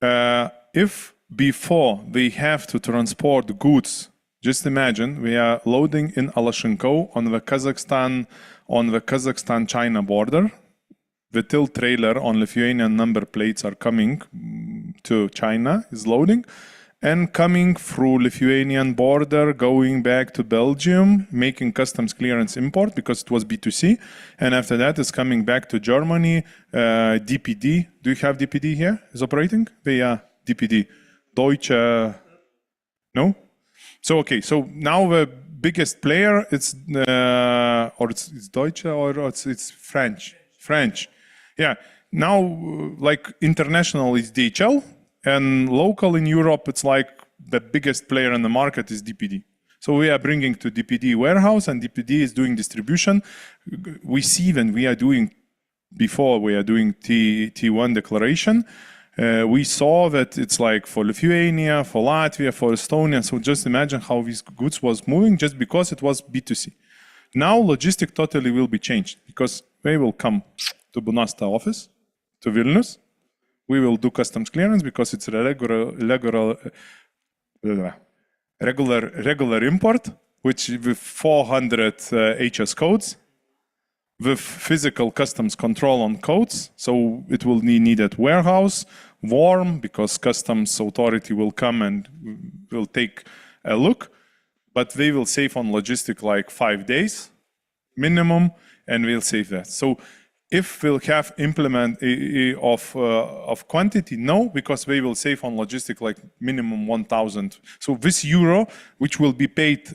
If before they have to transport goods, just imagine we are loading in Alashenko on the Kazakhstan-China border. The tilt trailer on Lithuanian number plates are coming to China, is loading, and coming through Lithuanian border, going back to Belgium, making customs clearance import because it was B2C, and after that it's coming back to Germany. DPD, do you have DPD here? Is operating? They are DPD. Deutsche, no? So okay, so now the biggest player it's Deutsche or it's French. Yeah, now international is DHL, and local in Europe it's the biggest player in the market is DPD. So we are bringing to DPD warehouse, and DPD is doing distribution. We see when we are doing T1 declaration. We saw that it's for Lithuania, for Latvia, for Estonia. So just imagine how these goods was moving just because it was B2C. Now logistic totally will be changed because they will come to Bunasta office, to Vilnius. We will do customs clearance because it's regular import, which with 400 HS codes, with physical customs control on codes. So it will need a warehouse, warm, because customs authority will come and will take a look, but they will save on logistic 5 days minimum, and we'll save that. So if we'll have implement of quantity, no, because they will save on logistic minimum 1,000. So this euro, which will be paid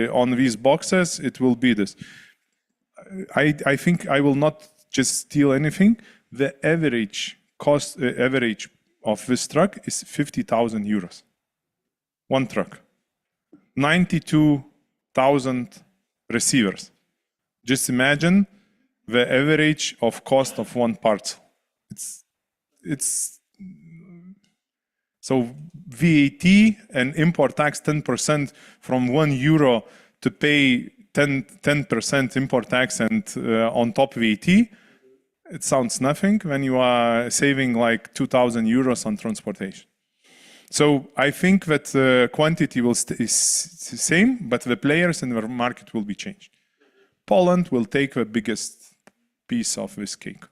on these boxes, it will be this. I think I will not just steal anything. The average cost average of this truck is 50,000 euros. One truck. 92,000 receivers. Just imagine the average of cost of one parcel. It's so VAT and import tax 10% from €1 to pay 10% import tax and on top VAT. It sounds nothing when you are saving like 2,000 euros on transportation. So I think that the quantity will stay the same, but the players in the market will be changed. Poland will take the biggest piece of this cake,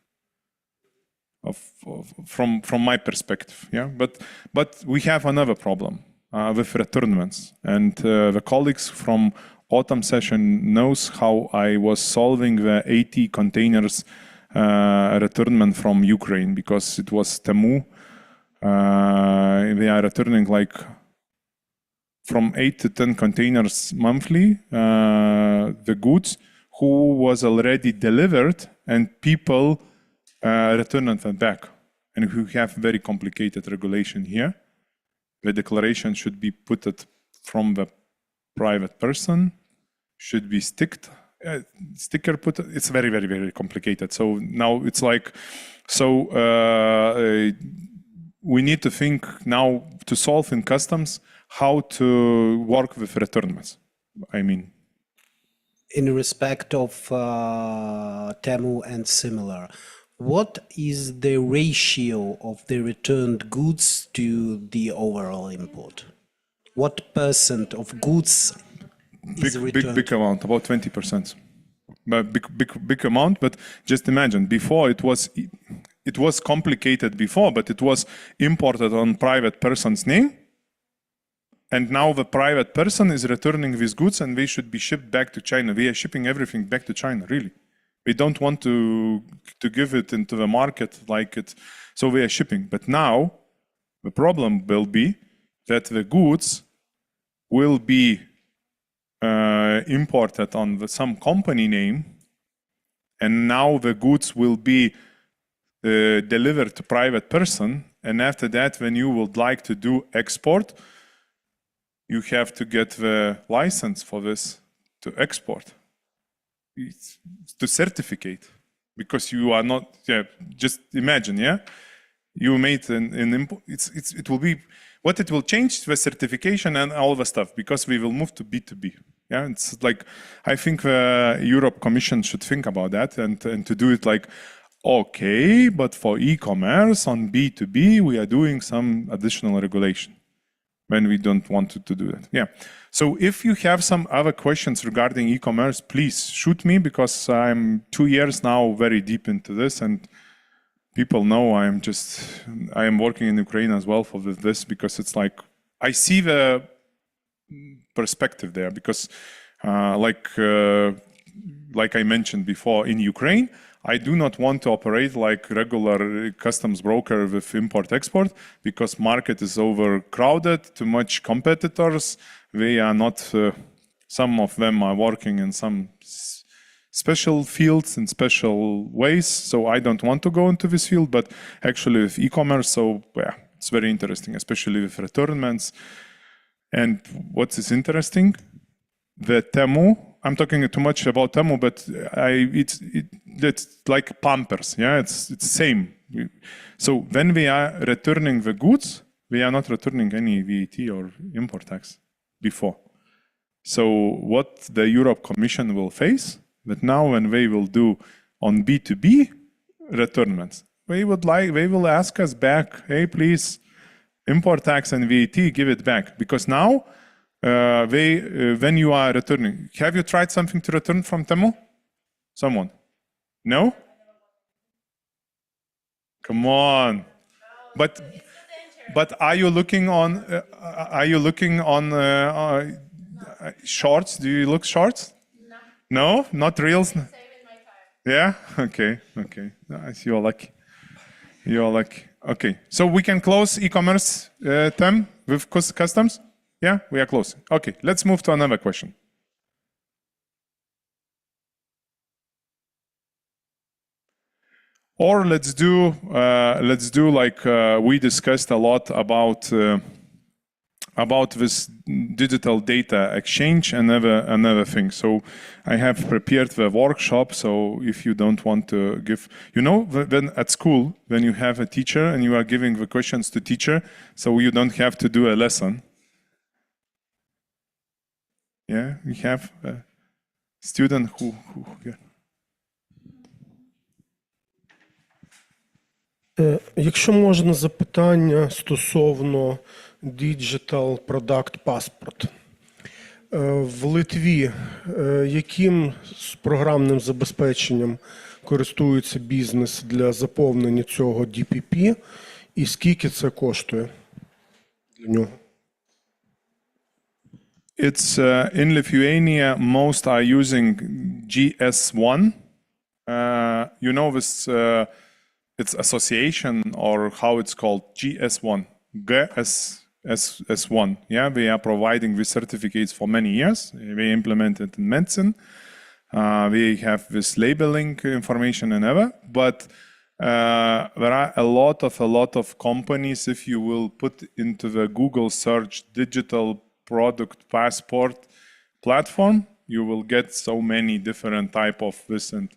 from my perspective. Yeah, but we have another problem with returnments, and the colleagues from autumn session knows how I was solving the 80 containers returnment from Ukraine, because it was Temu. They are returning like from 8 to 10 containers monthly, the goods who was already delivered, and people returned them back. And we have very complicated regulation here. The declaration should be put from the private person, should be sticker put. It's very, very, very complicated. So now it's like, we need to think now to solve in customs how to work with returnments. I mean, in respect of Temu and similar, what is the ratio of the returned goods to the overall import? What percent of goods is returned? Big amount, about 20%. But big amount. But just imagine, before it was complicated before, but it was imported on private person's name. And now the private person is returning these goods, and they should be shipped back to China. We are shipping everything back to China, really. We don't want to give it into the market like it. So we are shipping. But now the problem will be that the goods will be imported on some company name, and now the goods will be delivered to private person. And after that, when you would like to do export, you have to get the license for this to export. It's to certificate, because you are not. Yeah, just imagine. Yeah, you made an import. It will be what it will change the certification and all the stuff, because we will move to B2B. Yeah, it's like, I think the Europe Commission should think about that and to do it like, okay, but for e-commerce on B2B we are doing some additional regulation when we don't want to do that. Yeah. So if you have some other questions regarding e-commerce, please shoot me, because I'm 2 years now very deep into this, and people know I am working in Ukraine as well for this, because it's like, I see the perspective there, because like I mentioned before, in Ukraine, I do not want to operate like regular customs broker with import-export, because market is overcrowded, too much competitors. They are not, some of them are working in some special fields in special ways. So I don't want to go into this field, but actually with e-commerce, so yeah, it's very interesting, especially with returnments. And what is interesting, the Temu, I'm talking too much about Temu, but it's like Pampers, yeah, it's same. So when we are returning the goods, we are not returning any VAT or import tax before. So what the Europe Commission will face, that now when they will do on B2B returnments, they will ask us back, hey, please, import tax and VAT, give it back, because now when you are returning, have you tried something to return from Temu? Someone? No? Come on. But are you looking on? Shorts? Do you look shorts? No, not reels. Yeah. Okay. You are lucky. You are lucky. Okay. So we can close e-commerce term with customs. Yeah, we are close. Okay, let's move to another question. Or let's do like we discussed a lot about this digital data exchange and another thing. So I have prepared the workshop. So if you don't want to give, you know, when at school, when you have a teacher and you are giving the questions to teacher, so you don't have to do a lesson. Yeah, we have a student who yeah. Якщо можна запитання стосовно Digital Product Passport. В Литві яким програмним забезпеченням користується бізнес для заповнення цього DPP і скільки це коштує для нього? It's in Lithuania, most are using GS1. You know this, it's association or how it's called, GS1. GS1. Yeah, we are providing these certificates for many years. We implemented in medicine. We have this labeling information and ever, but there are a lot of companies. If you will put into the Google search digital product passport platform, you will get so many different type of this. And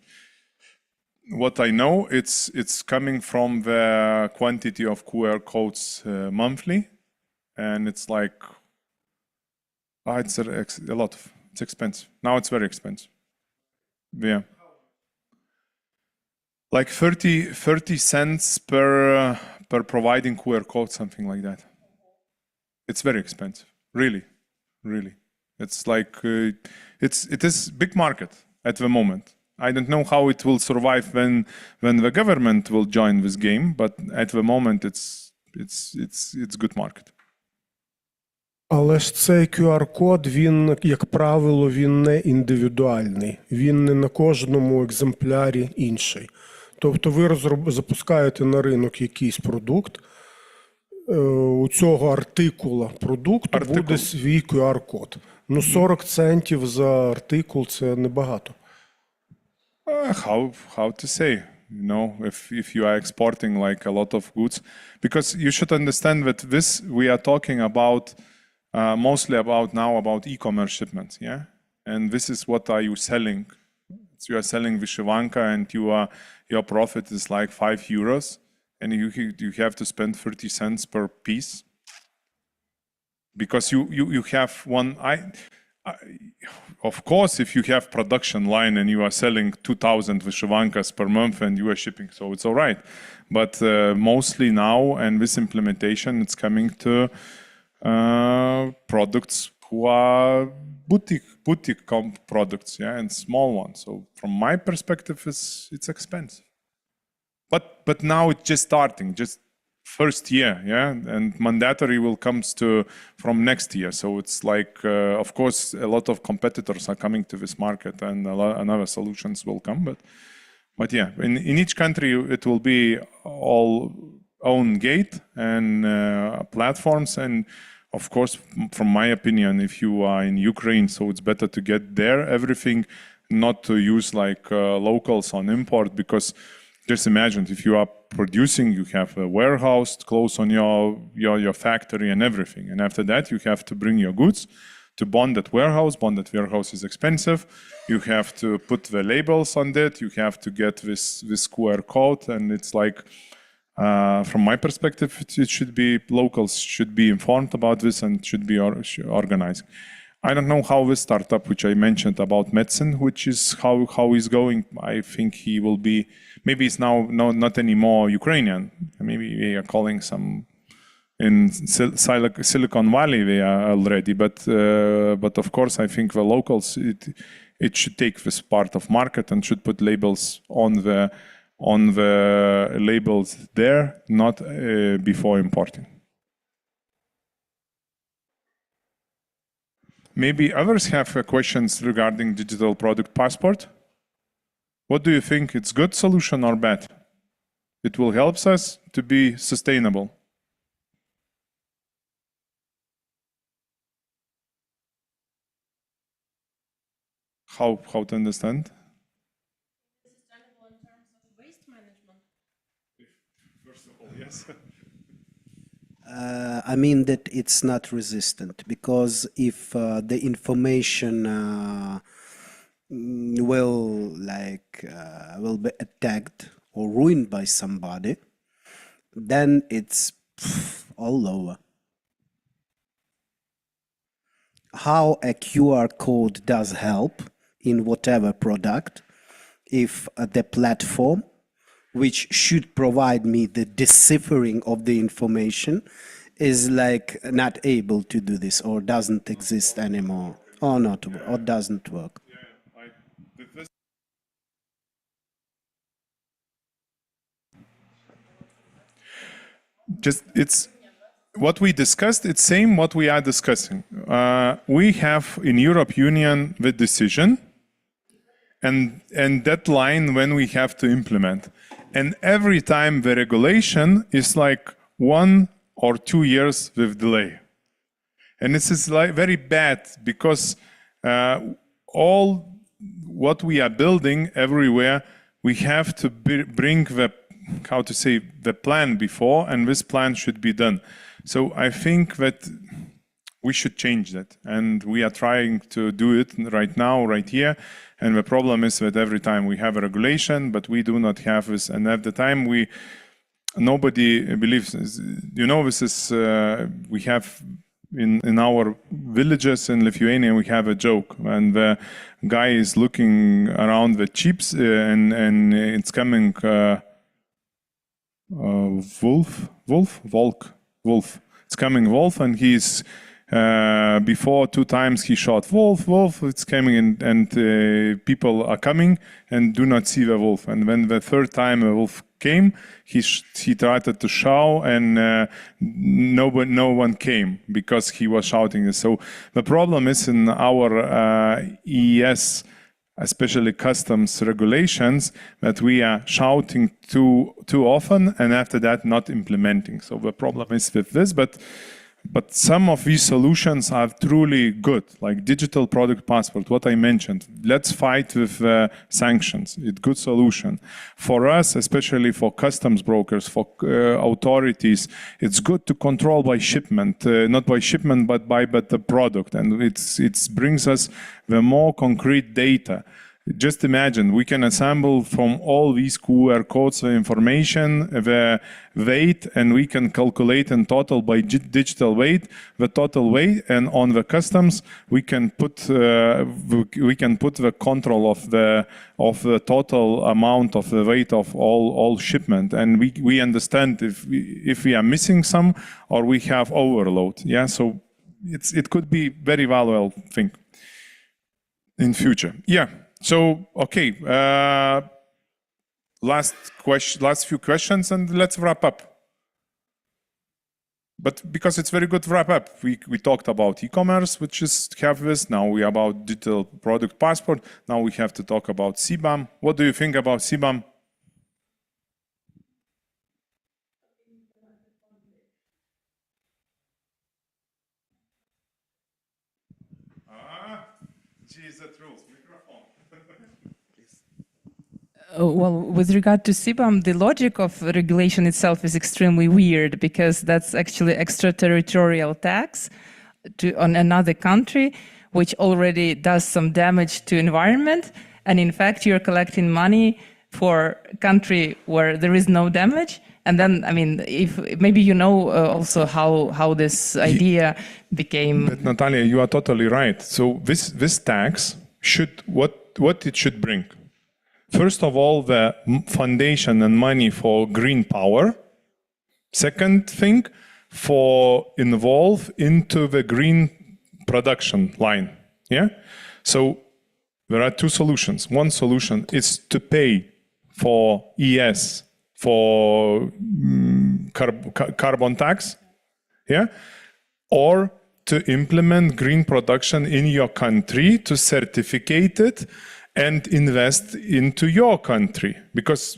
what I know, it's coming from the quantity of QR codes monthly, and it's like it's a lot. It's expensive. Now it's very expensive. Yeah, like 30 cents per providing QR code, something like that. It's very expensive. Really. It's like it is big market at the moment. I don't know how it will survive when the government will join this game, but at the moment it's good market. Але ж цей QR-код, він, як правило, він не індивідуальний. Він не на кожному екземплярі інший. Тобто ви запускаєте на ринок якийсь продукт, у цього артикула продукту буде свій QR-код. Ну, 40 центів за артикул – це небагато. How to say, you know, if you are exporting like a lot of goods, because you should understand that this we are talking about mostly about e-commerce shipments, yeah, and this is what are you selling? So you are selling Vyshivanka, and your profit is like €5, and you have to spend 30 cents per piece because you have one. Of course, if you have production line and you are selling 2,000 Vyshivankas per month and you are shipping, so it's all right. But mostly now, and this implementation, it's coming to products who are boutique products, yeah, and small ones. So from my perspective, it's expensive. But now it's just starting, just first year, yeah, and mandatory will comes from next year. So it's like, of course, a lot of competitors are coming to this market, and other solutions will come. But yeah, in each country it will be all own gate and platforms. And of course, from my opinion, if you are in Ukraine, so it's better to get there everything, not to use like locals on import, because just imagine if you are producing, you have a warehouse close on your factory and everything. And after that, you have to bring your goods to bond that warehouse. Bond that warehouse is expensive. You have to put the labels on that. You have to get this QR code. And it's like, from my perspective, it should be, locals should be informed about this and should be organized. I don't know how this startup, which I mentioned about medicine, which is how he's going. I think he will be, maybe it's now not anymore Ukrainian. Maybe we are calling some in Silicon Valley they are already. But of course, I think the locals, it should take this part of market and should put labels on the labels there, not before importing. Maybe others have questions regarding digital product passport. What do you think? It's good solution or bad? It will help us to be sustainable. How to understand? Sustainable in terms of waste management. Yes. I mean that it's not resistant, because if the information will be attacked or ruined by somebody, then it's all over. How a QR code does help in whatever product, if the platform which should provide me the deciphering of the information is like not able to do this, or doesn't exist anymore, or not, or doesn't work. Just it's what we discussed. It's same what we are discussing. We have in Europe Union the decision and deadline when we have to implement. And every time the regulation is like 1 or 2 years with delay. And this is like very bad, because all what we are building everywhere, we have to bring the, how to say, the plan before, and this plan should be done. So I think that we should change that, and we are trying to do it right now, right here. And the problem is that every time we have a regulation, but we do not have this, and at the time nobody believes this. You know, this is we have in our villages in Lithuania, we have a joke, and the guy is looking around the chips, and it's coming wolf. It's coming wolf, and he's before 2 times he shot wolf. It's coming, and people are coming and do not see the wolf. And when the 3rd time a wolf came, he tried to shout, and no one came because he was shouting. So the problem is in our EES, especially customs regulations, that we are shouting too often, and after that not implementing. So the problem is with this, but some of these solutions are truly good, like digital product passport, what I mentioned. Let's fight with sanctions. It's a good solution. For us, especially for customs brokers, for authorities, it's good to control by shipment, not by shipment, but by the product. And it brings us the more concrete data. Just imagine, we can assemble from all these QR codes the information, the weight, and we can calculate in total by digital weight, the total weight, and on the customs we can put the control of the total amount of the weight of all shipment, and we understand if we are missing some or we have overload. Yeah, so it could be very valuable thing in future. Yeah. So, okay, last few questions, and let's wrap up. But because it's very good to wrap up, we talked about e-commerce, which is have this. Now we are about digital product passport. Now we have to talk about CBAM. What do you think about CBAM? Well, with regard to CBAM, the logic of regulation itself is extremely weird, because that's actually extraterritorial tax on another country, which already does some damage to environment. And in fact, you're collecting money for a country where there is no damage. And then, I mean, if maybe you know also how this idea became. But Natalia, you are totally right. So this tax should what it should bring. First of all, the foundation and money for green power. Second thing, for involve into the green production line. Yeah. So there are 2 solutions. One solution is to pay for ES, for carbon tax. Yeah. Or to implement green production in your country, to certificate it and invest into your country, because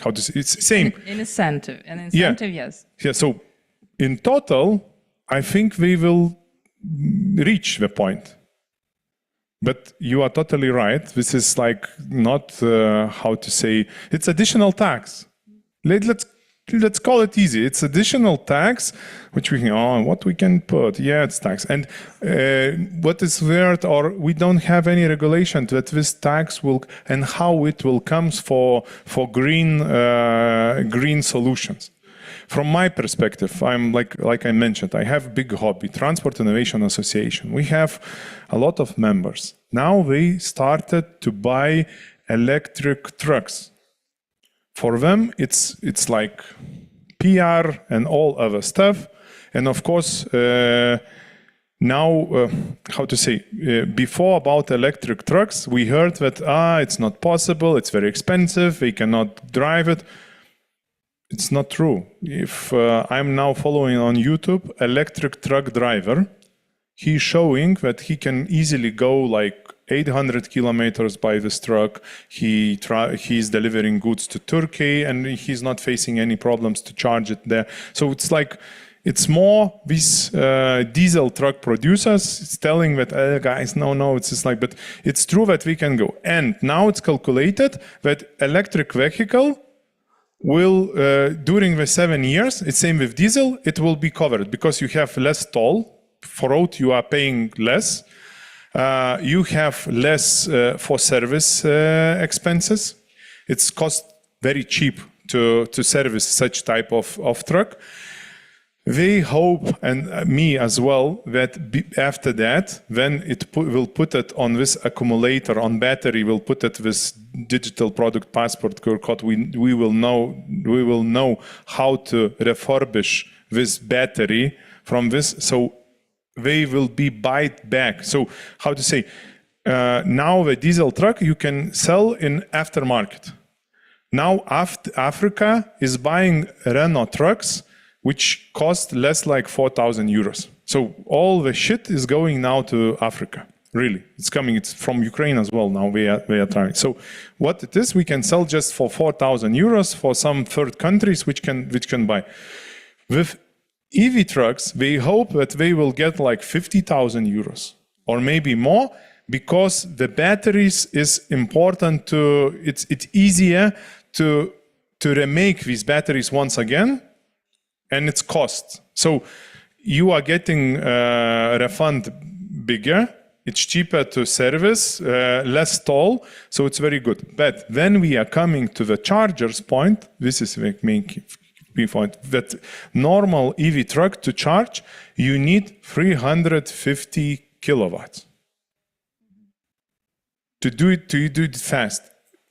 how to say, it's the same. An incentive, yes. Yeah. So in total, I think we will reach the point. But you are totally right. This is like not how to say, it's additional tax. Let's let's call it easy. It's additional tax, which we can, what we can put? Yeah, it's tax. And what is weird, or we don't have any regulation that this tax will, and how it will comes for green solutions. From my perspective, I'm like I mentioned, I have a big hobby, Transport Innovation Association. We have a lot of members. Now they started to buy electric trucks. For them, it's like PR and all other stuff. And of course, now, how to say, before about electric trucks, we heard that, it's not possible, it's very expensive, they cannot drive it. It's not true. If I'm now following on YouTube, electric truck driver, he's showing that he can easily go like 800 kilometers by this truck. He's delivering goods to Turkey and he's not facing any problems to charge it there. So it's like, it's more these diesel truck producers it's telling that, guys, no, it's just like, but it's true that we can go. And now it's calculated that electric vehicle will, during the 7 years, it's same with diesel, it will be covered because you have less toll. For road, you are paying less. You have less for service expenses. It's cost very cheap to service such type of truck. They hope, and me as well, that after that, when will put it on this accumulator, on battery, we'll put it with digital product passport code, we will know how to refurbish this battery from this, so they will be bought back. So how to say, now the diesel truck you can sell in aftermarket. Now Africa is buying Renault trucks which cost less like 4,000 euros. So all the shit is going now to Africa. Really, it's coming. It's from Ukraine as well. Now we are trying. So what it is, we can sell just for 4,000 euros for some third countries which can buy. With EV trucks, they hope that they will get like 50,000 euros or maybe more, because the batteries is important to. It's easier to remake these batteries once again. And it's cost. So you are getting refund bigger, it's cheaper to service, less toll, so it's very good. But then we are coming to the charger's point, this is the main key point, that normal EV truck to charge, you need 350 kilowatts. To do it fast.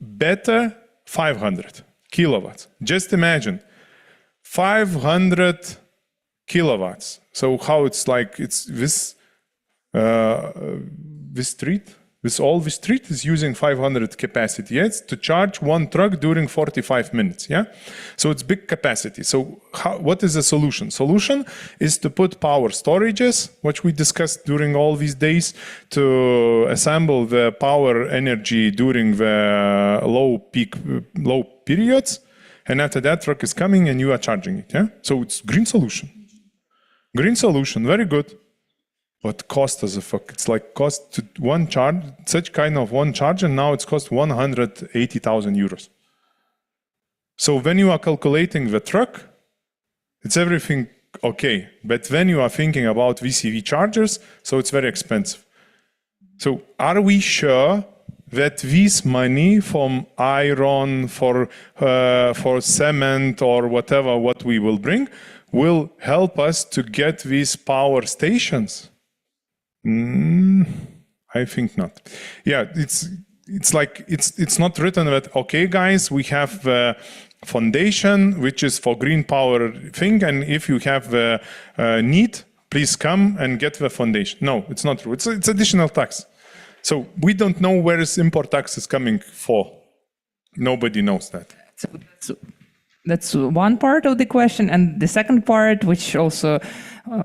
Better 500 kilowatts. Just imagine. 500 kilowatts. So how it's like, it's this street is using 500 capacity. Yeah? It's to charge one truck during 45 minutes. Yeah, so it's big capacity. So what is the solution? Solution is to put power storages, which we discussed during all these days, to assemble the power energy during the low periods. And after that, truck is coming and you are charging it. Yeah, so it's green solution. Green solution, very good. But cost as a fuck. It's like cost to one charge, such kind of one charge, and now it's cost 180,000 euros. So when you are calculating the truck, it's everything okay. But when you are thinking about VCV chargers, so it's very expensive. So are we sure that this money from iron, for cement or whatever, what we will bring, will help us to get these power stations? I think not. Yeah, it's like it's not written that, okay, guys, we have the foundation which is for green power thing, and if you have the need, please come and get the foundation. No, it's not true. It's additional tax. So we don't know where is import tax is coming for. Nobody knows that. So that's one part of the question. And the second part, which also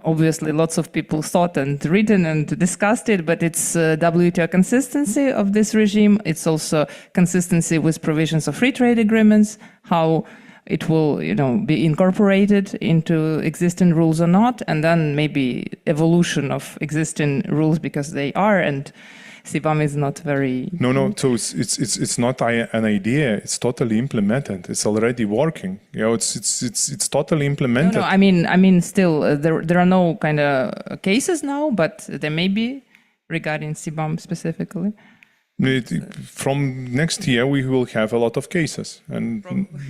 obviously lots of people thought and written and discussed it, but it's WTO consistency of this regime. It's also consistency with provisions of free trade agreements, how it will, be incorporated into existing rules or not, and then maybe evolution of existing rules because they are, and CBAM is not very... No. So it's not an idea. It's totally implemented. It's already working. It's totally implemented. No, I mean, still, there are no kind of cases now, but there may be regarding CBAM specifically. From next year, we will have a lot of cases, and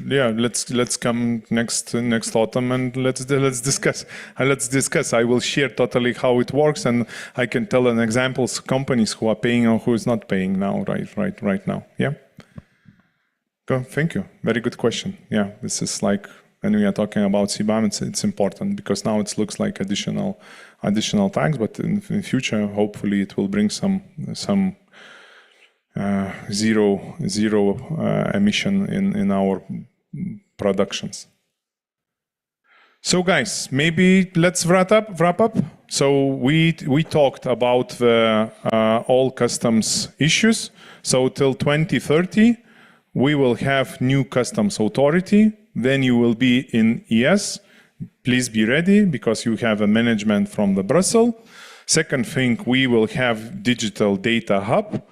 let's come next autumn and let's discuss. I will share totally how it works, and I can tell an examples companies who are paying or who is not paying now, right now. Yeah. Thank you. Very good question. Yeah, this is like when we are talking about CBAM, it's important because now it looks like additional tax, but in future, hopefully, it will bring some zero emission in our productions. So guys, maybe let's wrap up. So we talked about the all customs issues. So till 2030, we will have new customs authority. Then you will be in ES. Please be ready because you have a management from the Brussels. Second thing, we will have digital data hub,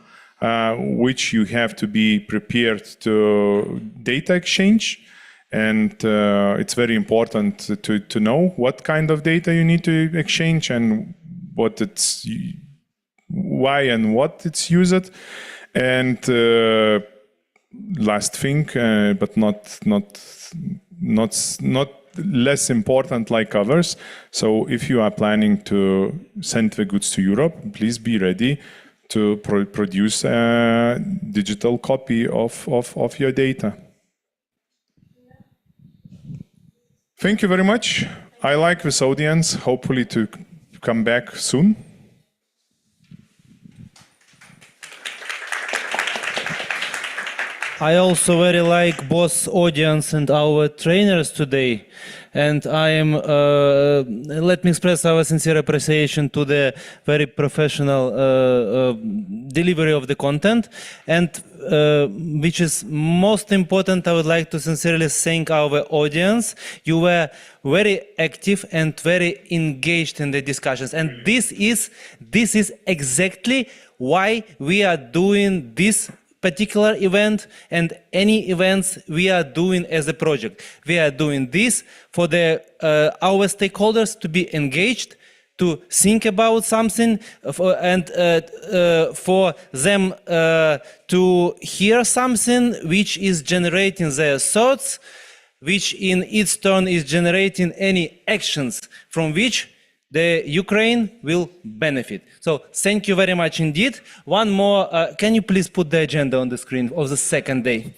which you have to be prepared to data exchange. And it's very important to know what kind of data you need to exchange and why and what it's used. And last thing, but not less important like others. So if you are planning to send the goods to Europe, please be ready to produce a digital copy of your data. Thank you very much. I like this audience, hopefully to come back soon. I also very like both audience and our trainers today. And I am, let me express our sincere appreciation to the very professional delivery of the content. And which is most important, I would like to sincerely thank our audience. You were very active and very engaged in the discussions. And this is exactly why we are doing this particular event and any events we are doing as a project. We are doing this for our stakeholders to be engaged, to think about something, and for them to hear something which is generating their thoughts, which in its turn is generating any actions from which the Ukraine will benefit. So thank you very much indeed. One more, can you please put the agenda on the screen of the second day?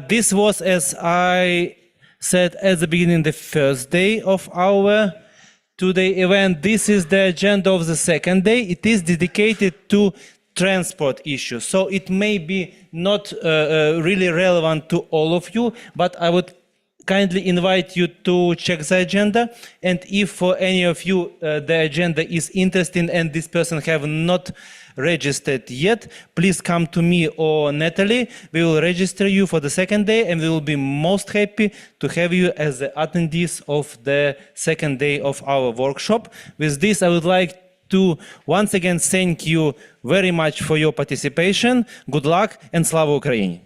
This was, as I said at the beginning, the first day of our two-day event. This is the agenda of the second day. It is dedicated to transport issues. So it may be not really relevant to all of you, but I would kindly invite you to check the agenda, and if for any of you the agenda is interesting and this person have not registered yet, please come to me or Natalie. We will register you for the second day, and we will be most happy to have you as the attendees of the second day of our workshop. With this, I would like to once again thank you very much for your participation. Good luck and Slava Ukraini!